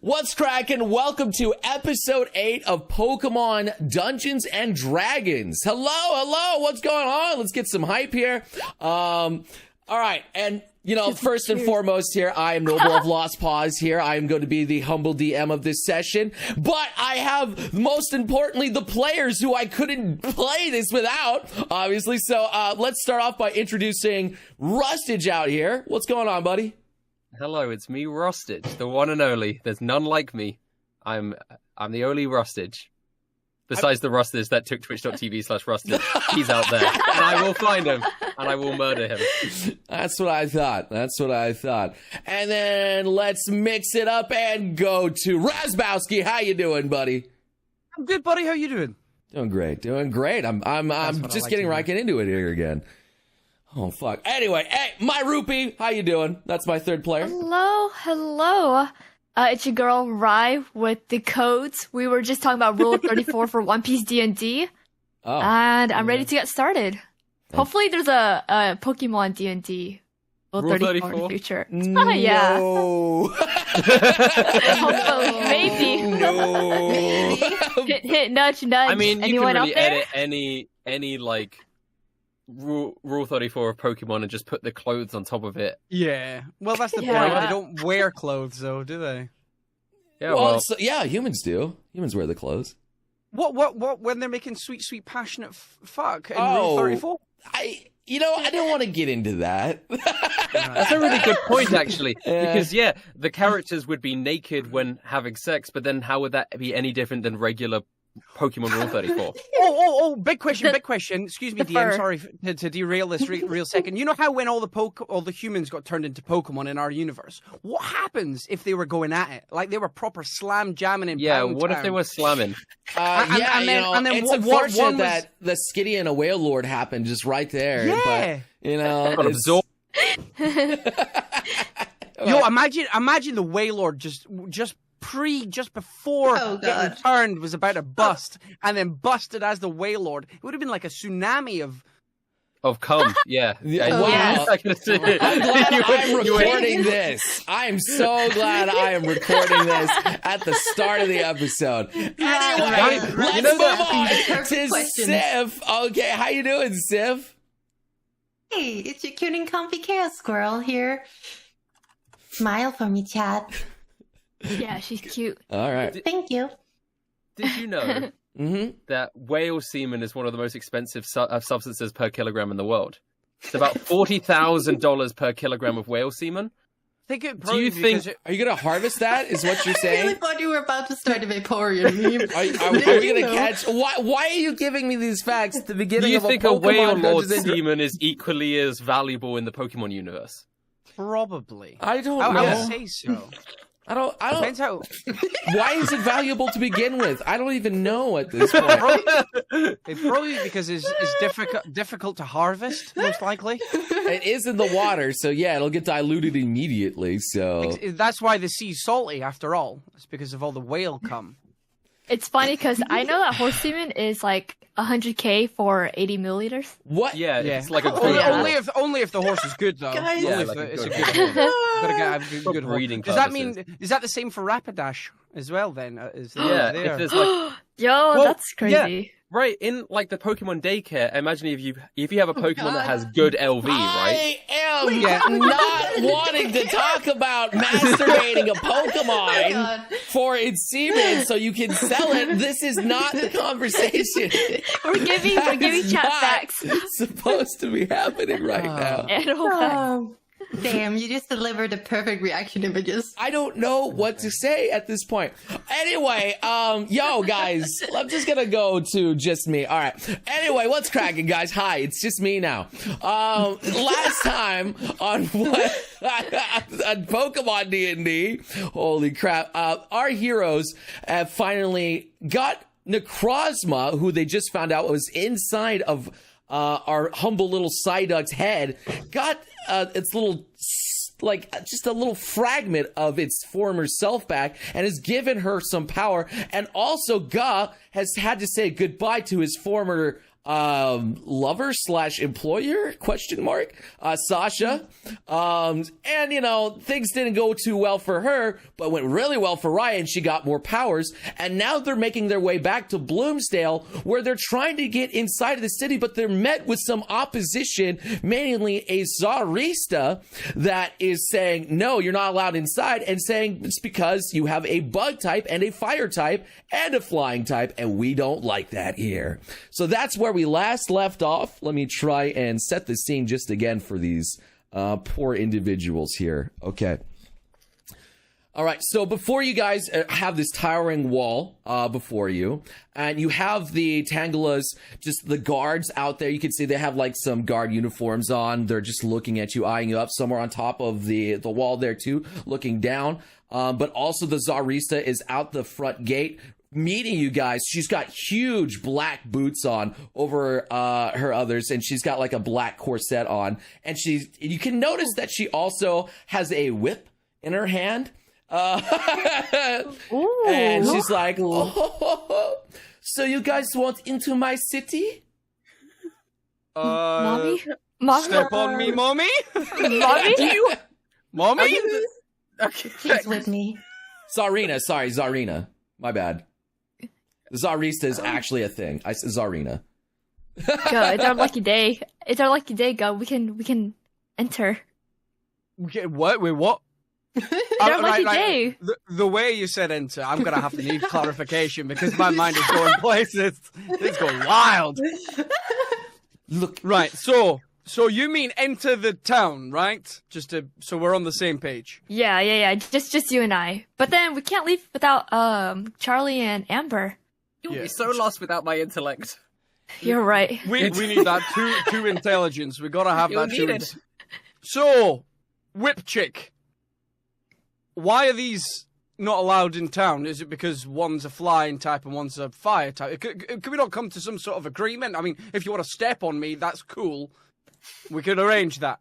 What's cracking? Welcome to episode 8 of Pokemon Dungeons and Dragons. Hello, what's going on? Let's get some hype here. All right, and first and foremost here, I am Noble of Lost Paws here. I am going to be the humble DM of this session, but I have, most importantly, the players who I couldn't play this without, obviously. So let's start off by introducing Rustage out here. What's going on, buddy? Hello, it's me, Rustage, the one and only. There's none like me. I'm the only Rustage. Besides the Rustage that took twitch.tv/Rustage. He's out there. And I will find him. And I will murder him. That's what I thought. And then let's mix it up and go to Razzbowski. How you doing, buddy? I'm good, buddy. How you doing? Doing great. I'm just getting right into it here again. Oh, fuck. Anyway, hey, my Rubee, how you doing? That's my third player. Hello. It's your girl, Rye, with the codes. We were just talking about Rule 34 for One Piece D&D. Oh. And I'm ready to get started. Hopefully there's a Pokemon D&D Rule 34 in the future. No. Yeah. Hopefully, maybe. No. hit, nudge. I mean, you Anyone can really out there? edit any like Rule 34 of Pokemon and just put the clothes on top of it. Yeah. Well, that's the Yeah. point. They don't wear clothes, though, do they? Yeah, Well, yeah, humans do. Humans wear the clothes. What? When they're making sweet, passionate fuck in Oh. Rule 34? I don't want to get into that. that's a really good point, actually. Yeah. Because, the characters would be naked when having sex, but then how would that be any different than regular Pokemon Rule 34? Oh, big question. Excuse me, the DM, fur. sorry to derail this real second. You know how when all the humans got turned into Pokemon in our universe, what happens if they were going at it? Like they were proper slam jamming in Yeah, Pound what if Town? they were slamming? and then it's what unfortunate one was- that the Skitty and a Whale Lord happened just right there. Yeah. But, Got absorbed. Yo, imagine the Wailord just before getting turned was about to bust, and then busted as the Wailord. It would have been like a tsunami of. Of cum, yeah. Yeah, wow. I can see it. I'm glad I'm You went- recording this. I'm so glad I am recording this at the start of the episode. Anyway, let's You know move that- on Perfect to question. Sif. Okay, how you doing, Sif? Hey, it's your cute and comfy chaos squirrel here. Smile for me, chat. Yeah, she's cute. All right. Thank you. Did you know that whale semen is one of the most expensive substances per kilogram in the world? It's about $40,000 per kilogram of whale semen. I think it Do you think... Are you going to harvest that, is what you're I really saying? thought you were about to start a Vaporeon meme. Are we going to catch... Why are you giving me these facts at the Do beginning you of think a a Pokemon whale lord Dungeons and semen is equally as valuable in the Pokemon universe? Probably. I don't I know. would say so. I don't... Depends how. Why is it valuable to begin with? I don't even know at this point. It's probably because it's difficult to harvest, most likely. It is in the water, so yeah, it'll get diluted immediately. So That's why the sea's salty, after all. It's because of all the whale cum. It's funny because I know that horse semen is like 100K for 80 milliliters. what? Yeah, Yeah, it's like a only, good only if the horse is good, though. Guys. Only Yeah, if like a it's a good good horse. horse. Gotta get a good horse. breeding Does that purposes. mean? Is that the same for Rapidash as well? Then Yeah, there? if there's like... Yo, that's crazy. Right, in like the Pokemon daycare, imagine if you have a Pokemon that has good LV, right? I am not wanting to talk about masturbating a Pokemon for its semen so you can sell it. This is not the conversation. We're giving chat Not facts. supposed to be happening right now. Animal facts. Oh, damn, you just delivered the perfect reaction images. I don't know what to say at this point. Anyway, yo, guys, I'm just gonna go to just me. All right. Anyway, what's cracking, guys? Hi, it's just me now. Last time on on Pokemon D&D, holy crap, our heroes have finally got Necrozma, who they just found out was inside of our humble little Psyduck's head, got its little, like, just a little fragment of its former self back and has given her some power. And also, Ga has had to say goodbye to his former lover / employer ? Sasha. And you know, things didn't go too well for her, but went really well for Ryan. She got more powers, and now they're making their way back to Bloomsdale, where they're trying to get inside of the city, but they're met with some opposition, mainly a Zarista that is saying, no, you're not allowed inside, and saying it's because you have a bug type and a fire type and a flying type, and we don't like that here. So that's where we last left off. Let me try and set the scene just again for these poor individuals here. Okay. All right, so before you guys have this towering wall before you, and you have the Tangalas, just the guards out there. You can see they have like some guard uniforms on. They're just looking at you, eyeing you up. Somewhere on top of the wall there too, looking down. But also the Zarista is out the front gate, meeting you guys. She's got huge black boots on over her others, and she's got like a black corset on. And you can notice that she also has a whip in her hand. And she's like, oh, so you guys want into my city? Mommy? Step on me, mommy. Mommy? Mommy? Okay. She's with me. Zarina. My bad. The Zarista is actually a thing. I said Zarina. Go, it's our lucky day. It's our lucky day, go. We can enter. What? Wait, what? It's our lucky day. The way you said enter, I'm going to have to need clarification because my mind is going places. It's going wild. Look. Right, so you mean enter the town, right? So we're on the same page. Yeah. Just you and I. But then we can't leave without Charlie and Amber. You'll be so lost without my intellect. You're right. We need that two intelligence. We gotta have You'll that need two. it. So, Whip Chick, why are these not allowed in town? Is it because one's a flying type and one's a fire type? Could we not come to some sort of agreement? I mean, if you want to step on me, that's cool. We could arrange that.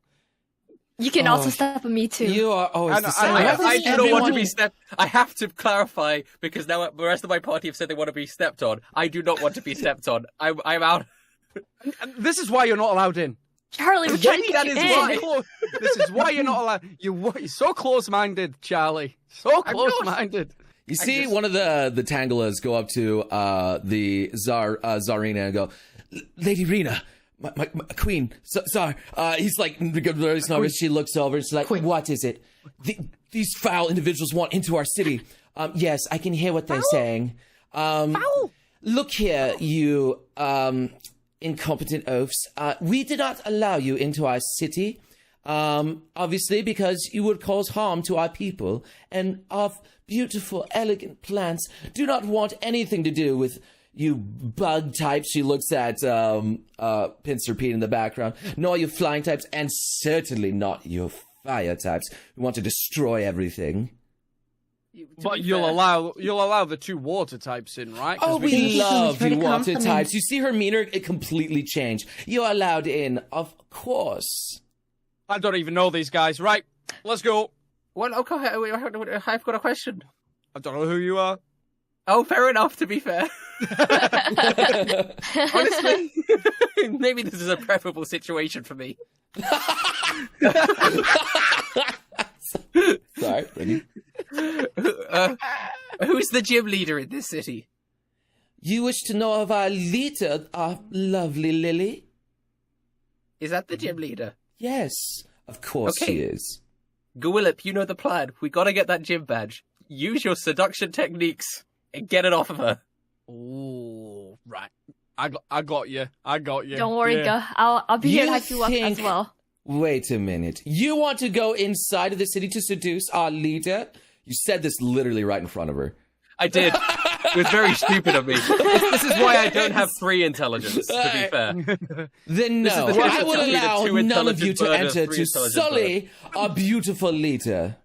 You can also step on me too. You are always the same. I do not want to be stepped. I have to clarify because now the rest of my party have said they want to be stepped on. I do not want to be stepped on. I'm out. And this is why you're not allowed in. Charlie, we're trying to get you in. This is why you're not allowed. You're so close-minded, Charlie. So close-minded. You see one of the Tangalas go up to the Zarina and go, Lady Rena, my queen, sorry. He's like, very nervous. She looks over and she's like, queen. What is it? These foul individuals want into our city. Yes, I can hear what they're saying. Look here, you incompetent oafs. We did not allow you into our city, obviously because you would cause harm to our people, and our beautiful, elegant plants do not want anything to do with you bug types. She looks at Pincer Pete in the background. Nor you flying types, and certainly not your fire types who want to destroy everything. But you'll allow the two water types in, right? Oh, we love you water compliment. types. You see her demeanor, it completely changed. You're allowed in, of course. I don't even know these guys. Right, let's go. Well, okay, I've got a question. I don't know who you are. Oh, fair enough, to be fair. Honestly, maybe this is a preferable situation for me. Sorry, ready? Who's the gym leader in this city? You wish to know of our leader, our lovely Lily? Is that the gym leader? Yes, of course she is. Gwillip, you know the plan. We gotta get that gym badge. Use your seduction techniques and get it off of her. Oh, right. I got you. Don't worry, go. I'll be here to hype you up as well. Wait a minute. You want to go inside of the city to seduce our leader? You said this literally right in front of her. I did. It was very stupid of me. This is why I don't have 3 intelligence, to be fair. Then no, I will allow none of you to enter to sully our beautiful leader.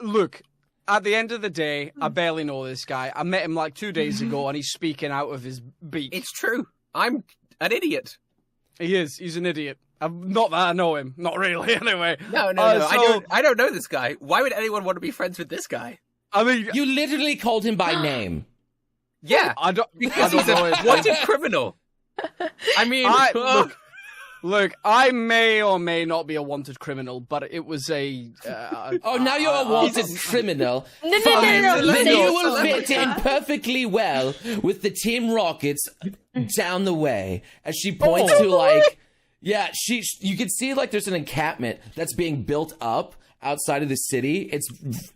Look, at the end of the day, I barely know this guy. I met him like 2 days ago, and he's speaking out of his beak. It's true. I'm an idiot. He is. He's an idiot. Not that I know him. Not really, anyway. No. I don't know this guy. Why would anyone want to be friends with this guy? I mean, You literally called him by name. Yeah, I don't because know he's a his wanted name. criminal. I mean, Look, I may or may not be a wanted criminal, but it was a. Oh, now you're a wanted criminal. No. Then You you will fit in perfectly well with the Team Rockets down the way. As she points to like, yeah, you can see like there's an encampment that's being built up outside of the city. It's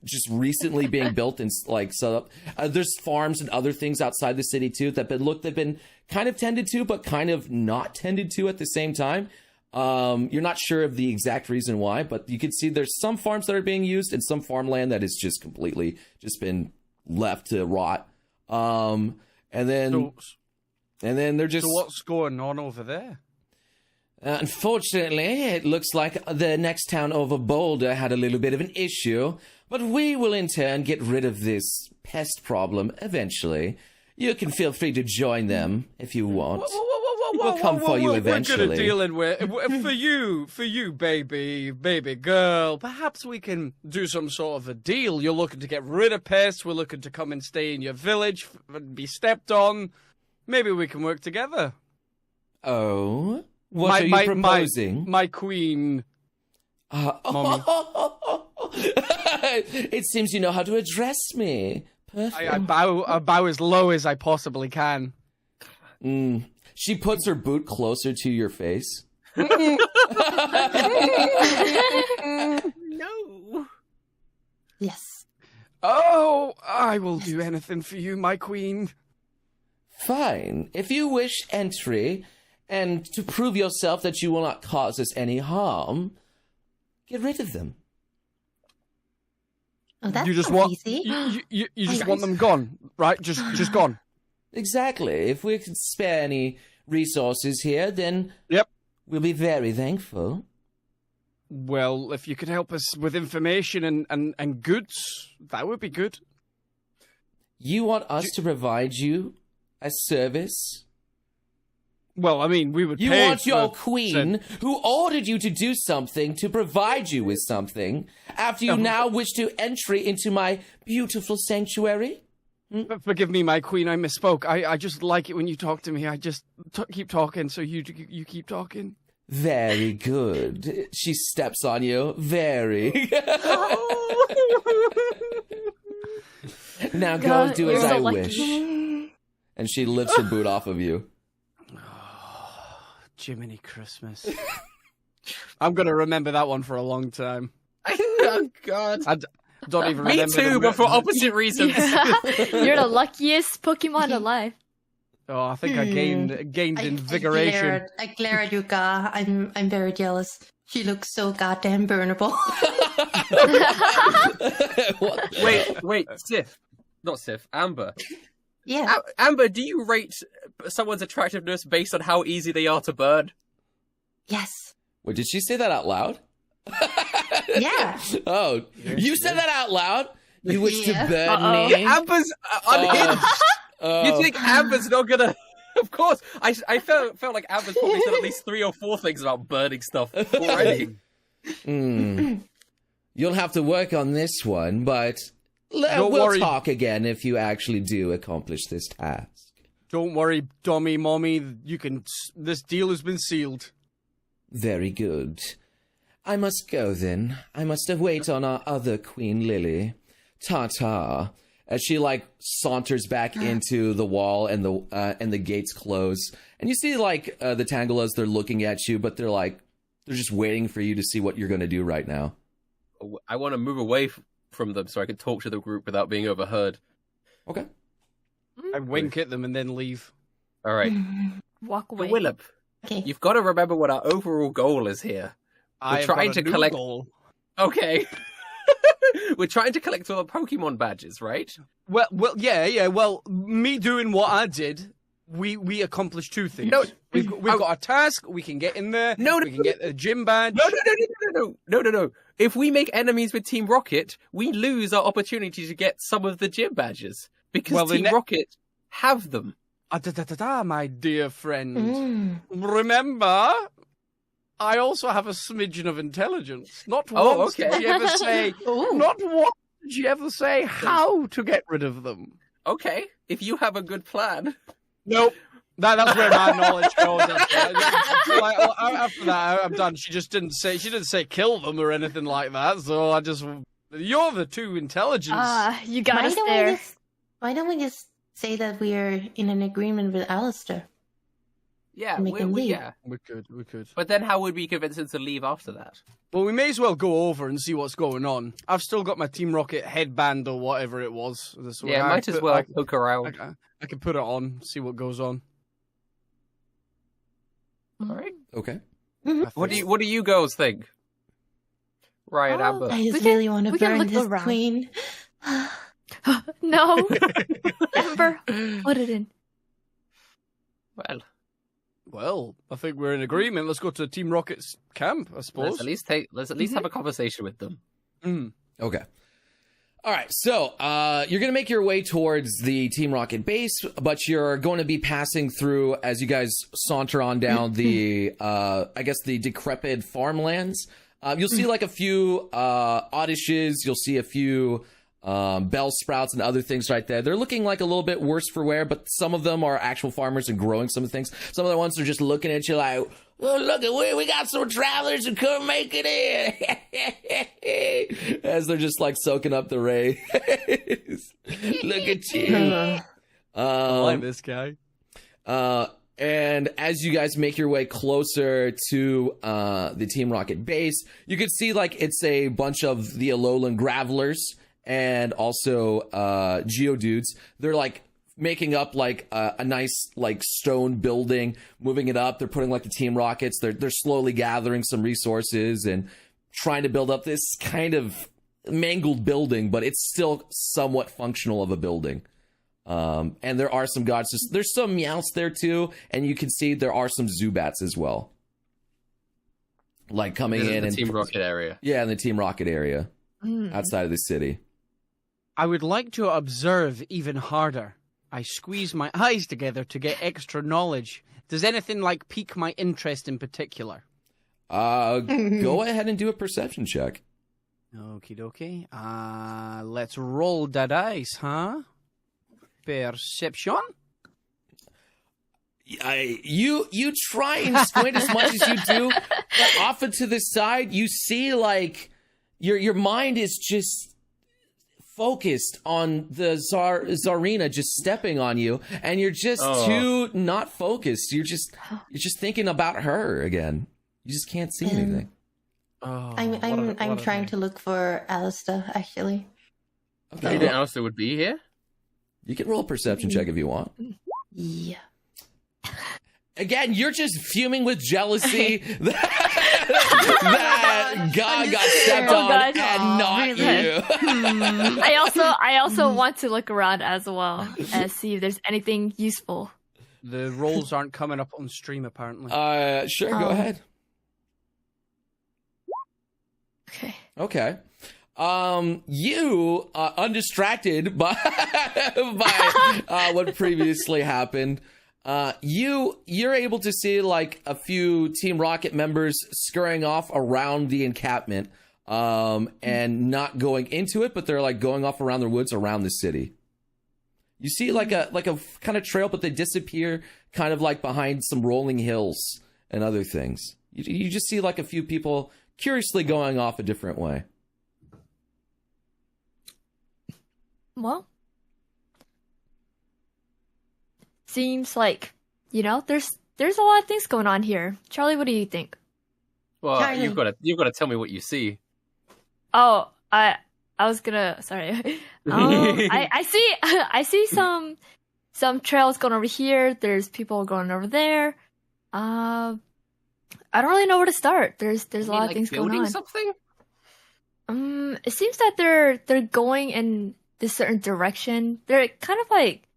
just recently being built and like set up. There's farms and other things outside the city too that they've been kind of tended to, but kind of not tended to at the same time. You're not sure of the exact reason why, but you can see there's some farms that are being used and some farmland that has just completely just been left to rot. And then they're just. So what's going on over there? Unfortunately, it looks like the next town over Boulder had a little bit of an issue, but we will in turn get rid of this pest problem eventually. You can feel free to join them if you want. We'll come for you eventually. We're good at dealing with for you, baby girl. Perhaps we can do some sort of a deal. You're looking to get rid of pests. We're looking to come and stay in your village and be stepped on. Maybe we can work together. Oh, what are you proposing? My queen. Mommy. It seems you know how to address me. Perfect. I bow as low as I possibly can. She puts her boot closer to your face. no. Yes. Oh, I will do anything for you, my queen. Fine. If you wish entry, and to prove yourself that you will not cause us any harm, get rid of them. Oh, that's You just not want easy. you just want them gone, right? Just gone. Exactly. If we can spare any resources here, then Yep. we'll be very thankful. Well, if you could help us with information and goods, that would be good. You want us to provide you a service? Well, I mean, we would You pay want for your queen, who ordered you to do something, to provide you with something, after you now wish to entry into my beautiful sanctuary? Forgive me, my queen, I misspoke. I just like it when you talk to me. I just keep talking, so you keep talking. Very good. She steps on you. Very. Now go do as you're I so lucky. wish. And she lifts her boot off of you. Jiminy Christmas. I'm going to remember that one for a long time. Oh, God. I don't even Me remember. too, but for opposite reasons. You're the luckiest Pokemon alive. Oh, I think I gained invigoration. I glare at Yuka. I'm very jealous. She looks so goddamn burnable. Wait, Sif. Not Sif, Amber. Yeah. Amber, do you rate someone's attractiveness based on how easy they are to burn? Yes. Wait, did she say that out loud? Yeah. Oh, you said that out loud? You wish to burn Uh-oh. me? Amber's unhinged. You think Amber's not gonna... Of course. I felt like Amber's probably said at least 3 or 4 things about burning stuff already. You'll have to work on this one, but Don't we'll worry. talk again if you actually do accomplish this task. Don't worry, Dommy, Mommy. This deal has been sealed. Very good. I must go then. I must await on our other Queen Lily. Ta-ta. As she saunters back into the wall and the gates close. And you see the Tangalas, they're looking at you, but they're just waiting for you to see what you're going to do right now. I want to move away from them so I can talk to the group without being overheard. Okay. I wink at them and then leave. All right. Walk away. Willem, Okay. you've got to remember what our overall goal is here. I'm trying to collect- Goal. Okay. We're trying to collect all the Pokemon badges, right? Well, yeah. Well, me doing what I did, we accomplished 2 things. No, we've got a task. We can get in there. No, we can get a gym badge. No. If we make enemies with Team Rocket, we lose our opportunity to get some of the gym badges because Team Rocket have them. My dear friend. Remember, I also have a smidgen of intelligence. Not once did you ever say. Not once did you ever say how to get rid of them. Okay, if you have a good plan. Nope. That's where my knowledge goes. After that, I'm done. She didn't say kill them or anything like that. So you're the two intelligence. You got Why us don't there. why don't we just say that we are in an agreement with Alistair? Yeah, Make him leave. yeah. We could. But then how would we convince him to leave after that? Well, we may as well go over and see what's going on. I've still got my Team Rocket headband or whatever it was. Yeah, might as well look around. I can put it on, see what goes on. All right. Okay. What do you girls think? Ryan, Amber. I just really want to we can burn look this around. queen. No. Amber, put it in. Well, I think we're in agreement. Let's go to Team Rocket's camp, I suppose. let's at least have a conversation with them. Okay. All right, so you're going to make your way towards the Team Rocket base, but you're going to be passing through as you guys saunter on down the, I guess, the decrepit farmlands. You'll see like a few Oddishes, you'll see a few bell sprouts and other things right there. They're looking like a little bit worse for wear, but some of them are actual farmers and growing some of the things. Some of the ones are just looking at you like, oh, look, we got some travelers who couldn't make it in. As they're just like soaking up the rays. Look at you. I like this guy. And as you guys make your way closer to the Team Rocket base, you can see like it's a bunch of the Alolan Gravelers and also Geodudes. They're like making up like a nice like stone building, moving it up. They're putting like the Team Rockets. They're slowly gathering some resources and trying to build up this kind of mangled building, but it's still somewhat functional of a building. And there are some gods. There's some Meowths there too, and you can see there are some Zubats as well. Like coming in the and Team Rocket area. Yeah, in the Team Rocket area outside of the city. I would like to observe even harder. I squeeze my eyes together to get extra knowledge. Does anything like pique my interest in particular? Go ahead and do a perception check. Okie dokie. Let's roll the dice, huh? Perception? You try and squint as much as you do, but off and to the side, you see like your mind is just focused on the Zarina just stepping on you, and you're just too not focused. You're just thinking about her again. You just can't see anything. I'm trying to look for Alistair, actually. Do you think Alistair would be here? You can roll a perception check if you want. Yeah. Again, you're just fuming with jealousy that God got stepped on and not you. I also want to look around as well and see if there's anything useful. The rolls aren't coming up on stream, apparently. Sure, go ahead. Okay. You, undistracted by what previously happened, you're able to see like a few Team Rocket members scurrying off around the encampment, and not going into it, but they're like going off around the woods around the city. You see like a kind of trail, but they disappear kind of like behind some rolling hills and other things. You just see like a few people curiously going off a different way. Well, seems like, there's a lot of things going on here. Charlie, what do you think? Well, Charlie. you've got to tell me what you see. Oh, I was gonna. Sorry. I see some trails going over here. There's people going over there. I don't really know where to start. There's a lot of things going on. Something? It seems that they're going in this certain direction. They're kind of like,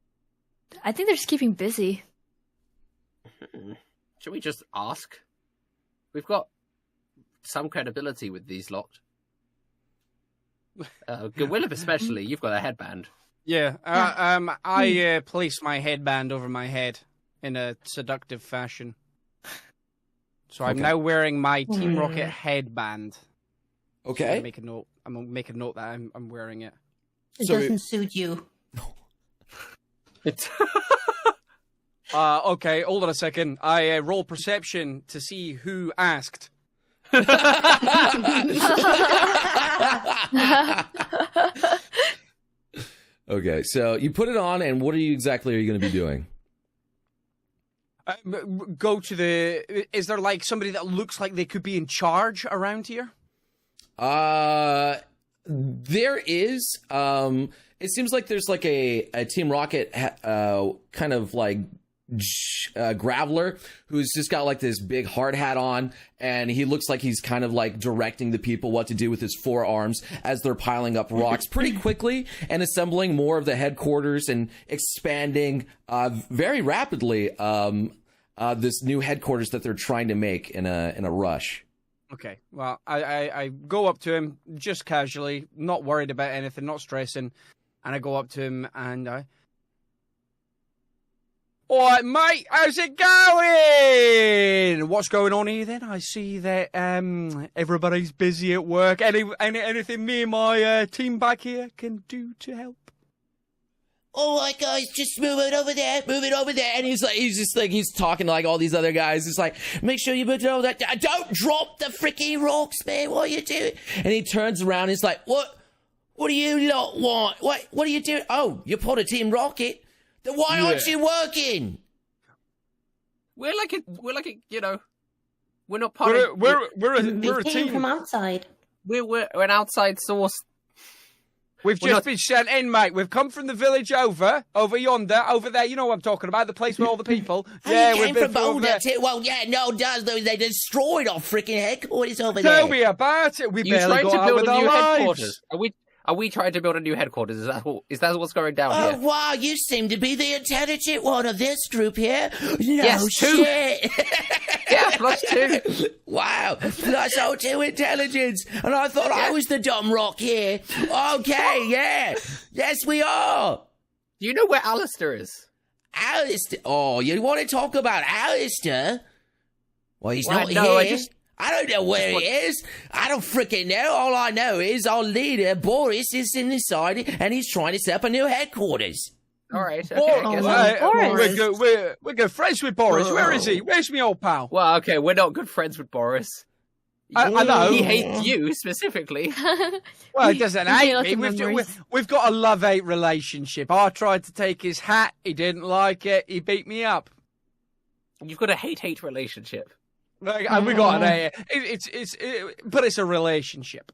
I think they're just keeping busy. Should we just ask? We've got some credibility with these lot. Gwillip especially, you've got a headband. Yeah, I place my headband over my head in a seductive fashion. So I'm now wearing my Team Rocket headband. Okay. So I'm gonna make a note that I'm wearing it. It doesn't suit you. Okay, hold on a second. I roll perception to see who asked. Okay, so you put it on, and what are you going to be doing? Go to the. Is there like somebody that looks like they could be in charge around here? There is. It seems like there's like a Team Rocket kind of like graveler who's just got like this big hard hat on, and he looks like he's kind of like directing the people what to do with his 4 arms as they're piling up rocks pretty quickly and assembling more of the headquarters and expanding very rapidly this new headquarters that they're trying to make in a rush. Okay, well, I go up to him just casually, not worried about anything, not stressing, and I go up to him and I... All right, mate, how's it going? What's going on here then? I see that everybody's busy at work. Anything me and my team back here can do to help? All right, guys, just move it over there. And he's talking to like all these other guys. It's like, make sure you move it over there. Don't drop the freaking rocks, man. What are you doing? And he turns around and he's like, what do you lot want? What are you doing? Oh, you're part of Team Rocket? Then why aren't you working? We're like a, you know, we're not part of... We're a We came team. from outside. We're an outside source. We've just been sent in, mate. We've come from the village over yonder, over there. You know what I'm talking about, the place with all the people. Yeah, we've came been from over Boulder there. too. Well, yeah, no, they destroyed our freaking headquarters over Tell there. me about it. We You barely trying got to out build with a our new lives. headquarters? Are we trying to build a new headquarters? Is that what's going down Oh, here? wow, you seem to be the intelligent one of this group here. No Yes, 2. shit. Yeah, +2. Wow, that's all 2 intelligence. And I thought I was the dumb rock here. Okay, yeah. Yes, we are. Do you know where Alistair is? Alistair. Oh, you want to talk about Alistair? Well, he's not no, here. I don't know where he is. I don't freaking know. All I know is our leader, Boris, is inside and he's trying to set up a new headquarters. All right. Okay. I guess Boris. We're good friends with Boris. Where is he? Where's me old pal? Well, okay, we're not good friends with Boris. I know. He hates you specifically. Well, he doesn't You hate look me. at memories. We've got a love-hate relationship. I tried to take his hat. He didn't like it. He beat me up. You've got a hate-hate relationship. And we got an but it's a relationship.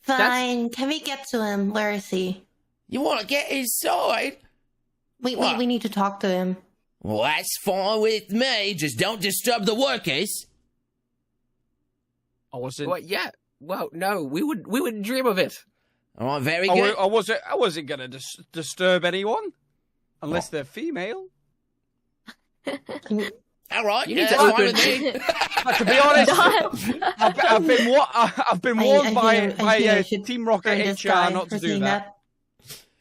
Fine. Can we get to him? Where is he? You want to get inside? We What? need to talk to him. Well, that's fine with me. Just don't disturb the workers. I wasn't. Well, yeah. Well, no, we wouldn't dream of it. All right, very good. I wasn't going to disturb anyone unless they're female. All right, You yeah, need to that's fine open- with me. But to be honest, I've been warned by should Team burn Rocket this HR guy not for to do saying that.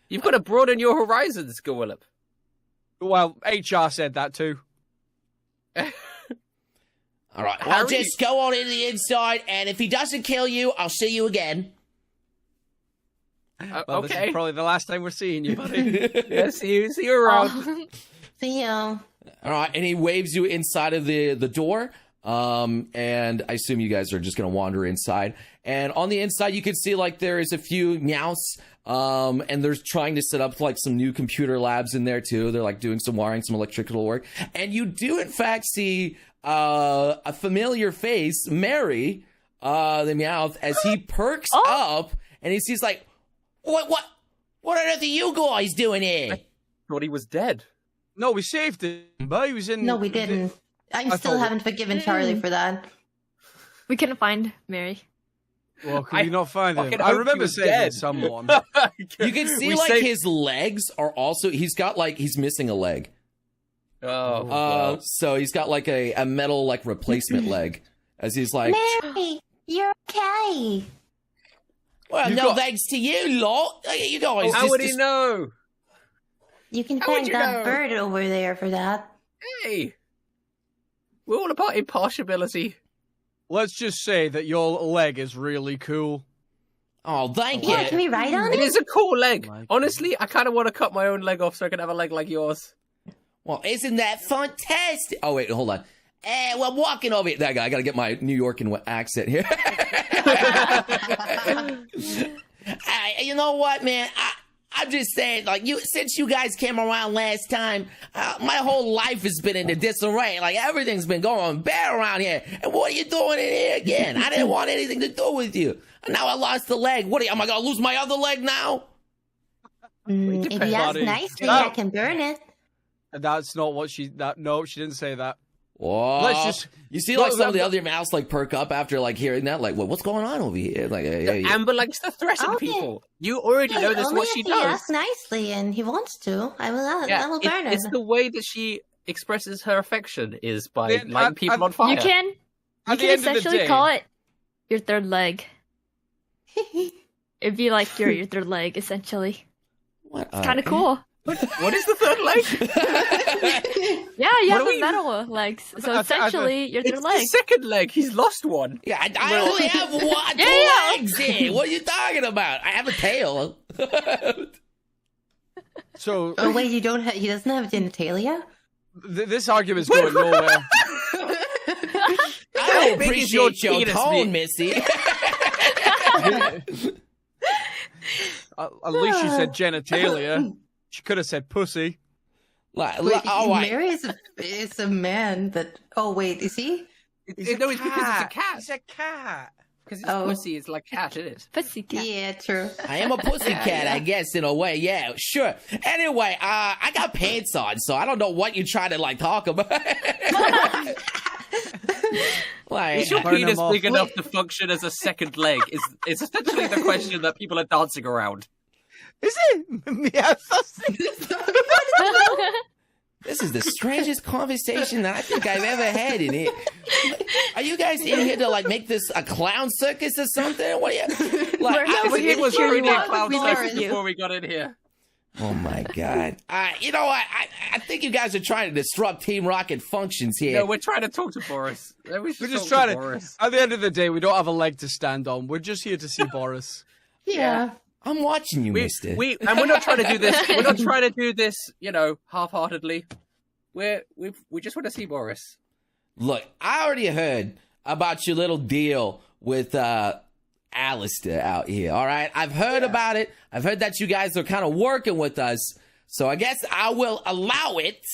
You've got to broaden your horizons, Gorillip. Well, HR said that too. All right, well, Harry- just go on in the inside, and if he doesn't kill you, I'll see you again. Well, this Okay. is probably the last time we're seeing you, buddy. Yeah, see you around. Oh. See you. All right, and he waves you inside of the door. And I assume you guys are just going to wander inside. And on the inside, you can see like there is a few meows. And they're trying to set up like some new computer labs in there too. They're like doing some wiring, some electrical work. And you do in fact see a familiar face, Mary, the Meowth, as he perks up and he sees like, what on earth are you guys doing here? Thought he was dead. No, we saved him, but he was in. No, we didn't. I I still thought- haven't forgiven Charlie for that. We couldn't find Mary. Well, could you not find him? fucking I hope he remember was saving dead. someone. You can see We like saved- his legs are also, he's missing a leg. Oh, So he's got like a metal like replacement leg as he's like, Mary, you're okay. well, You've no got- thanks to you lot. You guys how just, would he know? You can How would thank you that know? bird over there for that. Hey, we're all about impartiality. Let's just say that your leg is really cool. Oh, thank Yeah, you. can we ride on It it? is a cool leg. Like it. Honestly, I kind of want to cut my own leg off so I can have a leg like yours. Well, isn't that fantastic? Oh, wait, hold on. Well, I'm walking over here. I got to get my New York accent here. You know what, man? I'm just saying, like, since you guys came around last time, my whole life has been in a disarray. Like, everything's been going bad around here. And what are you doing in here again? I didn't want anything to do with you. Now I lost the leg. Am I going to lose my other leg now? If you ask nicely, I can burn it. That's not what no, she didn't say that. Whoa. Let's just. You see, like, some of the other mouse, like, perk up after, like, hearing that. Like, what's going on over here? Like, Amber likes to threaten people. You already know this what she If does. he asks nicely and he wants to, I will burn it. It's the way that she expresses her affection is by lighting people on fire. You can essentially call it your third leg. It'd be like your third leg, essentially. What? It's kind of cool. What is the third leg? Yeah, you have the metal legs. So essentially, your third It's leg. the second leg. He's lost one. Yeah, I only have two legs here. What are you talking about? I have a tail. So. Oh wait, he doesn't have genitalia? This argument's going nowhere. I appreciate your tone, Missy. At least she said genitalia. She could have said pussy. Mary is a man, but wait, is he? It's because it's a cat. It's a cat. Because it's pussy, it's like cat, isn't it? Pussy cat. Yeah, true. I am a pussy cat, I guess, in a way. Yeah, sure. Anyway, I got pants on, so I don't know what you're trying to, like, talk about. Like, is your penis big enough to function as a second leg? It's essentially the question that people are dancing around. Is it? Yes. This is the strangest conversation that I think I've ever had in here. Are you guys in here to, like, make this a clown circus or something? What are you, like, It was already a clown We circus love you. before we got in here. Oh my God! You know what? I think you guys are trying to disrupt Team Rocket functions here. No, we're trying to talk to Boris. We're just trying to. Boris. At the end of the day, we don't have a leg to stand on. We're just here to see Boris. Yeah. I'm watching you, Mister. And we're not trying to do this. We're not trying to do this, half-heartedly. We just want to see Boris. Look, I already heard about your little deal with Alistair out here. All right, I've heard about it. I've heard that you guys are kind of working with us. So I guess I will allow it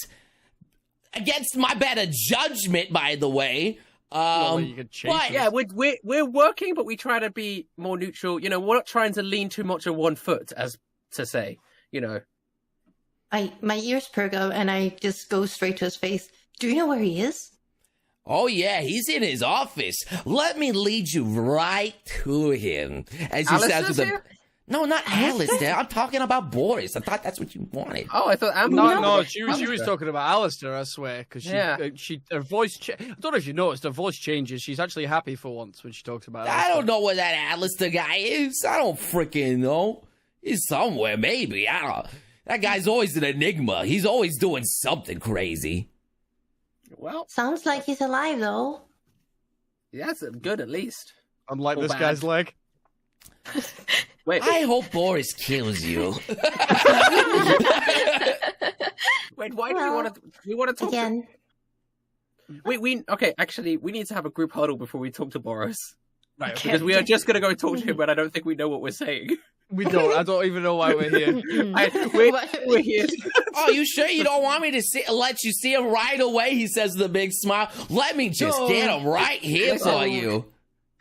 against my better judgment. By the way. You could change but, Yeah, we're working, but we try to be more neutral. We're not trying to lean too much on one foot, as to say. My ears perk up and I just go straight to his face. Do you know where he is? Oh, yeah, he's in his office. Let me lead you right to him. As he says with here? No, not Alistair. I'm talking about Boris. I thought that's what you wanted. Oh, I thought Amber. No, she was talking about Alistair, I swear, because her voice. I don't know if you noticed, her voice changes. She's actually happy for once when she talks about Alistair. I don't know where that Alistair guy is. I don't freaking know. He's somewhere, maybe. I don't. That guy's always an enigma. He's always doing something crazy. Well, Sounds like he's alive, though. yeah, that's good at least. Unlike Or this bad. guy's leg. Wait, I hope Boris kills you. wait. Why do we want to talk? Again. Okay. Actually, we need to have a group huddle before we talk to Boris. Right, Okay. Because we are just going to go talk to him, but I don't think we know what we're saying. We don't. I don't even know why we're here. We're here. Oh, you sure you don't want me to let you see him right away? He says with a big smile. Let me just get him right here for you.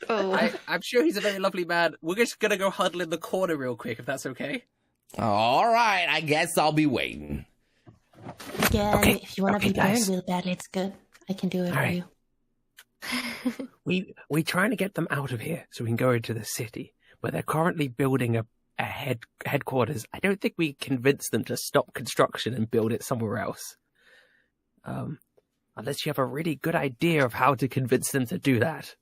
Oh. I'm sure he's a very lovely man. We're just going to go huddle in the corner real quick, if that's okay. All right, I guess I'll be waiting. Again, if you want to be guys. burned real badly, it's good. I can do it for right. you. We're trying to get them out of here so we can go into the city, where they're currently building a headquarters. I don't think we convince them to stop construction and build it somewhere else. Unless you have a really good idea of how to convince them to do that.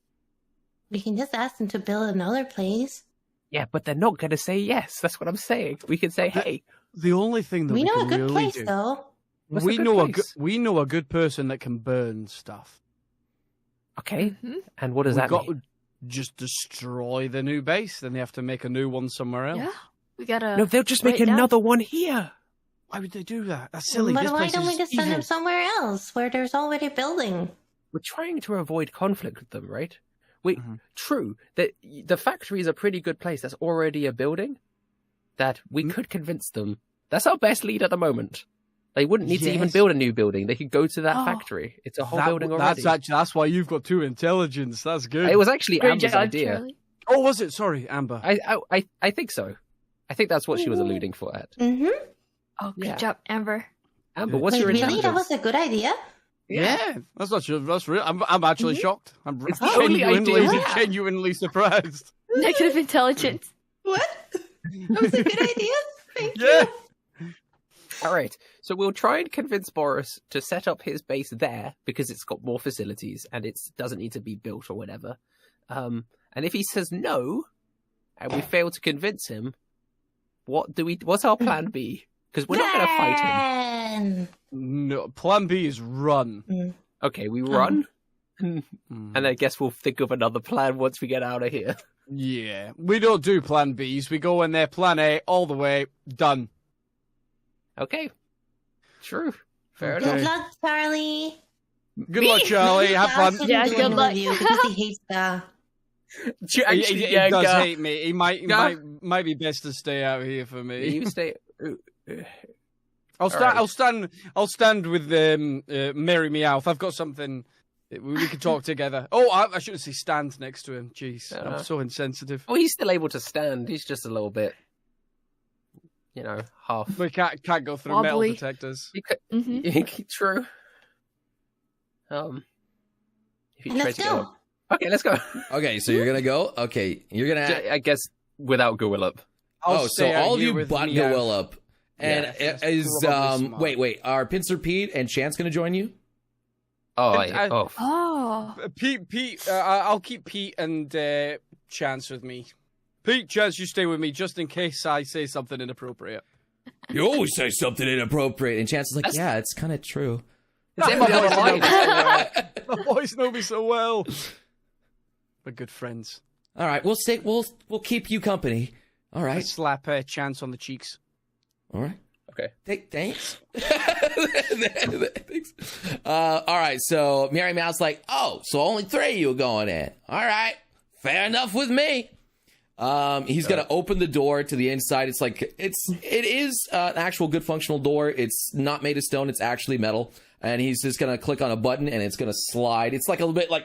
We can just ask them to build another place. Yeah, but they're not going to say yes. That's what I'm saying. We can say, hey. The only thing that We know a can good really place, do. though. What's We a good know place? we know a good person that can burn stuff. Okay, Mhm. and what does We've that got mean? to just destroy the new base. Then they have to make a new one somewhere else. Yeah, we gotta. No, they'll just write make it down. another one here. Why would they do that? That's silly. But This why place don't we is just send evil. him somewhere else where there's already a building? We're trying to avoid conflict with them, right? True, that the factory is a pretty good place. That's already a building that we could convince them. That's our best lead at the moment. They wouldn't need to even Yes. build a new building. They could go to that factory. It's a whole building already. That's why you've got 2 intelligence. That's good. It was actually Great Amber's job, idea. Charlie. Oh, was it? Sorry, Amber. I think so. I think that's what she was alluding for at. Mm-hmm. Oh, good Yeah. job, Amber. Amber, what's Wait, your really? intelligence? That was a good idea? Yeah, that's not true. That's real. I'm actually shocked. I'm It's the only idea. genuinely surprised. Negative intelligence. What? That was a good idea? Thank Yeah. you. All right, so we'll try and convince Boris to set up his base there because it's got more facilities and it doesn't need to be built or whatever. And if he says no, and we fail to convince him, what's our plan B? Because we're not going to fight him. Then- No, plan B is run. Okay, we run, and I guess we'll think of another plan once we get out of here. Yeah, we don't do plan Bs. We go in there, plan A, all the way, done. Okay, true, fair Okay. enough. Good luck, Charlie. Good luck, Charlie. Have fun. Yeah, good luck. You because he hates the. He does hate me. He might be best to stay out here for me. You stay. I'll stand. Alright. I'll stand with Mary Meowth. I've got something. We can talk together. Oh, I shouldn't say stand next to him. Jeez, I'm so insensitive. Well, he's still able to stand. He's just a little bit, half. We can't go through Wobbly. metal detectors. You could, Mm-hmm. True. If you try Let's to go. go. Okay, let's go. Okay, so you're gonna go. Okay, you're gonna. I guess without Gorilla. I'll So stay out all of here you with but Meowth. Goilla. And that's is probably smart. wait, are Pincer Pete and Chance gonna join you? Oh, I- Oh. Pete. I'll keep Pete and Chance with me. Pete, Chance, you stay with me just in case I say something inappropriate. You always say something inappropriate, and Chance is like, yeah, it's kind of true. It's in my other line. My boys know me so well. We're good friends. All right, we'll keep you company. All I right, slap Chance on the cheeks. all right. Okay. Thanks. Thanks. All right, so Mary Mouth's like, oh, so only 3 of you are going in. All right, fair enough with me. He's gonna open the door to the inside. It is an actual good functional door. It's not made of stone. It's actually metal. And he's just gonna click on a button and it's gonna slide. It's like a little bit like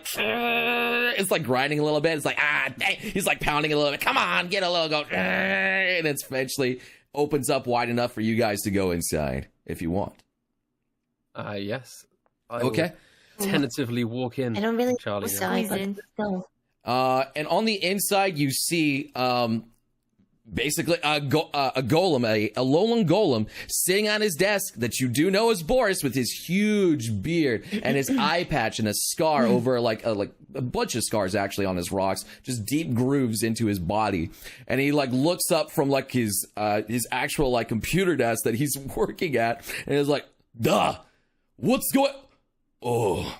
it's like grinding a little bit. It's like dang. He's like pounding a little bit. Come on, get a little go. And it's eventually opens up wide enough for you guys to go inside if you want. Yes. I Okay. will tentatively walk in. I don't really Charlie. know, guys. Squeeze in. Let's go. And on the inside, you see basically a golem, a lowland golem, sitting on his desk that you do know is Boris with his huge beard and his eye patch and a scar over like a bunch of scars actually on his rocks, just deep grooves into his body. And he like looks up from like his actual like computer desk that he's working at, and is like, "Duh, what's going? Oh."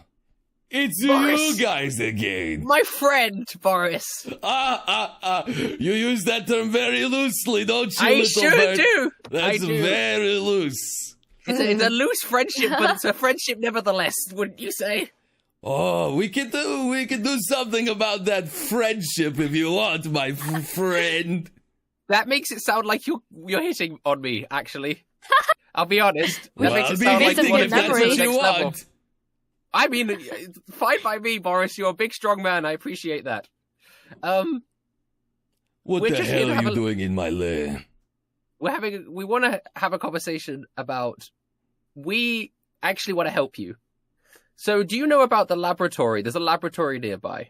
It's Boris. you guys again. My friend, Boris. You use that term very loosely, don't you? I little sure bird? do. That's I do. very loose. It's a loose friendship, but it's a friendship nevertheless, wouldn't you say? Oh, we can do something about that friendship if you want, my friend. That makes it sound like you're hitting on me, actually. I'll be honest. That Well, makes I'll it be sound like hitting you hitting want if to memory. take that's it to what the you next level. want. I mean, fine by me, Boris. You're a big, strong man. I appreciate that. What We're the just here hell to are have you a- doing in my lair? We want to have a conversation about. We actually want to help you. So, do you know about the laboratory? There's a laboratory nearby.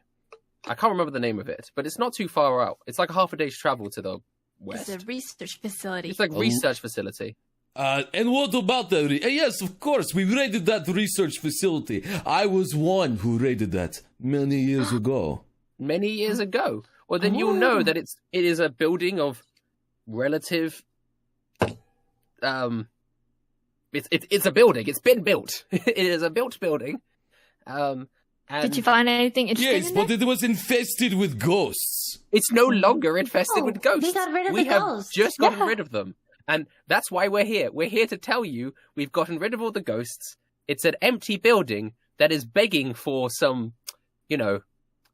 I can't remember the name of it, but it's not too far out. It's like a half a day's travel to the west. It's a research facility. It's like a research facility. And what about that? Yes, of course, we raided that research facility. I was one who raided that many years ago. Many years ago. Well, then you'll know that it is a building of relative. It's a building. It's been built. It is a built building. And Did you find anything interesting Yes, in but there? it was infested with ghosts. it's no longer infested Oh, with ghosts. we got rid of We the have ghosts. just gotten Yeah. rid of them. And that's why we're here. We're here to tell you we've gotten rid of all the ghosts. It's an empty building that is begging for some,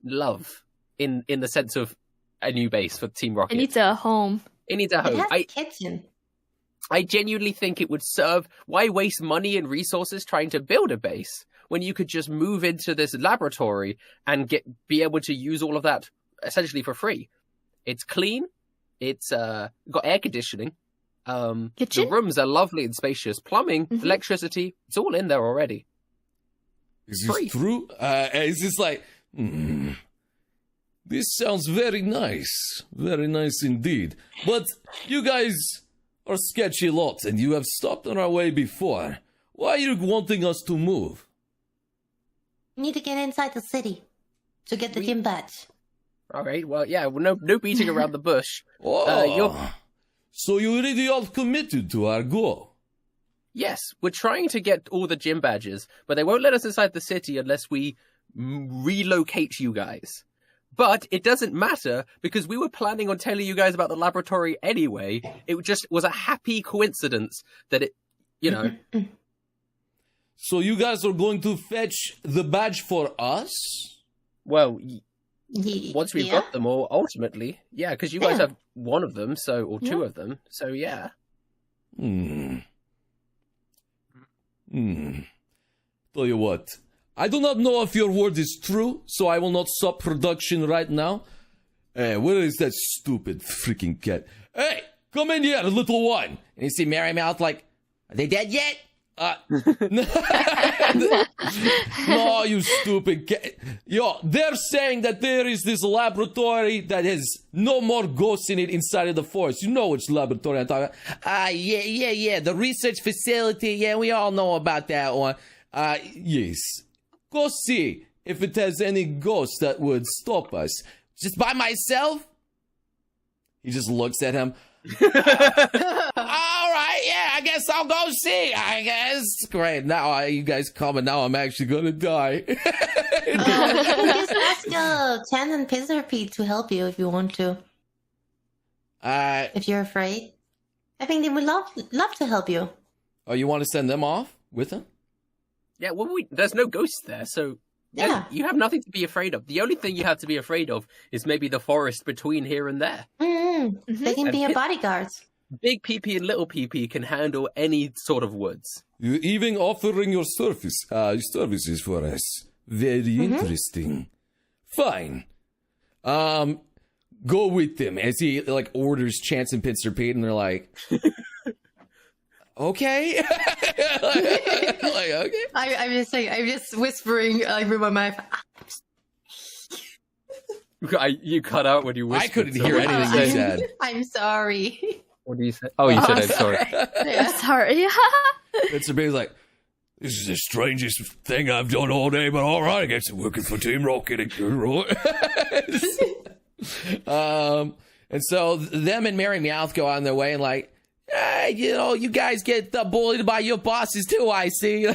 love in the sense of a new base for Team Rocket. It needs a home. It needs a home. It has a kitchen. I genuinely think it would serve. Why waste money and resources trying to build a base when you could just move into this laboratory and be able to use all of that essentially for free? It's clean. It's got air conditioning. Kitchen? The rooms are lovely and spacious. Plumbing, electricity, it's all in there already. Is this true? Is this like... This sounds very nice. Very nice indeed. But you guys are sketchy lot, and you have stopped on our way before. Why are you wanting us to move? We need to get inside the city to get the gym badge. All right, well, yeah, no beating around the bush. So you really are committed to our goal? Yes, we're trying to get all the gym badges, but they won't let us inside the city unless we relocate you guys. But it doesn't matter, because we were planning on telling you guys about the laboratory anyway. It just was a happy coincidence that it, So you guys are going to fetch the badge for us? Well, once we've got them all, ultimately. Yeah, because you guys have one of them, or two of them, so yeah. Tell you what, I do not know if your word is true, so I will not stop production right now. Where is that stupid freaking cat? Hey, come in here, little one. And you see Mary Mouth like, are they dead yet? No, you stupid cat. Yo, they're saying that there is this laboratory that has no more ghosts in it inside of the forest. You know which laboratory I'm talking about. Yeah. The research facility. Yeah, we all know about that one. Yes. Go see if it has any ghosts that would stop us. Just by myself? He just looks at him. All right, yeah, I guess I'll go see. I guess. Great. Now you guys come, and now I'm actually gonna die. You can just ask Chan and Pizarpy to help you if you want to. If you're afraid, I think they would love to help you. Oh, you want to send them off with them? Yeah. Well, there's no ghosts there, so Yeah. you have nothing to be afraid of. The only thing you have to be afraid of is maybe the forest between here and there. They can be your bodyguards. Big PP and little PP can handle any sort of woods. You're even offering your services for us. Very interesting. Fine. Go with them. As he orders Chance and Pincer Pete, and they're like, okay. Okay. I'm just whispering through my mouth. You cut out when you whispered. I couldn't hear anything you said. I'm sorry. What do you say? Oh, you said I'm sorry. I'm sorry. Pincer Pete's like, this is the strangest thing I've done all day, but all right, I guess I'm working for Team Rocket. And so them and Mary Meowth go on their way and you guys get bullied by your bosses too, I see.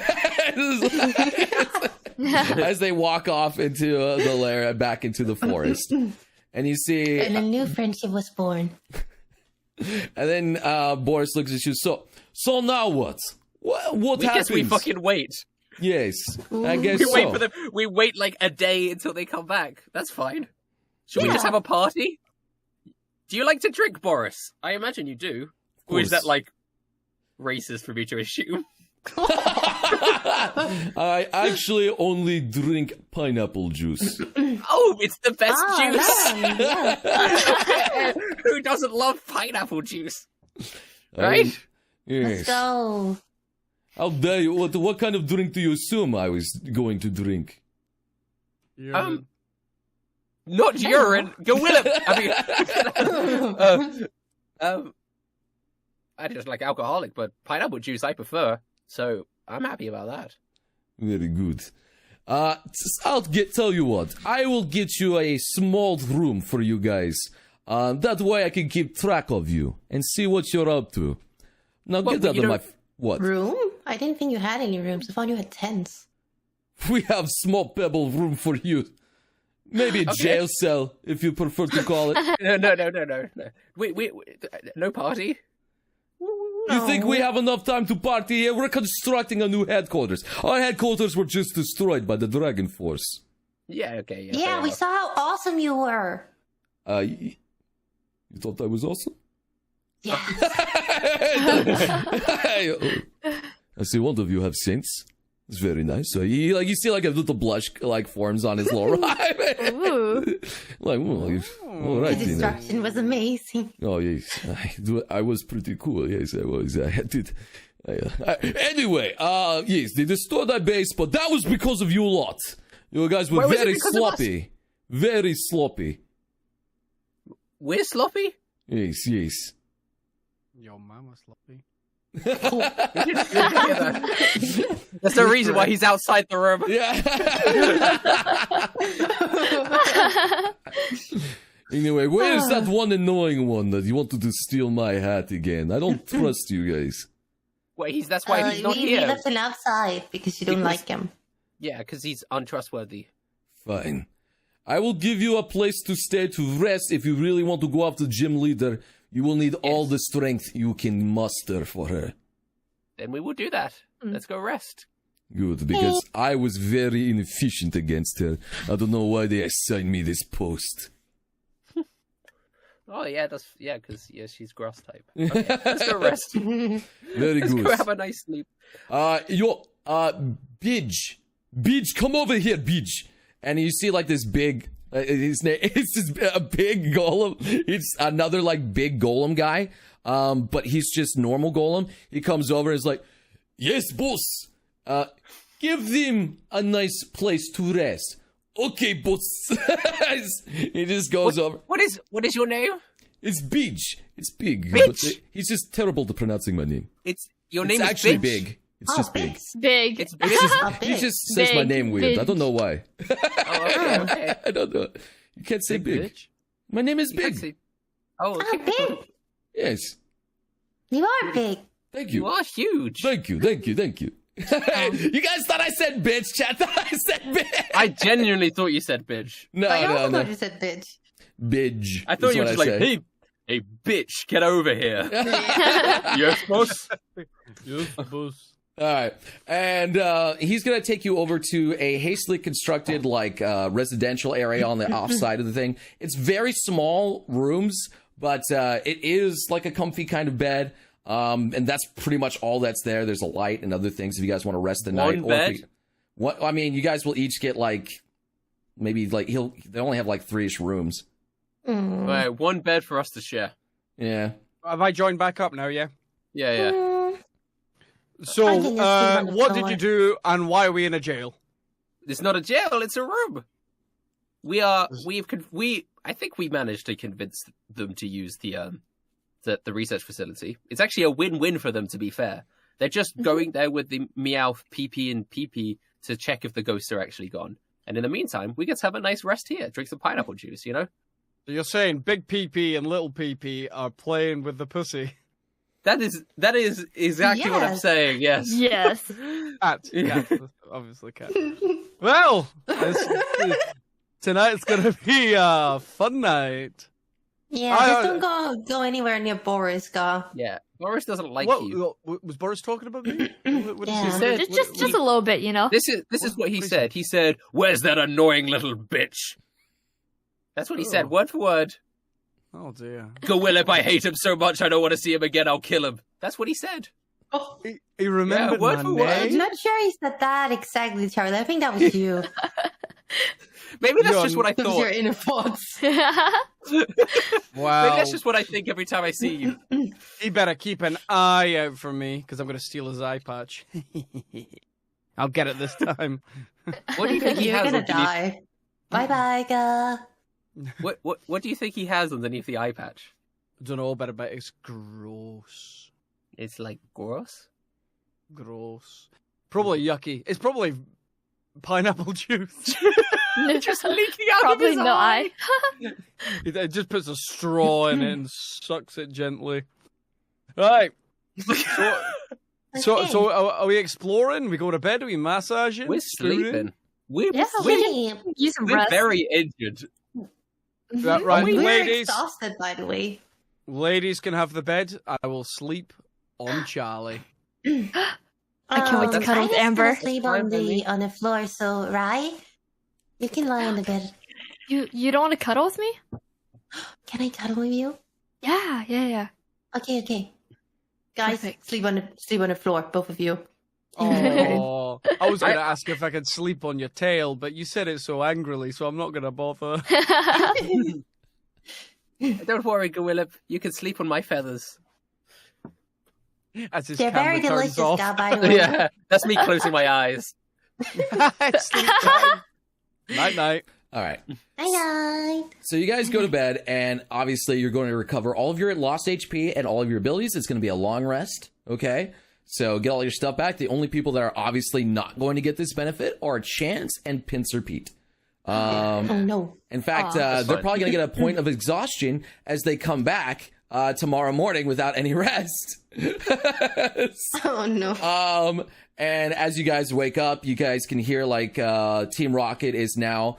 As they walk off into the lair and back into the forest. And you see... And a new friendship was born. And then Boris looks at you. So now what? What happens? Guess we fucking wait. Yes, I guess we wait for them. We wait a day until they come back. That's fine. Should we just have a party? Do you like to drink, Boris? I imagine you do. Or is that racist for me to assume? I actually only drink pineapple juice. Oh, it's the best juice. Yeah. Who doesn't love pineapple juice? Right? Yes. Let's go. How dare you? What kind of drink do you assume I was going to drink? Not urine. Go Willem. I just like alcoholic, but pineapple juice I prefer. So I'm happy about that. Very good. I'll tell you what. I will get you a small room for you guys. That way I can keep track of you and see what you're up to. Now get out of my... What? Room? I didn't think you had any rooms. I thought you had tents. We have small pebble room for you. Maybe a jail cell, if you prefer to call it. No. We no party. You think we have enough time to party here? We're constructing a new headquarters. Our headquarters were just destroyed by the Dragon Force. Yeah, okay. Yeah, we saw how awesome you were. You thought I was awesome? Yeah. I see one of you have saints. It's very nice. So you see like a little blush like forms on his lower eye. Ooh. Like, all right, The destruction was amazing. Oh yes, I was pretty cool. Yes, I was. I did. Anyway, yes, they destroyed our base, but that was because of you lot. You guys were very sloppy, very sloppy. We're sloppy? Yes, yes. Your mama sloppy. That's the reason why he's outside the room. Yeah. Anyway, where is that one annoying one that you wanted to steal my hat again? I don't trust you guys. Wait, that's why he's not we here. left him outside because you don't like him. Yeah, because he's untrustworthy. Fine. I will give you a place to stay to rest. If you really want to go after gym leader, you will need all the strength you can muster for her. Then we will do that. Let's go rest. Good, because I was very inefficient against her. I don't know why they assigned me this post. Oh yeah, because she's grass type. Okay, let's go rest. Very Let's good. go have a nice sleep. Bidge, come over here, Bidge. And you see like this big, his name, it's just a big golem. It's another like big golem guy. But he's just normal golem. He comes over and is like, yes, boss. Give them a nice place to rest. Okay, boss. He just goes over. What is your name? It's Bidge. It's big. Bitch. But he's just terrible to pronouncing my name. Your name It's is actually Bitch? big. It's just big. Big. It's It's just, he just says my Big, name weird. I big. don't know why. Oh, okay. I don't know. You can't say big. Bitch. My name is You can't Big. say- Oh, Oh, okay. big. Yes. You are big. Thank You you. are huge. Thank you. You guys thought I said bitch, chat. I said bitch. I genuinely thought you said bitch. No, I also no. thought you said bitch. Bidge. I thought is you were what just like, said. hey, bitch, get over here. Yes, boss. Yes, boss. All right. And he's going to take you over to a hastily constructed, like, residential area on the offside of the thing. It's very small rooms, but it is like a comfy kind of bed. And that's pretty much all that's there. There's a light and other things if you guys want to rest the night. One bed? If I mean, you guys will each get, like, maybe, like, they only have, like, 3-ish rooms. Mm. Right, one bed for us to share. Yeah. Have I joined back up now, yeah? Yeah. Mm. So, I can just sleep on the what did floor. you do and why are we in a jail? It's not a jail, it's a room. I think we managed to convince them to use the research facility. It's actually a win-win for them, to be fair. They're just going there with the Meowth, PP, and PP to check if the ghosts are actually gone. And in the meantime, we get to have a nice rest here, drink some pineapple juice, you know? So you're saying Big PP and Little PP are playing with the pussy? That is exactly what I'm Yes. saying, yes. Yes. Cat. Obviously cat. Well, tonight's going to be a fun night. Yeah, I- just don't go anywhere near Boris, go. Yeah. Boris doesn't like What, you. was Boris talking about me? What did Yeah. he said- say? Just a little bit, you know. This is what he said. He said, "Where's that annoying little bitch?" That's what he said, Oh. word for word. Oh dear. Go Willip, I hate him so much I don't want to see him again, I'll kill him. That's what he said. He remembered word my for word. I'm name. not sure he said that exactly, Charlie. I think that was you. Maybe that's You're- just what I That was thought. your inner thoughts. Wow. Maybe that's just what I think every time I see you. He better keep an eye out for me, because I'm going to steal his eye patch. I'll get it this time. What do you think he You're has gonna underneath? die. Bye-bye, go. What do you think he has underneath the eye patch? I don't know, but I bet it's gross. It's like gross. Gross. Probably yucky. It's probably pineapple juice. Just leaking out Probably of his no eye. eye. It just puts a straw in it and sucks it gently. Right. So Okay. are we exploring? We go to bed? Are we massaging? We're Spooning? sleeping. We're Yeah, Sleep. Use some we're rest. very injured. Right, We're ladies. exhausted, by the way. Ladies can have the bed. I will sleep on Charlie. I can't wait to cuddle with Amber. I was gonna sleep on the floor, so right? You can lie on the bed. You don't want to cuddle with me? Can I cuddle with you? Yeah. Okay. Guys, Perfect. sleep on the floor, both of you. Oh, I was going to ask if I could sleep on your tail, but you said it so angrily, so I'm not going to bother. Don't worry, Gwillip. You can sleep on my feathers. As his They're very camera turns delicious, off. Dad, by the way. Yeah, that's me closing my eyes. Sleep time. Night. All right. Night. So you guys go to bed, and obviously you're going to recover all of your lost HP and all of your abilities. It's going to be a long rest, okay? So get all your stuff back. The only people that are obviously not going to get this benefit are Chance and Pincer Pete. Oh no. In fact, That's they're fine. probably going to get a point of exhaustion as they come back tomorrow morning without any rest. Oh no. And as you guys wake up, you guys can hear like Team Rocket is now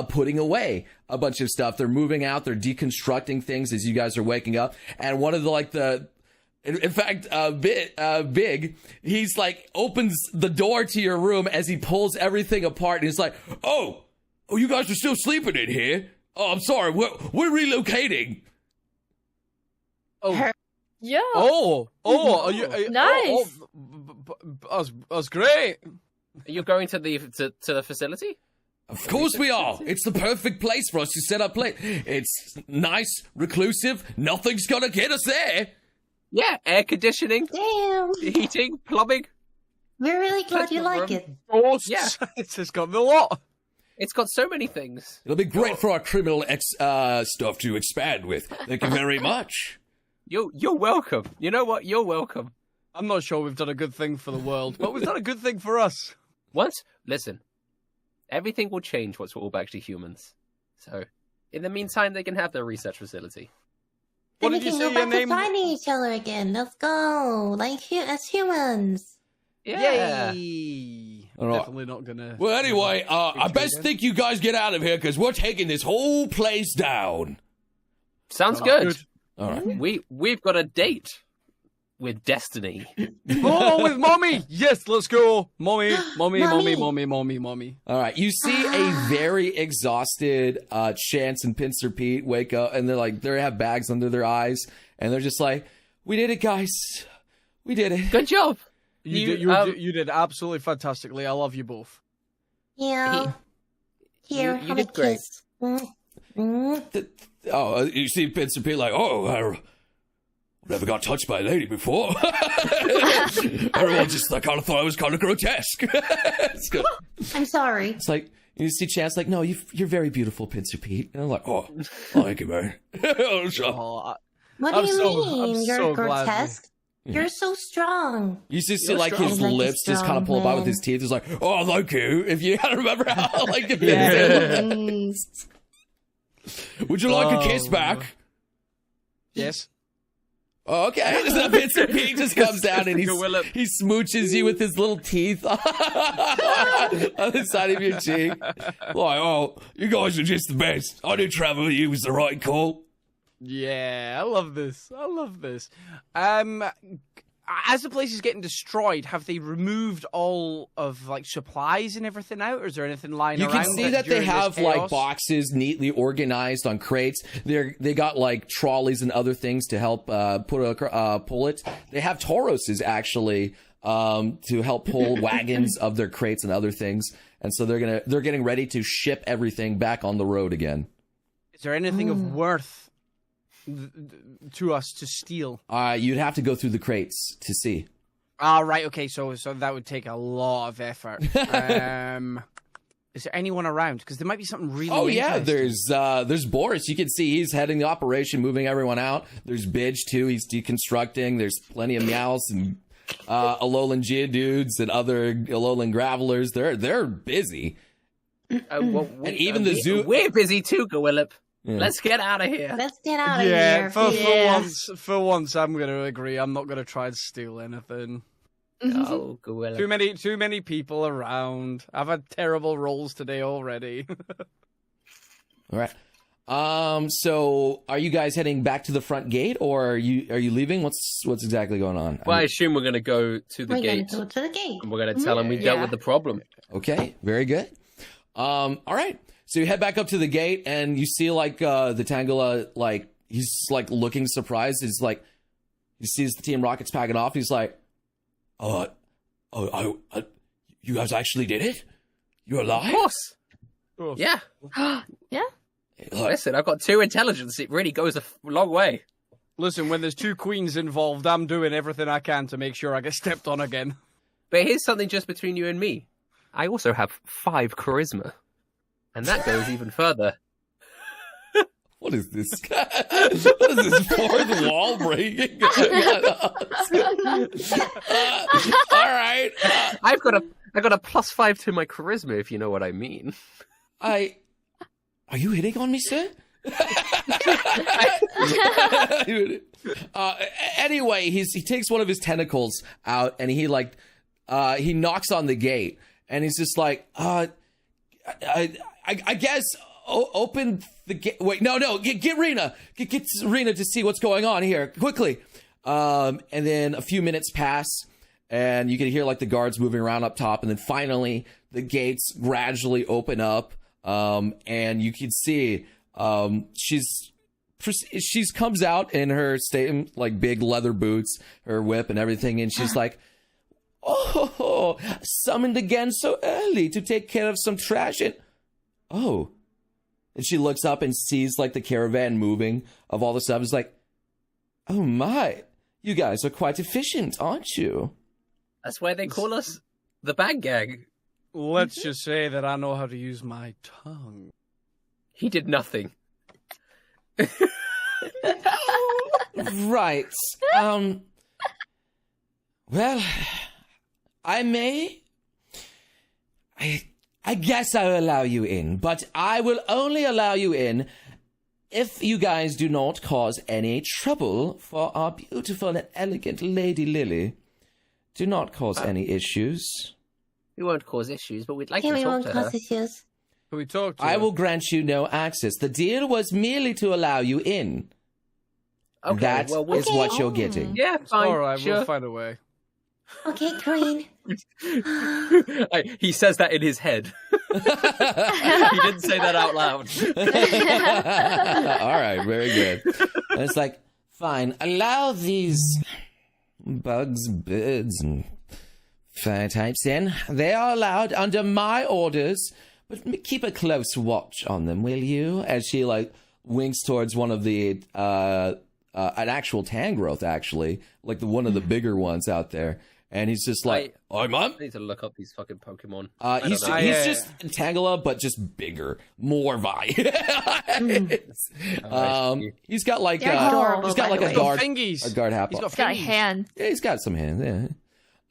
putting away a bunch of stuff. They're moving out. They're deconstructing things as you guys are waking up. And one of the in fact, Big, he's like opens the door to your room as he pulls everything apart, and he's like, "Oh, you guys are still sleeping in here? Oh, I'm sorry. We're relocating." Oh, Yeah. Are you, Nice. That's great. are you going to the facility? Of course we are. It's the perfect place for us to set up play. It's nice, reclusive. Nothing's gonna get us there. Yeah, air conditioning, Damn. heating, plumbing. We're really glad you like it. Ghosts. Yeah. It's just got the lot. It's got so many things. It'll be great for our criminal stuff to expand with. Thank you very much. You're welcome. You know what? You're welcome. I'm not sure we've done a good thing for the world, but we've done a good thing for us. Listen, everything will change once we're all back to humans. So, in the meantime, they can have their research facility. What Then did we you can say go your back to name? finding each other again. Let's go. Like as humans. Yeah. Yay! All right. Definitely not gonna. Well, anyway, I best again. think you guys get out of here because we're taking this whole place down. Sounds good. All right. We've got a date with Destiny. Oh, with mommy. Yes, let's go, mommy. Mommy. All right. You see a very exhausted Chance and Pincer Pete wake up, and they have bags under their eyes, and they're just like, "We did it, guys. We did it." Good job. You did absolutely fantastically. I love you both. Yeah. Here, you have a did great. kiss. You see Pincer Pete like, "Oh, never got touched by a lady before." Everyone just kind of thought it was kind of grotesque. It's good. I'm sorry. It's like, you see Chance like, "No, you're very beautiful, Pincer Pete." And I'm like, "Oh, thank you, man." Oh, sure. Oh, What do I'm you so- mean? I'm You're so glad grotesque. You're so strong. You just see You're like strong. his Like a lips just kind of strong pull by with man. his teeth. He's like, "Oh, thank you." If you remember how like the Yeah. Would you like a kiss Oh. back? yes. Oh, okay. So Pincer Pete just comes down and he smooches you with his little teeth on the side of your cheek. Like, "Oh, you guys are just the best. I knew travel with you was the right call." Yeah, I love this. As the place is getting destroyed, have they removed all of like supplies and everything out, or is there anything lying You around? can see that they during this have like chaos? boxes neatly organized on crates. They got like trolleys and other things to help pull it. They have Tauroses actually to help pull wagons of their crates and other things. And so they're getting ready to ship everything back on the road again. Is there anything of worth to us to steal? You'd have to go through the crates to see. Ah, right. Okay, so that would take a lot of effort. Is there anyone around? Because there might be something really. Oh yeah, interesting. there's Boris. You can see he's heading the operation, moving everyone out. There's Bidge too. He's deconstructing. There's plenty of Meows and Alolan Geodudes and other Alolan Gravelers. They're busy. And even the zoo- We're busy too, Gwillip. Yeah. Let's get out of here. Let's get out of Yeah, here. for once, I'm going to agree. I'm not going to try and steal anything. Oh, Gwillip. Too many people around. I've had terrible rolls today already. All right. So are you guys heading back to the front gate, or are you leaving? What's exactly going on? Well, I assume we're going to go to the We're gate. gonna go to the gate. And we're going to tell him we dealt with the problem. Okay, very good. All right. So you head back up to the gate, and you see like the Tangela, like he's like looking surprised. He's like, he sees the Team Rocket's packing off. He's like, you guys actually did it? You're alive? Of course. Oh. Yeah. Yeah. Listen, I've got 2 intelligence. It really goes a long way. Listen, when there's 2 queens involved, I'm doing everything I can to make sure I get stepped on again. But here's something just between you and me. I also have 5 charisma. And that goes even further. What is this? What is this fourth wall breaking? All right. I've got a +5 to my charisma, if you know what I mean. Are you hitting on me, sir? Anyway, he takes one of his tentacles out and he knocks on the gate and he's just like, I guess open the gate. Wait, no, get Rena. Get Rena to see what's going on here quickly. And then a few minutes pass and you can hear like the guards moving around up top, and then finally the gates gradually open up. And you can see she's comes out in her same like big leather boots, her whip and everything, and she's like, "Oh, summoned again so early to take care of some trash." And and she looks up and sees like the caravan moving of all the stuff. It's like, "Oh my, you guys are quite efficient, aren't you?" That's why they call us the bag gang. Let's just say that I know how to use my tongue. He did nothing. Right. Well, I guess I'll allow you in, but I will only allow you in if you guys do not cause any trouble for our beautiful and elegant Lady Lily. Do not cause any issues. We won't cause issues, but we'd like Okay, to we talk won't to her. cause issues. Can we talk to I her? will grant you no access. The deal was merely to allow you in. Okay, That well, we'll is what you're getting. Yeah, fine. All right, sure. we'll find a way. Okay, Queen. He says that in his head. He didn't say that out loud. All right, very good. And it's like, fine, allow these bugs, birds, and fire types in. They are allowed under my orders, but keep a close watch on them, will you? As she like winks towards one of the an actual Tangrowth, actually, like one of the bigger ones out there. And he's just like, "Oh, Mom." I need to look up these fucking Pokemon. He's don't know. just Tangela, but just bigger, more Vi. He's got like They're adorable, he's got like by a the way. guard, Fingies. a guard hat. He's got It's got a fingies. hand. Yeah, he's got some hands.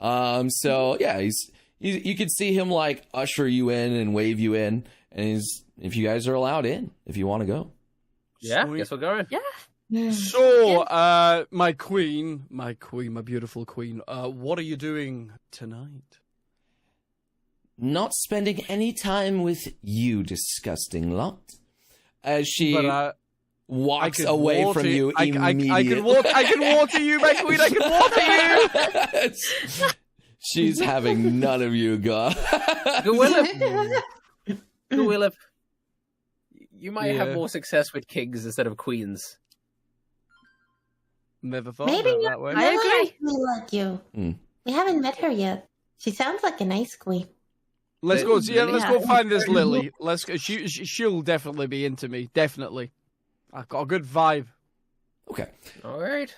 Yeah. So yeah, you can see him like usher you in and wave you in, and if you guys are allowed in, if you want to go. Yeah, Sweet. guess we're going. Yeah. So, my beautiful queen, what are you doing tonight? Not spending any time with you, disgusting lot. As she But, walks could away water- from you I immediately. can water you, my queen. I can water you. She's having none of you, God. Gwillip, you might have Yeah. more success with kings instead of queens. Never thought Maybe of it not. that way. I agree. Lily like you. Mm. We haven't met her yet. She sounds like a nice queen. Let's go. Yeah, let's go Yeah. find this Lily. Let's. She'll definitely be into me. Definitely. I've got a good vibe. Okay. All right.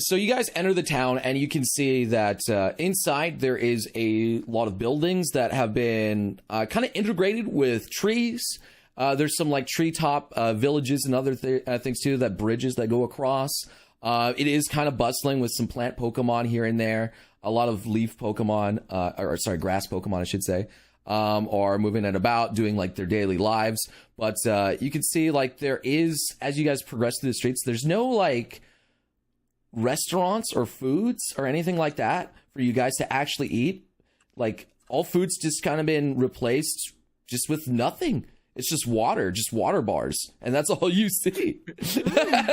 So you guys enter the town, and you can see that inside there is a lot of buildings that have been kind of integrated with trees. There's some like treetop villages and other things too, that bridges that go across. It is kind of bustling with some plant Pokemon here and there. A lot of leaf Pokemon, grass Pokemon, I should say, are moving and about, doing like their daily lives. But you can see like there is, as you guys progress through the streets, there's no like restaurants or foods or anything like that for you guys to actually eat. Like all food's just kind of been replaced just with nothing. It's just water bars, and that's all you see.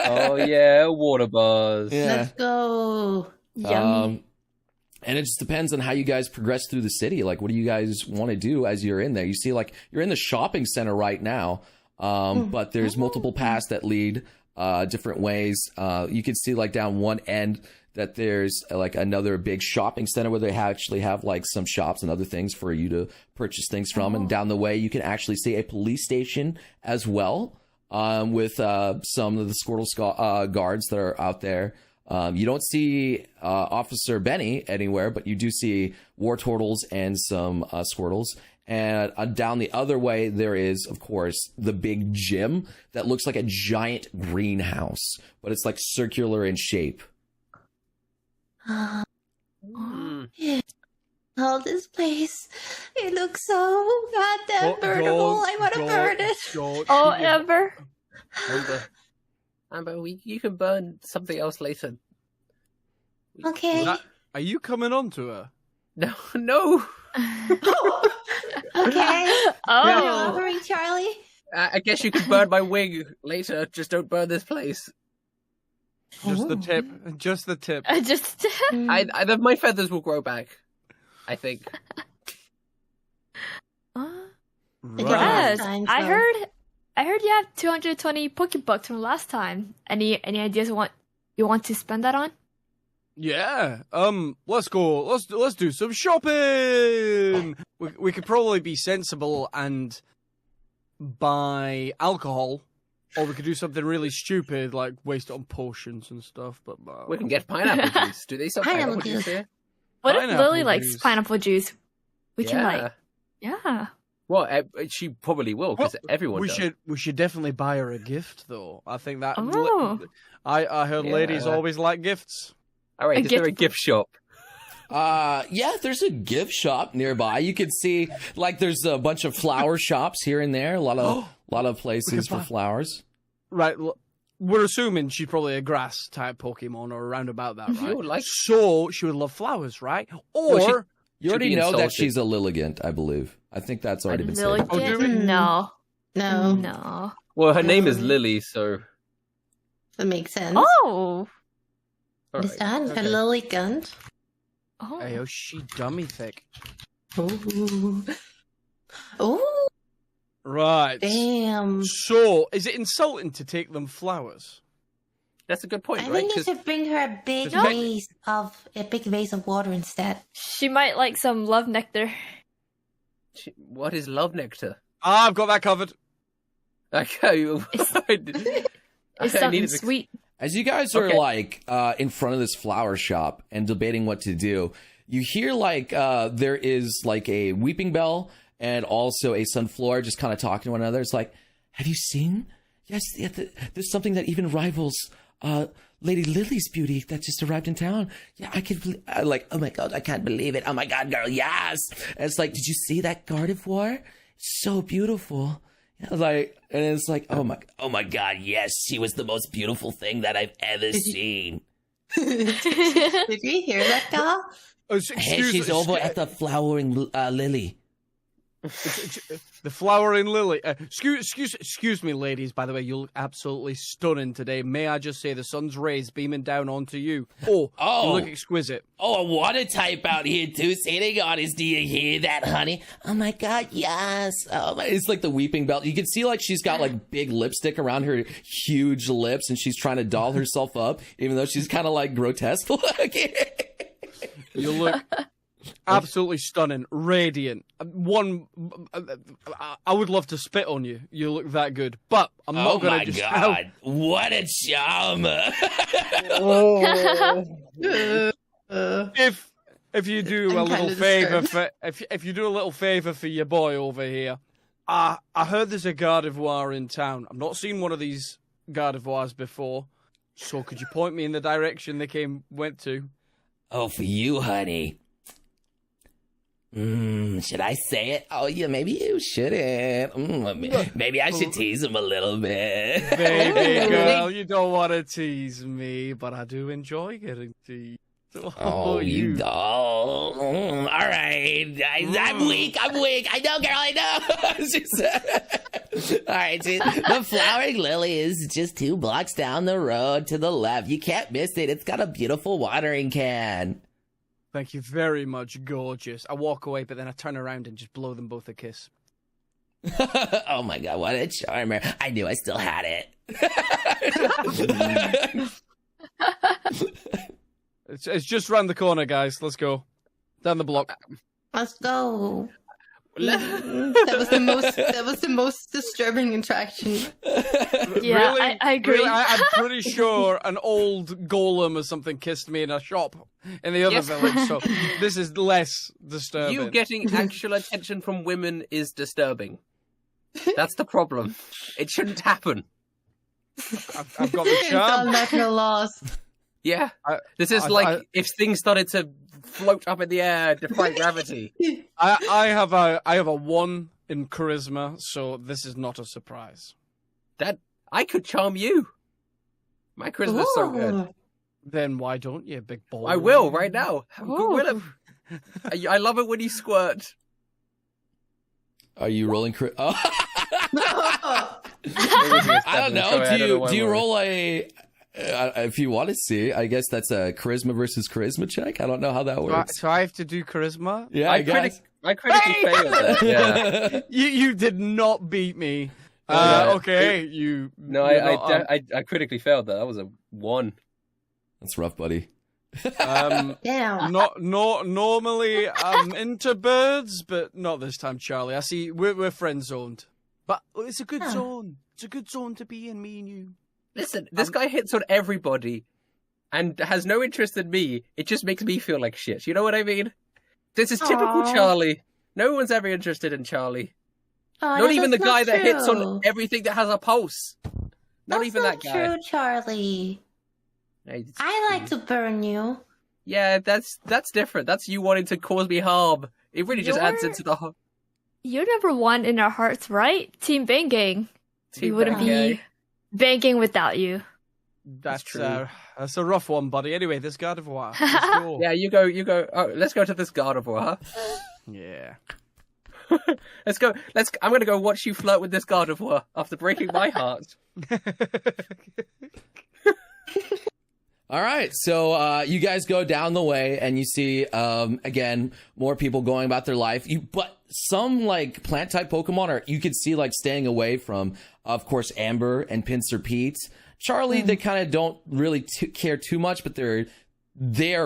Oh yeah, water bars. Yeah. Let's go. Yummy. And it just depends on how you guys progress through the city. Like, what do you guys want to do as you're in there? You see, like, you're in the shopping center right now, but there's multiple paths that lead different ways. You can see, like, down one end that there's, like, another big shopping center where they actually have, like, some shops and other things for you to purchase things from. And down the way, you can actually see a police station as well, with some of the Squirtle guards that are out there. You don't see Officer Benny anywhere, but you do see War Turtles and some Squirtles. And down the other way, there is, of course, the big gym that looks like a giant greenhouse, but it's like circular in shape. Oh, this place. It looks so goddamn burnable. I want to burn it. Oh, Amber. Amber, you can burn something else later. Okay. Are you coming on to her? No. Okay. Oh. You're offering, Charlie? I guess you can burn my wing later. Just don't burn this place. Just the tip. Just the tip. Just. My feathers will grow back, I think. Yes, Time, I so- heard you have 220 Pokebucks from last time. Any ideas what you want to spend that on? Yeah. Let's go. Let's do some shopping. We could probably be sensible and buy alcohol, or we could do something really stupid like waste it on potions and stuff. But We can get pineapple juice. Do they sell Pineapple pineapple juice juice. here? What if Pineapple Lily likes juice. pineapple juice? We can Yeah. like, yeah. Well, she probably will because everyone does. We should definitely buy her a gift though. I think that Oh. I heard Yeah. ladies always like gifts. All right, A is there a gift- gift shop? Yeah, there's a gift shop nearby. You can see, like, there's a bunch of flower shops here and there. A lot of places for flowers. Right. We're assuming she's probably a grass type Pokemon or around about that, She right? would like- So she would love flowers, right? Or Well, You already be know that insulted. she's a Lilligant, I believe. I think that's already been said. Oh, do we? No. No, No. Well, her name is Lily, so. that makes sense. Oh. All Is right. that okay. a lily gun? Oh. Hey, oh, she dummy thick. Ooh. Ooh, Right. damn. So, is it insulting to take them flowers? That's a good point, I right? think you 'Cause should bring her a big No. vase of water instead. She might like some love nectar. what is love nectar? I've got that covered. Okay. It's I something needed to- sweet. As you guys are Okay. like in front of this flower shop and debating what to do, you hear like there is like a weeping bell and also a sunflower just kind of talking to one another. It's like, have you seen? Yes, there's something that even rivals Lady Lily's beauty that just arrived in town. Yeah, I could like, oh my god, I can't believe it. Oh my god, girl, yes. And it's like, did you see that Gardevoir? It's so beautiful. Like, and it's like, oh my god, yes, she was the most beautiful thing that I've ever seen. Did you hear that, Doll? Oh, Hey, she's over at the flowering lily. The flowering lily. Excuse me, ladies. By the way, you look absolutely stunning today. May I just say the sun's rays beaming down onto you. You look exquisite. Oh, what a type out here too. Sitting on is, do you hear that, honey? Oh my god, yes. Oh my, it's like the weeping bell. You can see like she's got like big lipstick around her huge lips, and she's trying to doll herself up, even though she's kind of like grotesque looking. You look absolutely stunning, radiant. I would love to spit on you. You look that good, but I'm not Oh gonna my just. god, what a charm. If you do a I'm little kinda favor disturbed. for if you do a little favor for your boy over here, I heard there's a Gardevoir in town. I've not seen one of these Gardevoirs before, so could you point me in the direction they went to? Oh, for you, honey. Should I say it? Oh, yeah, maybe you shouldn't. Maybe I should tease him a little bit. Baby girl, you don't want to tease me, but I do enjoy getting teased. Oh, you doll. All right. I'm weak. I know, girl. I know. She said. All right, see, the flowering lily is just 2 blocks down the road to the left. You can't miss it. It's got a beautiful watering can. Thank you very much, gorgeous. I walk away, but then I turn around and just blow them both a kiss. Oh my god, what a charmer. I knew I still had it. It's just round the corner, guys. Let's go. Down the block. Let's go. That was the most disturbing interaction. Yeah, Really? I agree. Really? I'm pretty sure an old golem or something kissed me in a shop in the other Yes. village, so this is less disturbing. You getting actual attention from women is disturbing. That's the problem. It shouldn't happen. I've got the It's all charm. natural laws. Yeah. I- This is I- like I- if things started to float up in the air, defy gravity. I have a 1 in charisma, so this is not a surprise. I could charm you. My charisma's so good. Ooh. Then why don't you, big boy? I will right now. Have a good Ooh. will. I love it when you squirt. Are you rolling? Oh. Oh. I don't know. Do you roll a? If you want to see, I guess that's a charisma versus charisma check. I don't know how that works. So I have to do charisma? Yeah, I guess. I critically failed it. Yeah. You did not beat me. Yeah. Okay, you. No, you're not, I critically failed that. That was a 1. That's rough, buddy. Damn. Normally I'm into birds, but not this time, Charlie. I see we're friend zoned, but it's a good Huh. zone. It's a good zone to be in, me and you. Listen, this guy hits on everybody and has no interest in me. It just makes me feel like shit. You know what I mean? This is typical Aw. Charlie. No one's ever interested in Charlie. Oh, Not even the that's guy not that hits true. on everything that has a pulse. Not That's even not that guy. true, Charlie. I like to burn you. Yeah, that's different. That's you wanting to cause me harm. It really just adds You're- into the whole You're number 1 in our hearts, right? Team banging. team. We wouldn't bang. be banging without you. That's true. that's a rough one, buddy. Anyway, this Gardevoir. Let's go. Yeah, you go. Oh, let's go to this Gardevoir. Yeah. Let's go. I'm gonna go watch you flirt with this Gardevoir after breaking my heart. All right, so you guys go down the way and you see again more people going about their life. But some like plant type Pokemon are you could see like staying away from, of course, Amber and Pinsir Pete. Charlie, they kind of don't really care too much, but they're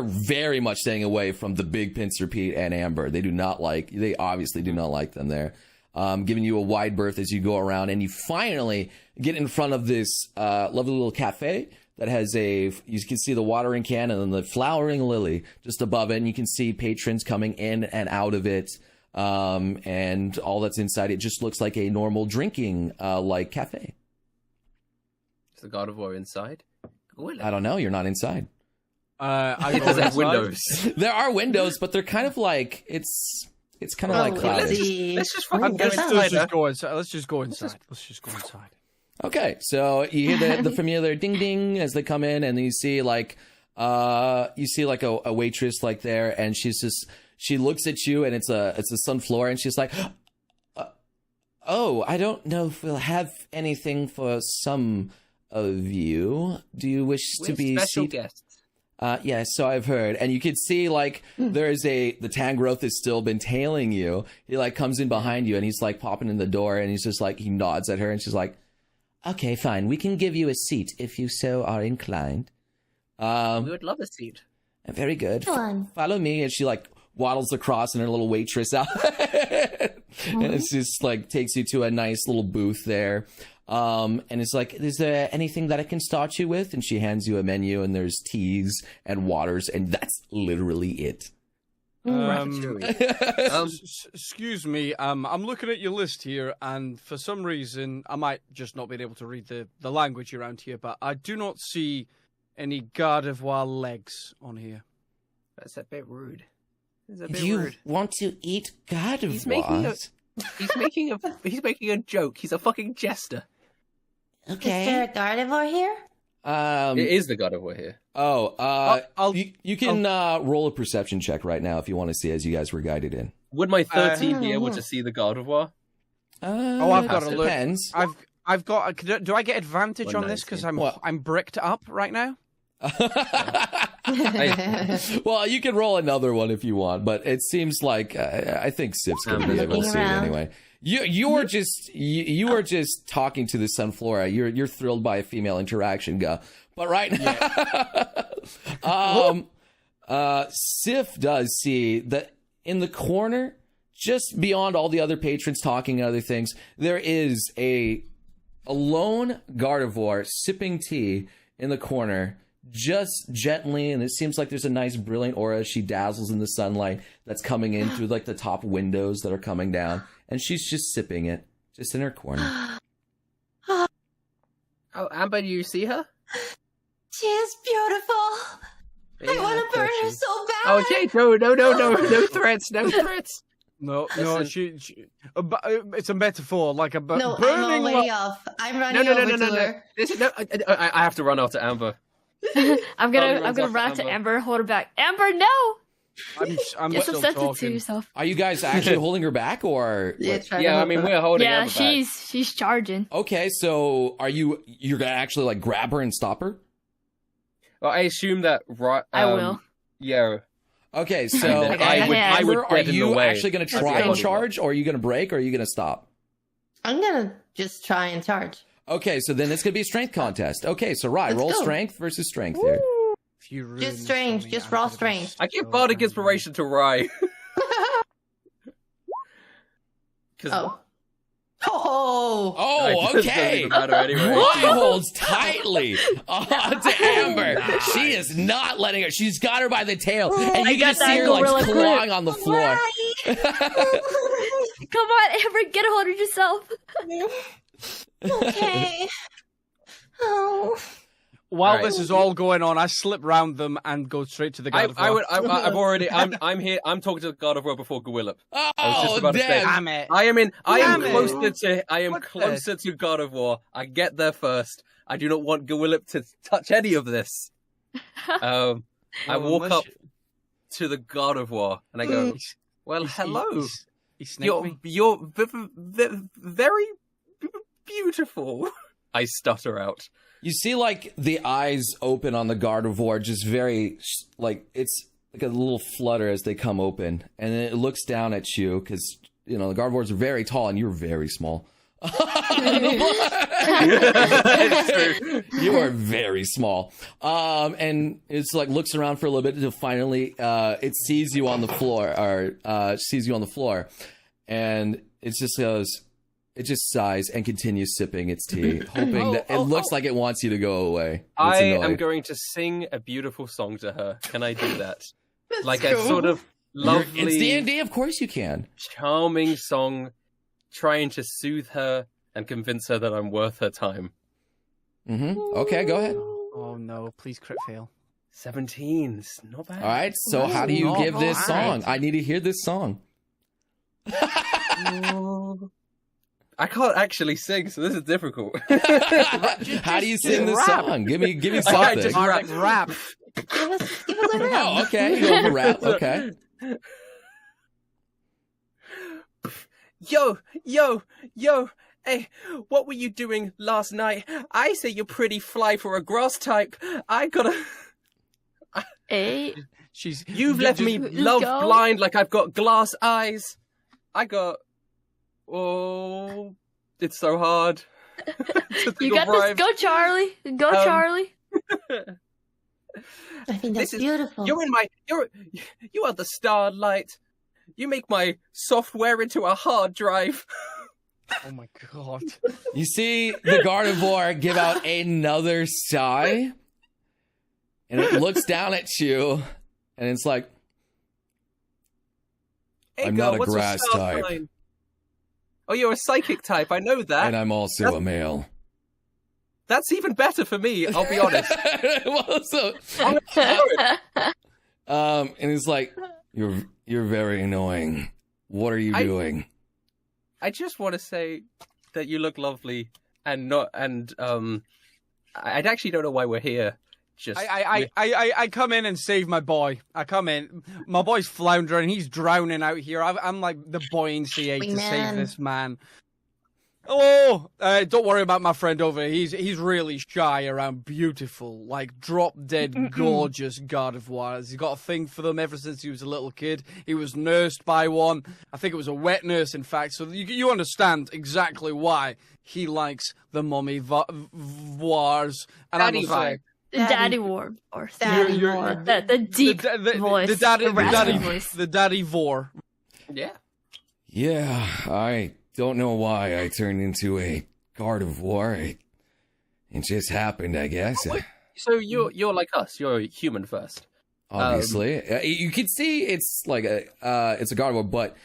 very much staying away from the big Pinsir Pete and Amber. They obviously do not like them there. Giving you a wide berth as you go around, and you finally get in front of this lovely little cafe that has you can see the watering can and then the flowering lily just above it, and you can see patrons coming in and out of it, and all that's inside. It just looks like a normal drinking like cafe. Is the Gardevoir inside? I don't know. You're not inside. I It go doesn't have inside. windows. There are windows, but they're kind of like it's kind of like Oh, cloudy. Let's just Oh, fucking go that's inside. Let's just go inside. Let's just go inside. Okay, so you hear the familiar ding ding as they come in, and you see like a waitress like there, and she looks at you, and it's a sunflower, and she's like, "Oh, I don't know if we'll have anything for some of you. Do you wish to We're be special seated?" guests. Yes, so I've heard. And you can see, like, the Tangrowth has still been tailing you. He, like, comes in behind you, and he's, like, popping in the door, and he's just, like, he nods at her, and she's like, okay, fine, we can give you a seat if you so are inclined. We would love a seat. Very good. Come on. Follow me. And she, like, waddles across in her little waitress outfit. And it's just, like, takes you to a nice little booth there. And it's like, is there anything that I can start you with? And she hands you a menu, and there's teas and waters, and that's literally it. Excuse me, I'm looking at your list here, and for some reason, I might just not be able to read the language around here, but I do not see any Gardevoir legs on here. That's a bit rude. It's a Do bit you rude. want to eat He's making Gardevoirs? He's making a joke. He's a fucking jester. Is there a Gardevoir here? It is the Gardevoir here. You can roll a perception check right now if you want to see as you guys were guided in. Would my 13 be able to see the Gardevoir? I've got to look. Depends. I've got. Do I get advantage on this because I'm bricked up right now? Well, you can roll another one if you want, but it seems like I think Sif's going to be able to see it anyway. You are just talking to the Sunflora. You're thrilled by a female interaction, Ga. But right now, Sif does see that in the corner, just beyond all the other patrons talking and other things, there is a lone Gardevoir sipping tea in the corner, just gently, and it seems like there's a nice brilliant aura as she dazzles in the sunlight that's coming in through like the top windows that are coming down, and she's just sipping it, just in her corner. Oh, Amber, do you see her? She is beautiful. I want to burn her so bad. Oh, Jay, no threats, no threats. No, she it's a metaphor, like a burning. I'm already off. I'm running over to her. I have to run after Amber. I'm gonna run out to Amber, hold her back. Amber, no! I'm Get still some sense to talking. yourself. Are you guys actually holding her back, or? Yeah, I mean, we're holding Yeah, Amber back. she's charging. Okay, so you're gonna actually like grab her and stop her? Well, I assume that. I will. Yeah. Okay, so I would are get in the you way. actually going to try and charge, or are you going to break, or are you going to stop? I'm gonna just try and charge. Okay, so then it's going to be a strength contest. Okay, so Rye, roll strength versus strength here. Just strength, just raw strength. I give bardic inspiration to Rye. Oh, Okay. Rye holds tightly to Amber. She is not letting her. She's got her by the tail, and you can see her like clawing on the floor. Come on, Amber, get a hold of yourself. okay. Oh. While this is all going on, I slip round them and go straight to the God of War. I'm here. I'm talking to the God of War before Gwillip. Oh, damn! I am closer to God of War. I get there first. I do not want Gwillip to touch any of this. I walk up to the God of War and I go, "Well, hello. You're very beautiful." I stutter out. You see, like, the eyes open on the Gardevoir, just very, like, it's like a little flutter as they come open. And then it looks down at you, because, you know, the Gardevoirs are very tall, and you're very small. You are very small. And it's like, looks around for a little bit until finally it sees you on the floor, and it just goes... It just sighs and continues sipping its tea, hoping that it looks like it wants you to go away. I am going to sing a beautiful song to her. Can I do that? Like a sort of lovely... It's D&D, of course you can. Charming song, trying to soothe her and convince her that I'm worth her time. Okay, go ahead. Oh no, please crit fail. 17's not bad. All right, so how do you give this song? I need to hear this song. I can't actually sing, so this is difficult. How do you sing this song? Give me something. Just rap. Give us a rap. Oh, okay. You go for rap. Okay. Yo. Hey, what were you doing last night? I say you're pretty fly for a grass type. I gotta... Hey. You've left me love blind like I've got glass eyes. Oh, it's so hard. You got this. Go, Charlie. Go, Charlie. I think that's beautiful. You are the starlight. You make my software into a hard drive. Oh my god. You see the Gardevoir give out another sigh, and it looks down at you, and it's like, Hey, I'm girl, not a grass type. Sign? Oh, you're a psychic type. I know that. And I'm also a male. That's even better for me, I'll be honest. And it's like, you're very annoying. What are you doing? I just want to say that you look lovely, I actually don't know why we're here. I come in and save my boy. I come in. My boy's floundering. He's drowning out here. I'm like the buoyancy aid to save this man. Hello. Don't worry about my friend over here. He's really shy around beautiful, like drop dead gorgeous gardevoirs. He's got a thing for them ever since he was a little kid. He was nursed by one. I think it was a wet nurse, in fact. So you understand exactly why he likes the mommy voirs. And I must say, The daddy ward, or Daddy ward. the deep voice, raspy voice. the daddy vor. Yeah. Yeah, I don't know why I turned into a Gardevoir. It just happened, I guess. So you're like us. You're a human first. Obviously, you can see it's like it's a Gardevoir, but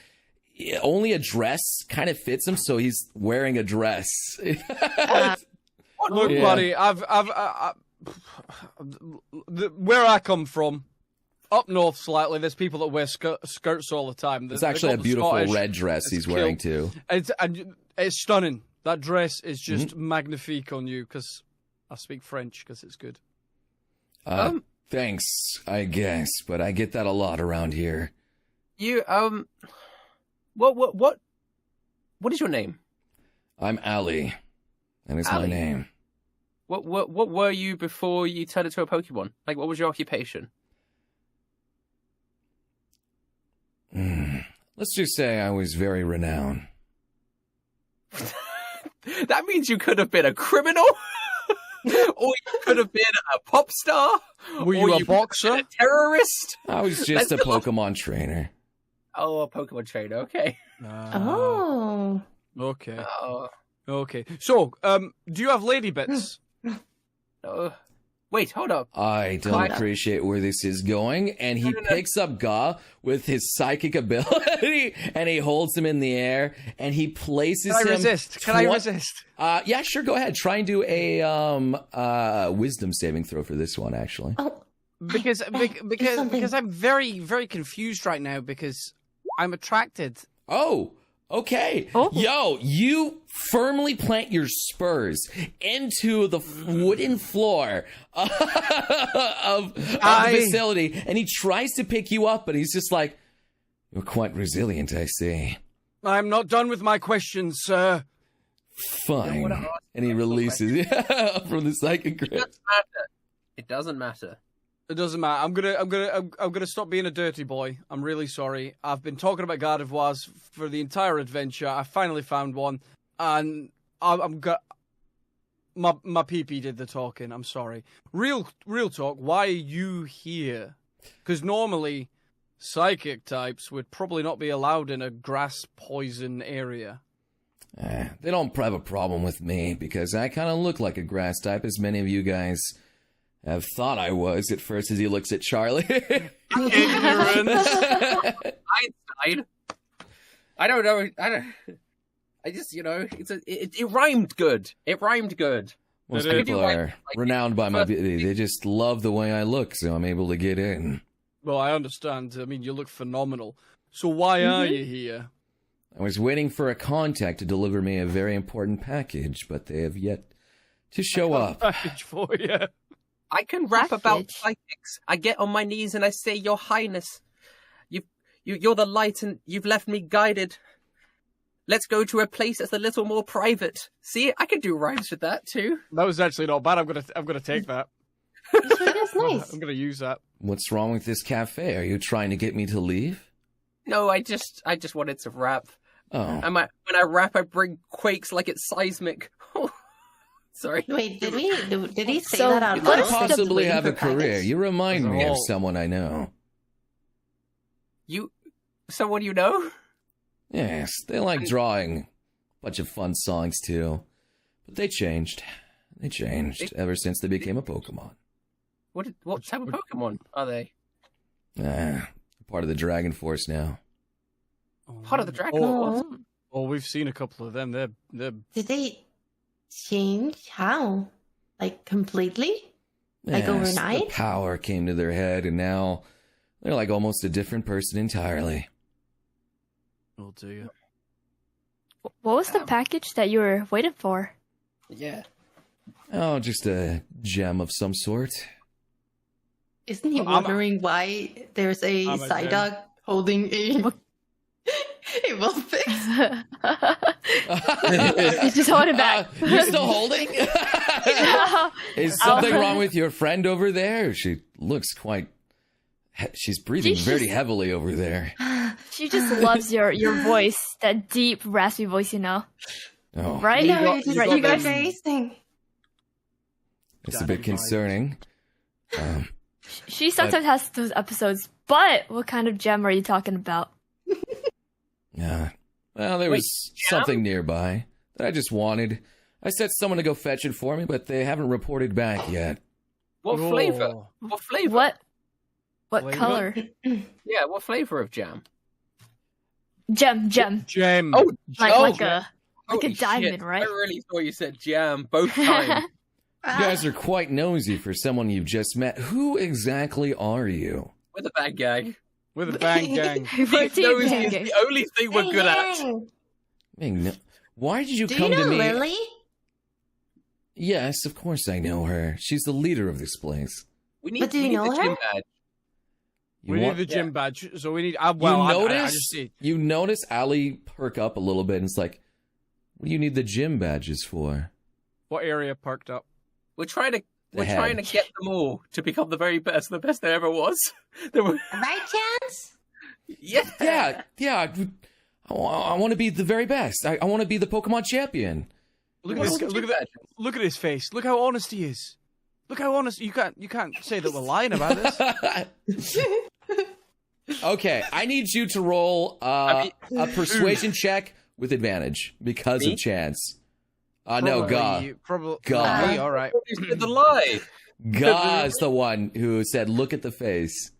only a dress kind of fits him, so he's wearing a dress. Look, Yeah. buddy, where I come from, up north slightly, there's people that wear skirts all the time. It's actually a beautiful red dress he's wearing too. It's stunning. That dress is just magnifique on you, because I speak French, because it's good. Thanks, I guess, but I get that a lot around here. You what is your name? I'm Ali, and it's my Ali. name. What were you before you turned into a Pokemon? Like, what was your occupation? Let's just say I was very renowned. That means you could have been a criminal, or you could have been a pop star. Were you a boxer? A terrorist? I was just a Pokemon trainer. Oh, a Pokemon trainer. Okay. Oh. Okay. Oh. Okay. So, do you have lady bits? Wait, hold up. I don't appreciate where this is going, and he picks up Ga with his psychic ability, and he holds him in the air, and he places him... Can I resist? Yeah, sure, go ahead. Try and do a wisdom saving throw for this one, actually. Oh. Because I'm very, very confused right now, because I'm attracted. Oh, okay. Oh. Yo, you firmly plant your spurs into the wooden floor of the facility, and he tries to pick you up, but he's just like, you're quite resilient, I see. I'm not done with my questions, sir. Fine. And he releases from the psychic grip. It doesn't matter. It doesn't matter. I'm gonna stop being a dirty boy. I'm really sorry. I've been talking about Gardevoirs for the entire adventure. I finally found one, and my pee-pee did the talking. I'm sorry. Real talk. Why are you here? Because normally, psychic types would probably not be allowed in a grass poison area. They don't have a problem with me because I kind of look like a grass type, as many of you guys have thought I was at first. As he looks at Charlie. Ignorant. Einstein. I don't know. I just, it rhymed good. It rhymed good. Most It is. people are renowned by my beauty. They just love the way I look, so I'm able to get in. Well, I understand. I mean, you look phenomenal. So why are you here? I was waiting for a contact to deliver me a very important package, but they have yet to show up. Package for you. I can rap about Package. psychics. I get on my knees and I say, Your Highness, you're the light and you've left me guided. Let's go to a place that's a little more private. See, I can do rhymes with that too. That was actually not bad. I'm gonna take that. That's nice. I'm gonna use that. What's wrong with this cafe? Are you trying to get me to leave? No, I just wanted to rap. Oh, And when I rap, I bring quakes like it's seismic. Sorry. Wait, did he say So, that out you loud? could What's the possibly have a package? career. You remind me of Oh. someone I know. Someone you know? Yes, they like drawing a bunch of fun songs too. But they changed. They changed ever since they became a Pokemon. What type of Pokemon are they? Part of the Dragon Force now. Part of the Dragon Oh, Force? oh, we've seen a couple of them. They're Did they change? How? Like completely? Like Yes, overnight? the power came to their head, and now they're like almost a different person entirely. oh dear. What was the package that you were waiting for? Yeah. Oh, just a gem of some sort. Isn't he I'm- wondering why there's a I'm a Psyduck gem. holding a It will fix. You just hold it back. You're still holding? Is something wrong with your friend over there? She looks quite... She's breathing very heavily over there. She just loves your voice, that deep, raspy voice, you know. Oh, Right? No, you just Right, you guys. amazing. it's a bit concerning. She sometimes has those episodes, but what kind of gem are you talking about? Yeah. Well, there was something nearby that I just wanted. I sent someone to go fetch it for me, but they haven't reported back yet. What flavor? What flavor? What Flavor? color? Yeah, what flavor of jam? Gem. Gem. Oh, Like a Holy diamond, shit. right? I really thought you said jam both times. You guys are quite nosy for someone you've just met. Who exactly are you? With a bad gang. With a bang gang. We're team Nosy is banging. the only thing we're good at. Why did you Do come you know to me? Lily? Yes, of course I know her. She's the leader of this place. We need, But do you we need know the her? gym badge. You We want- need the gym badge, so we need. you notice? I just see. You notice Ali perk up a little bit, and it's like, what do you need the gym badges for? What area perked up? We're trying to head. get them all to become the very best, the best there ever was. Right, Chance? Yeah. I want to be the very best. I want to be the Pokemon champion. Look at this. Look at his face. Look how honest he is. Look how honest. You can't say that we're lying about this. Okay, I need you to roll a persuasion check with advantage because of chance. No, God. Probably. God. All right. You said the lie. God's the one who said, "Look at the face."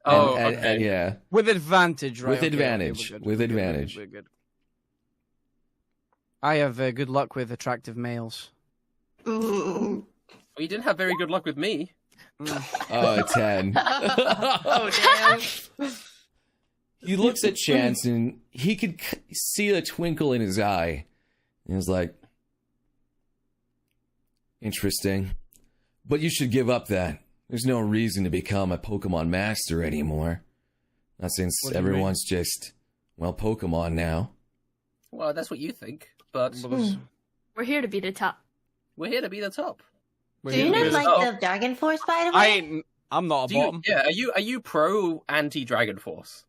Oh, And- okay. yeah. With advantage, right? With okay, advantage. we're good, With we're good, advantage. we're good. I have good luck with attractive males. Ooh. Well, you didn't have very good luck with me. Oh, a 10. Oh, damn. He looks at Chance and he could see the twinkle in his eye. And he's like, interesting. But you should give up that. There's no reason to become a Pokemon master anymore. Not since What do you mean? everyone's just, well, Pokemon now. Well, that's what you think, but We're here to be the top. we're here to be the top. Do you not like the Dragon Force, by the way? I'm not a bottom. Are you pro anti Dragon Force?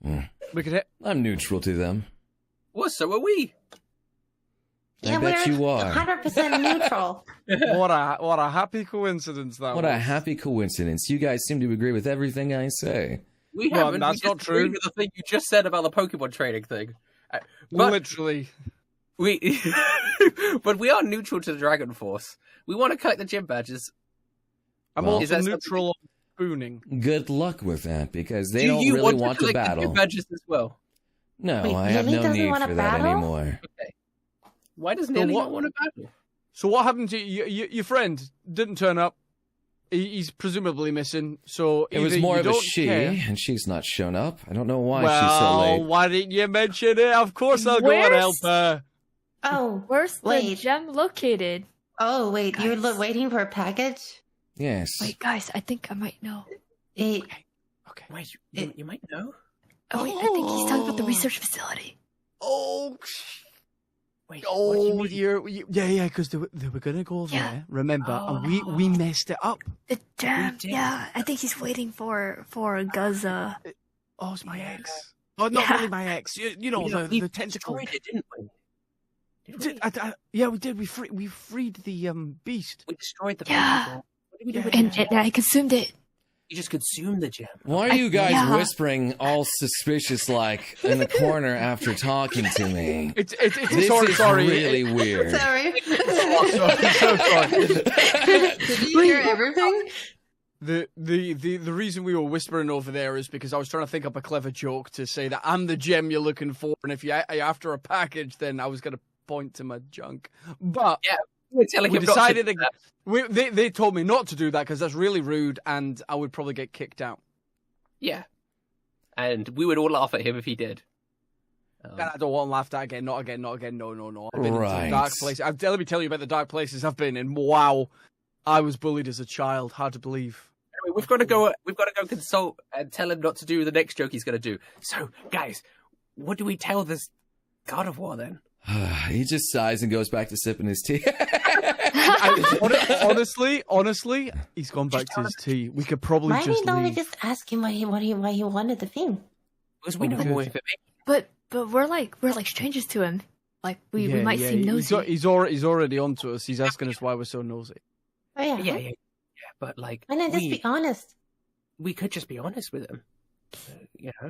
We could hit. I'm neutral to them. Well, so are we. I bet we're you are. 100% neutral. What a happy coincidence that What was. a happy coincidence. You guys seem to agree with everything I say. We Well, haven't. that's we not just agreed true. with the thing you just said about the Pokemon training thing. But Literally. we, but we are neutral to the Dragon Force. We want to collect the gym badges. I'm Well- Is also that neutral on spooning. Good luck with that, because they Do don't you really want to to collect the battle. gym badges as well? No, Wait, I have Lily no doesn't need wanna for that battle? anymore. Okay. Why does Nelly what- not want to battle? So what happened to your friend? Didn't turn up. He's presumably missing. So It was either more you of a don't she, care- and she's not shown up. I don't know why well, she's so late. why didn't you mention it? Of course I'll go and Where's- help her. Oh, Where's the Wait. gem located? oh, wait, you're Guys. waiting for a package? Yes. Wait, guys, I think I might know. It, Okay. Wait, you might know. Oh, wait, I think he's talking about the research facility. Oh, Wait, oh, yeah, because they were gonna go Yeah. there. Remember, and we messed it up. The gem, did. yeah. I think he's waiting for Guzza. Oh, it's my ex. Oh, not Yeah. really my ex. You know we the tentacle. destroyed it, didn't we? Yeah, we did. We freed the beast. We destroyed the Yeah. Pokeball. What did we do with And, it? and I consumed it. You just consumed the gem. Why are you guys Yeah. whispering all suspicious like in the corner after talking to me? It's This sorry, is sorry. really weird. sorry. So sorry. Did you hear everything? The reason we were whispering over there is because I was trying to think up a clever joke to say that I'm the gem you're looking for, and if you're after a package, then I was going to point to my junk. But We're telling we him not to decided do that. they told me not to do that because that's really rude, and I would probably get kicked out. Yeah. And we would all laugh at him if he did. And I don't want laughed at again. Not again. No. I've been into Right. dark places. Let me tell you about the dark places I've been in. Wow, I was bullied as a child. Hard to believe. Anyway, we've got to go consult and tell him not to do the next joke he's going to do. So, guys, what do we tell this God of War then? He just sighs and goes back to sipping his tea. Honestly, he's gone back to his tea. We could probably Why just don't we leave. just ask him why he wanted the thing? Because we know more information. But we're like strangers to him. Like we might seem nosy. He's already onto us. He's asking us why we're so nosy. Oh yeah. Yeah. But like, Why not just be honest? we could just be honest with him.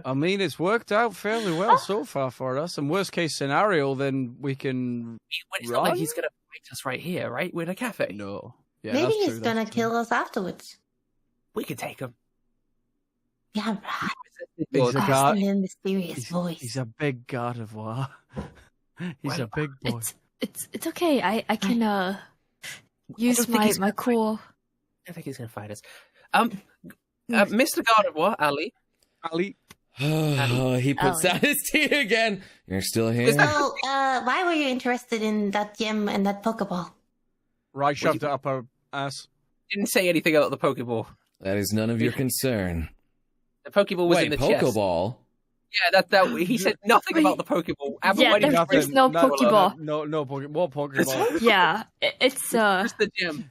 I mean, it's worked out fairly well so far for us. And worst case scenario, then we can. It's not like he's gonna fight us right here, right? We're in a cafe. No. Yeah, Maybe that's he's true, gonna that's true. kill us afterwards. We could take him. Yeah, right. He's a Ask god. him in a mysterious voice. He's a big God of War. He's a big boy. It's okay. I can use my cool. I think he's gonna fight us. Mr. God of War, Ali. He puts down his tea again. You're still here. So, why were you interested in that gem and that Pokeball? Right, shoved it up her ass. Didn't say anything about the Pokeball. That is none of your concern. The Pokeball was in the chest. Pokeball? Yeah, that he said nothing about the Pokeball. There's no Pokeball. No Pokeball. Yeah, it's Just the gem.